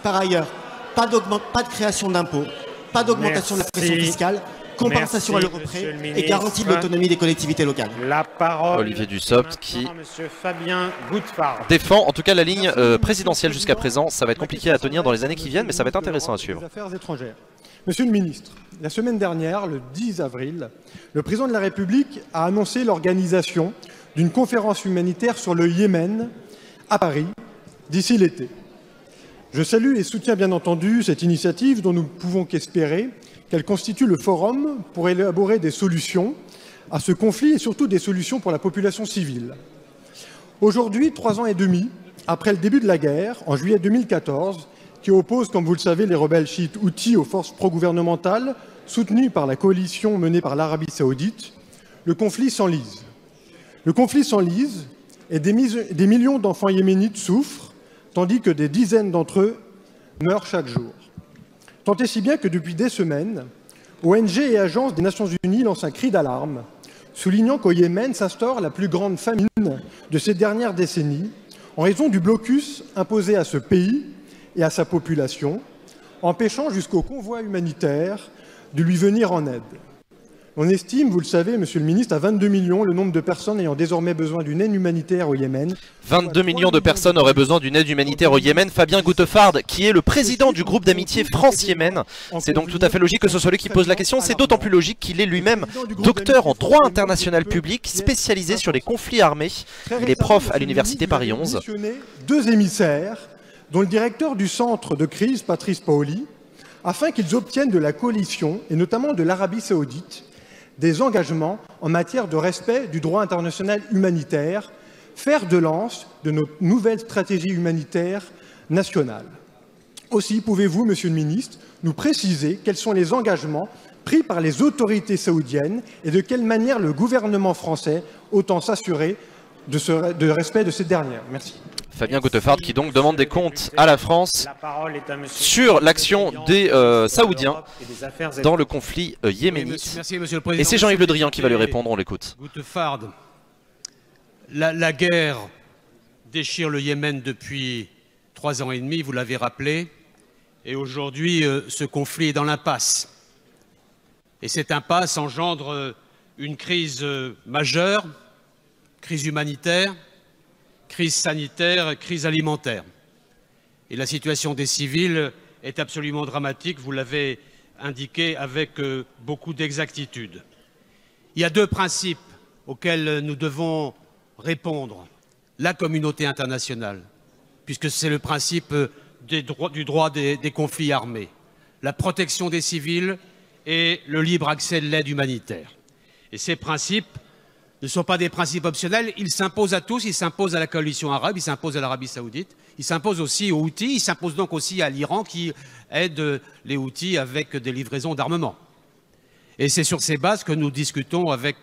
Par ailleurs, pas de création d'impôts, pas d'augmentation de la pression fiscale, compensation à l'euro près et garantie de l'autonomie des collectivités locales. La parole Olivier Dussopt qui Monsieur Fabien Goudefard défend en tout cas la ligne présidentielle jusqu'à présent. Ça va être compliqué à tenir dans les années qui viennent, mais ça va être intéressant à suivre. Affaires étrangères. Monsieur le ministre, la semaine dernière, le 10 avril, le président de la République a annoncé l'organisation d'une conférence humanitaire sur le Yémen à Paris d'ici l'été. Je salue et soutiens bien entendu cette initiative dont nous ne pouvons qu'espérer qu'elle constitue le forum pour élaborer des solutions à ce conflit et surtout des solutions pour la population civile. Aujourd'hui, 3 ans et demi après le début de la guerre, en juillet 2014, qui oppose, comme vous le savez, les rebelles chiites Houthis aux forces pro-gouvernementales soutenues par la coalition menée par l'Arabie saoudite, le conflit s'enlise. Le conflit s'enlise et des millions d'enfants yéménites souffrent, tandis que des dizaines d'entre eux meurent chaque jour. Tant et si bien que depuis des semaines, ONG et agences des Nations Unies lancent un cri d'alarme, soulignant qu'au Yémen s'instaure la plus grande famine de ces dernières décennies, en raison du blocus imposé à ce pays et à sa population, empêchant jusqu'aux convois humanitaires de lui venir en aide. On estime, vous le savez, Monsieur le Ministre, à 22 millions le nombre de personnes ayant désormais besoin d'une aide humanitaire au Yémen. 22 millions de personnes auraient besoin d'une aide humanitaire au Yémen. Fabien Goutefard, qui est le président du groupe d'amitié France-Yémen, c'est donc tout à fait logique que ce soit lui qui pose la question. C'est d'autant plus logique qu'il est lui-même docteur en droit international public, spécialisé sur les conflits armés. Il est prof à l'université Paris 11. Deux émissaires, dont le directeur du centre de crise, Patrice Paoli, afin qu'ils obtiennent de la coalition, et notamment de l'Arabie Saoudite, des engagements en matière de respect du droit international humanitaire, fer de lance de notre nouvelle stratégie humanitaire nationale. Aussi, pouvez-vous, Monsieur le Ministre, nous préciser quels sont les engagements pris par les autorités saoudiennes et de quelle manière le gouvernement français entend s'assurer de respect de ces dernières? Merci. Fabien Goutefard qui donc demande des comptes à la France sur l'action des Saoudiens dans le conflit yéménite. Merci, Monsieur le Président. Et c'est Jean-Yves Le Drian qui va lui répondre, on l'écoute. Goutefard, la guerre déchire le Yémen depuis 3 ans et demi, vous l'avez rappelé, et aujourd'hui ce conflit est dans l'impasse. Et cette impasse engendre une crise majeure, crise humanitaire, crise sanitaire, crise alimentaire. Et la situation des civils est absolument dramatique, vous l'avez indiqué avec beaucoup d'exactitude. Il y a 2 principes auxquels nous devons répondre, la communauté internationale, puisque c'est le principe du droit des conflits armés, la protection des civils et le libre accès de l'aide humanitaire. Et ces principes ne sont pas des principes optionnels, ils s'imposent à tous, ils s'imposent à la coalition arabe, ils s'imposent à l'Arabie Saoudite, ils s'imposent aussi aux Houthis, ils s'imposent donc aussi à l'Iran qui aide les Houthis avec des livraisons d'armement. Et c'est sur ces bases que nous discutons avec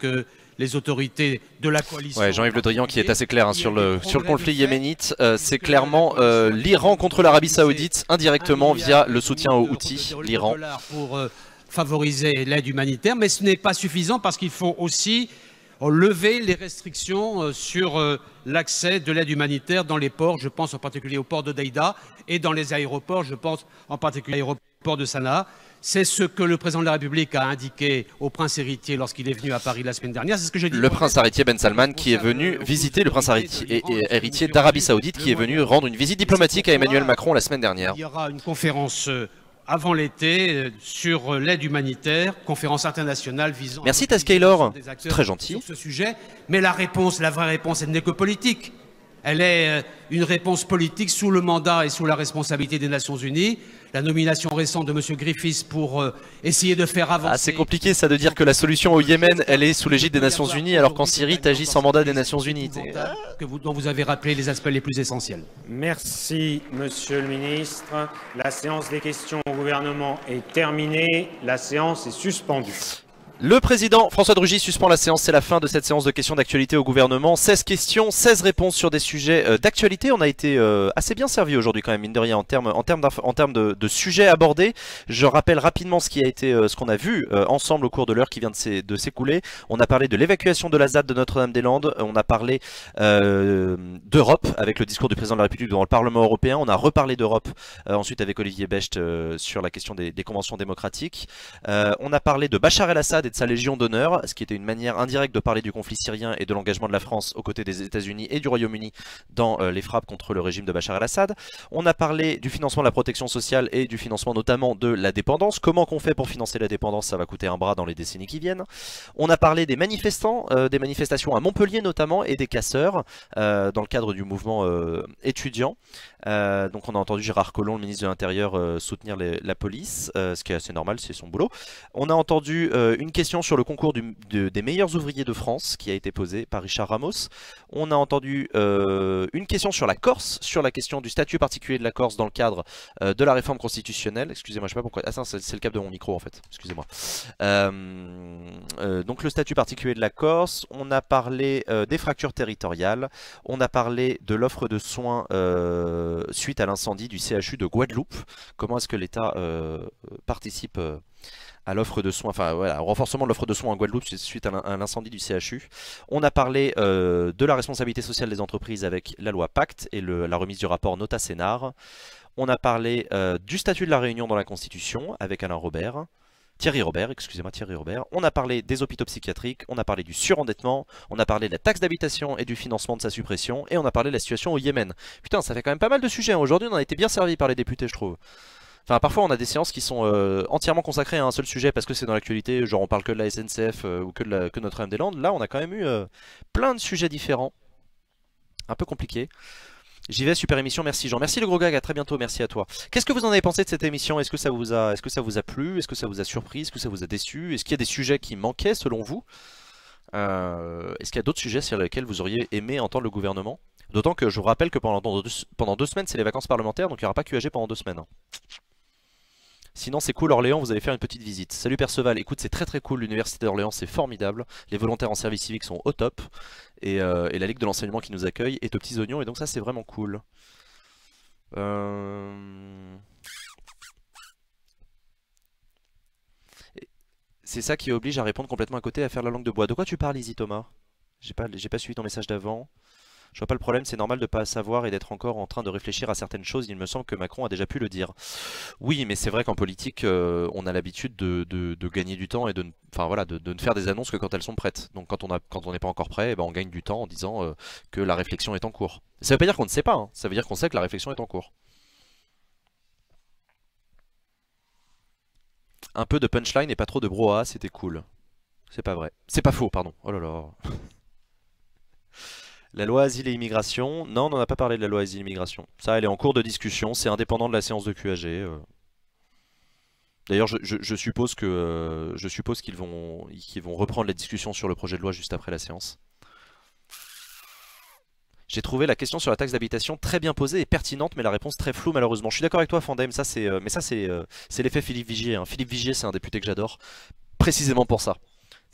les autorités de la coalition. Ouais, Jean-Yves Le Drian qui est assez clair sur le conflit yéménite. C'est clairement l'Iran contre l'Arabie Saoudite, indirectement via le soutien aux Houthis, l'Iran. Pour favoriser l'aide humanitaire, mais ce n'est pas suffisant parce qu'il faut aussi lever les restrictions sur l'accès de l'aide humanitaire dans les ports, je pense en particulier au port de Daïda, et dans les aéroports, je pense en particulier à l'aéroport de Sanaa. C'est ce que le président de la République a indiqué au prince héritier lorsqu'il est venu à Paris la semaine dernière. C'est ce que j'ai dit. Le prince héritier Ben Salman qui est venu visiter, le prince héritier d'Arabie Saoudite qui est venu rendre une visite diplomatique à Emmanuel Macron la semaine dernière. Il y aura une conférence avant l'été sur l'aide humanitaire, conférence internationale visant... Merci Tascaylor, très gentil. Sur ce sujet, mais la réponse, la vraie réponse, elle n'est que politique. Elle est une réponse politique sous le mandat et sous la responsabilité des Nations Unies. La nomination récente de M. Griffiths pour essayer de faire avancer... Ah, c'est compliqué ça de dire que la solution au Yémen, elle est sous l'égide des Nations Unies, alors qu'en Syrie, t'agis sans mandat des Nations Unies. Dont vous avez rappelé les aspects les plus essentiels. Merci, Monsieur le Ministre. La séance des questions au gouvernement est terminée. La séance est suspendue. Le président François de Rugy suspend la séance, c'est la fin de cette séance de questions d'actualité au gouvernement. 16 questions, 16 réponses sur des sujets d'actualité. On a été assez bien servi aujourd'hui quand même, mine de rien, en termes de sujets abordés. Je rappelle rapidement ce qui a été, ce qu'on a vu ensemble au cours de l'heure qui vient de s'écouler. On a parlé de l'évacuation de la ZAD de Notre-Dame-des-Landes. On a parlé d'Europe avec le discours du président de la République devant le Parlement européen. On a reparlé d'Europe ensuite avec Olivier Becht sur la question des conventions démocratiques. On a parlé de Bachar el-Assad et de sa Légion d'honneur, ce qui était une manière indirecte de parler du conflit syrien et de l'engagement de la France aux côtés des États-Unis et du Royaume-Uni dans les frappes contre le régime de Bachar el-Assad. On a parlé du financement de la protection sociale et du financement notamment de la dépendance. Comment qu'on fait pour financer la dépendance? Ça va coûter un bras dans les décennies qui viennent. On a parlé des manifestants, des manifestations à Montpellier notamment et des casseurs dans le cadre du mouvement étudiant. Donc on a entendu Gérard Collomb, le ministre de l'Intérieur, soutenir la police, ce qui est assez normal, c'est son boulot. On a entendu une question sur le concours des meilleurs ouvriers de France qui a été posée par Richard Ramos. On a entendu une question sur la Corse, sur la question du statut particulier de la Corse dans le cadre de la réforme constitutionnelle. Excusez-moi, je sais pas pourquoi. Ah ça, c'est le câble de mon micro en fait. Excusez-moi. Donc le statut particulier de la Corse. On a parlé des fractures territoriales. On a parlé de l'offre de soins suite à l'incendie du CHU de Guadeloupe. Comment est-ce que l'État participe à l'offre de soins, enfin voilà, au renforcement de l'offre de soins en Guadeloupe suite à l'incendie du CHU. On a parlé de la responsabilité sociale des entreprises avec la loi Pacte et la remise du rapport Nota Sénar. On a parlé du statut de la Réunion dans la Constitution avec Alain Robert. Thierry Robert, excusez-moi, Thierry Robert. On a parlé des hôpitaux psychiatriques, on a parlé du surendettement, on a parlé de la taxe d'habitation et du financement de sa suppression, et on a parlé de la situation au Yémen. Putain, ça fait quand même pas mal de sujets, hein. Aujourd'hui, on a été bien servi par les députés, je trouve. Enfin, parfois, on a des séances qui sont entièrement consacrées à un seul sujet parce que c'est dans l'actualité, genre on parle que de la SNCF ou que Notre-Dame-des-Landes. Là, on a quand même eu plein de sujets différents, un peu compliqués. J'y vais, super émission, merci Jean. Merci le gros gag, à très bientôt, merci à toi. Qu'est-ce que vous en avez pensé de cette émission? Est-ce que ça vous a plu? Est-ce que ça vous a surpris? Est-ce que ça vous a déçu? Est-ce qu'il y a des sujets qui manquaient selon vous? Est-ce qu'il y a d'autres sujets sur lesquels vous auriez aimé entendre le gouvernement? D'autant que je vous rappelle que pendant 2 semaines, c'est les vacances parlementaires, donc il n'y aura pas QAG pendant 2 semaines. Sinon c'est cool Orléans, vous allez faire une petite visite. Salut Perceval, écoute c'est très cool, l'université d'Orléans c'est formidable. Les volontaires en service civique sont au top. Et la Ligue de l'enseignement qui nous accueille est aux petits oignons et donc ça c'est vraiment cool. C'est ça qui oblige à répondre complètement à côté et à faire la langue de bois. De quoi tu parles Easy Thomas? J'ai pas suivi ton message d'avant. Je vois pas le problème, c'est normal de pas savoir et d'être encore en train de réfléchir à certaines choses. Il me semble que Macron a déjà pu le dire. Oui, mais c'est vrai qu'en politique, on a l'habitude de gagner du temps et de ne faire des annonces que quand elles sont prêtes. Donc quand on n'est pas encore prêt, eh ben, on gagne du temps en disant que la réflexion est en cours. Ça veut pas dire qu'on ne sait pas, hein. Ça veut dire qu'on sait que la réflexion est en cours. Un peu de punchline et pas trop de brouhaha, c'était cool. C'est pas vrai. C'est pas faux, pardon. Oh là là. La loi Asile et Immigration, non, on n'en a pas parlé de la loi Asile et Immigration. Ça, elle est en cours de discussion, c'est indépendant de la séance de QAG. D'ailleurs, je suppose qu'ils vont reprendre la discussion sur le projet de loi juste après la séance. J'ai trouvé la question sur la taxe d'habitation très bien posée et pertinente, mais la réponse très floue malheureusement. Je suis d'accord avec toi, Fandem, mais ça c'est l'effet Philippe Vigier, hein. Philippe Vigier, c'est un député que j'adore, précisément pour ça.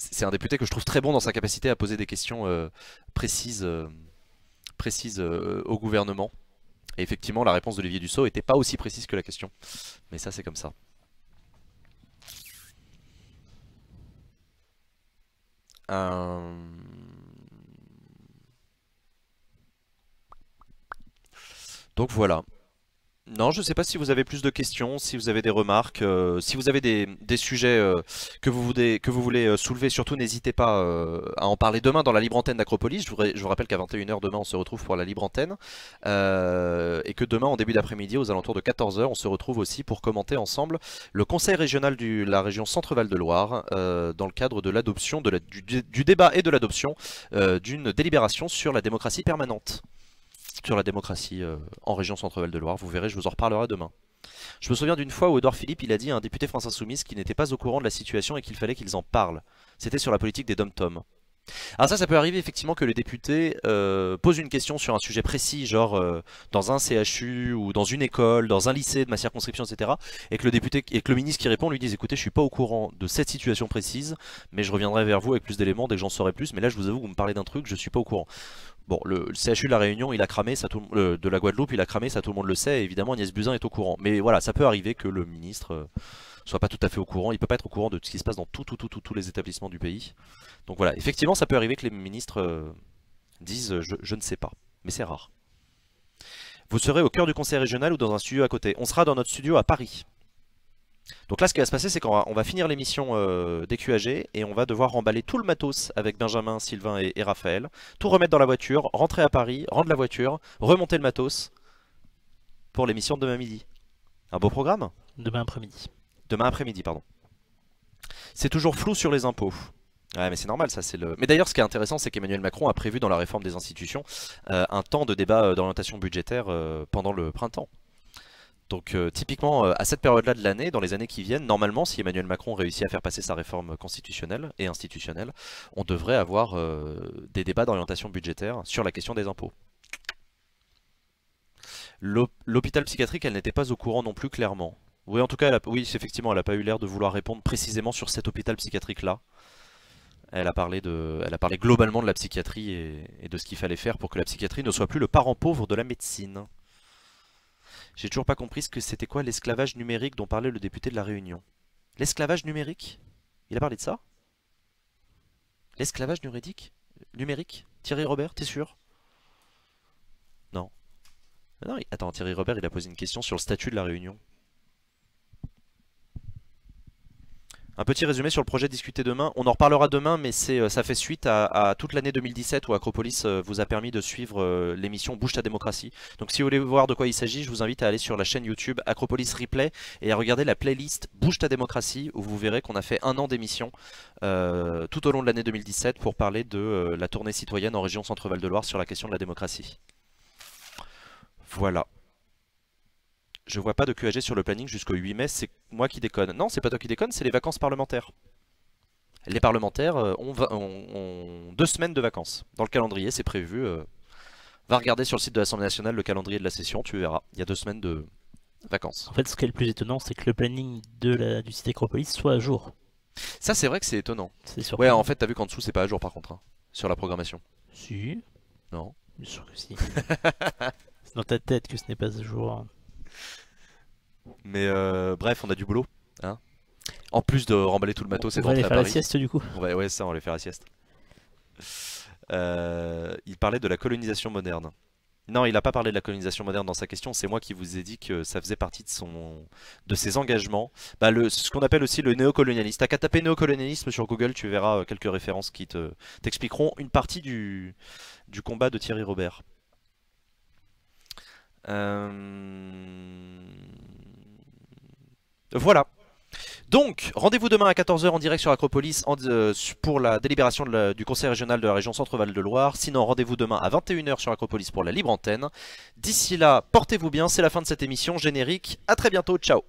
C'est un député que je trouve très bon dans sa capacité à poser des questions précises au gouvernement. Et effectivement, la réponse d'Olivier Dussopt n'était pas aussi précise que la question. Mais ça, c'est comme ça. Donc voilà. Non, je ne sais pas si vous avez plus de questions, si vous avez des remarques, si vous avez des sujets que vous voulez soulever, surtout n'hésitez pas à en parler demain dans la libre antenne d'Acropolis. Je vous rappelle qu'à 21 h demain on se retrouve pour la libre antenne et que demain en début d'après-midi aux alentours de 14 h on se retrouve aussi pour commenter ensemble le conseil régional de la région Centre-Val de Loire dans le cadre de l'adoption, du débat et de l'adoption d'une délibération sur la démocratie permanente. Sur la démocratie en région Centre-Val de Loire, vous verrez, je vous en reparlerai demain. Je me souviens d'une fois où Édouard Philippe il a dit à un député France Insoumise qu'il n'était pas au courant de la situation et qu'il fallait qu'ils en parlent. C'était sur la politique des dom-toms. Alors ça peut arriver effectivement que les députés posent une question sur un sujet précis, genre dans un CHU ou dans une école, dans un lycée de ma circonscription, etc. Et que le ministre qui répond lui dise écoutez, je suis pas au courant de cette situation précise, mais je reviendrai vers vous avec plus d'éléments dès que j'en saurai plus. Mais là, je vous avoue que vous me parlez d'un truc, je suis pas au courant. Bon, le CHU de la Réunion, il a cramé, ça de la Guadeloupe, il a cramé, ça tout le monde le sait. Et évidemment, Agnès Buzyn est au courant. Mais voilà, ça peut arriver que le ministre soit pas tout à fait au courant. Il peut pas être au courant de ce qui se passe dans tous les établissements du pays. Donc voilà, effectivement, ça peut arriver que les ministres disent je ne sais pas, mais c'est rare. Vous serez au cœur du conseil régional ou dans un studio à côté? On sera dans notre studio à Paris. Donc là, ce qui va se passer, c'est qu'on va finir l'émission des QAG et on va devoir remballer tout le matos avec Benjamin, Sylvain et Raphaël, tout remettre dans la voiture, rentrer à Paris, rendre la voiture, remonter le matos pour l'émission de demain midi. Un beau programme? Demain après-midi. Demain après-midi, pardon. C'est toujours flou sur les impôts. Ouais, mais c'est normal, ça c'est le... Mais d'ailleurs, ce qui est intéressant, c'est qu'Emmanuel Macron a prévu dans la réforme des institutions un temps de débat d'orientation budgétaire pendant le printemps. Donc typiquement, à cette période-là de l'année, dans les années qui viennent, normalement, si Emmanuel Macron réussit à faire passer sa réforme constitutionnelle et institutionnelle, on devrait avoir des débats d'orientation budgétaire sur la question des impôts. L'hôpital psychiatrique, elle n'était pas au courant non plus clairement. Oui, en tout cas, oui, effectivement, elle n'a pas eu l'air de vouloir répondre précisément sur cet hôpital psychiatrique-là. Elle a parlé globalement de la psychiatrie et de ce qu'il fallait faire pour que la psychiatrie ne soit plus le parent pauvre de la médecine. J'ai toujours pas compris ce que c'était quoi l'esclavage numérique dont parlait le député de la Réunion. L'esclavage numérique? Il a parlé de ça? L'esclavage numérique? Thierry Robert, t'es sûr? Non. Non, attends, Thierry Robert, il a posé une question sur le statut de la Réunion. Un petit résumé sur le projet discuté demain. On en reparlera demain, mais ça fait suite à toute l'année 2017 où Acropolis vous a permis de suivre l'émission Bouge ta démocratie. Donc si vous voulez voir de quoi il s'agit, je vous invite à aller sur la chaîne YouTube Acropolis Replay et à regarder la playlist Bouge ta démocratie où vous verrez qu'on a fait 1 an d'émission tout au long de l'année 2017 pour parler de la tournée citoyenne en région Centre-Val de Loire sur la question de la démocratie. Voilà. Je vois pas de QAG sur le planning jusqu'au 8 mai, c'est moi qui déconne. Non, c'est pas toi qui déconne, c'est les vacances parlementaires. Les parlementaires ont 2 semaines de vacances. Dans le calendrier, c'est prévu. Va regarder sur le site de l'Assemblée nationale le calendrier de la session, tu verras. Il y a 2 semaines de vacances. En fait, ce qui est le plus étonnant, c'est que le planning du site Acropolis soit à jour. Ça, c'est vrai que c'est étonnant. C'est ouais, en fait, t'as vu qu'en dessous, c'est pas à jour par contre, hein, sur la programmation. Si. Non. Bien sûr que si. C'est dans ta tête que ce n'est pas à jour. Mais bref, on a du boulot, hein. En plus de remballer tout le matos et on va aller d'entrer à faire la Paris. sieste du coup. Ouais, ça, on va aller faire la sieste. Il parlait de la colonisation moderne. Non, il n'a pas parlé de la colonisation moderne dans sa question, c'est moi qui vous ai dit que ça faisait partie de ses engagements. Bah, ce qu'on appelle aussi le néocolonialisme. T'as qu'à taper néocolonialisme sur Google, tu verras quelques références qui t'expliqueront une partie du combat de Thierry Robert. Voilà. Donc, rendez-vous demain à 14 h en direct sur Acropolis pour la délibération du Conseil régional de la région Centre-Val de Loire. Sinon, rendez-vous demain à 21 h sur Acropolis pour la libre antenne. D'ici là, portez-vous bien, c'est la fin de cette émission. Générique, à très bientôt, ciao.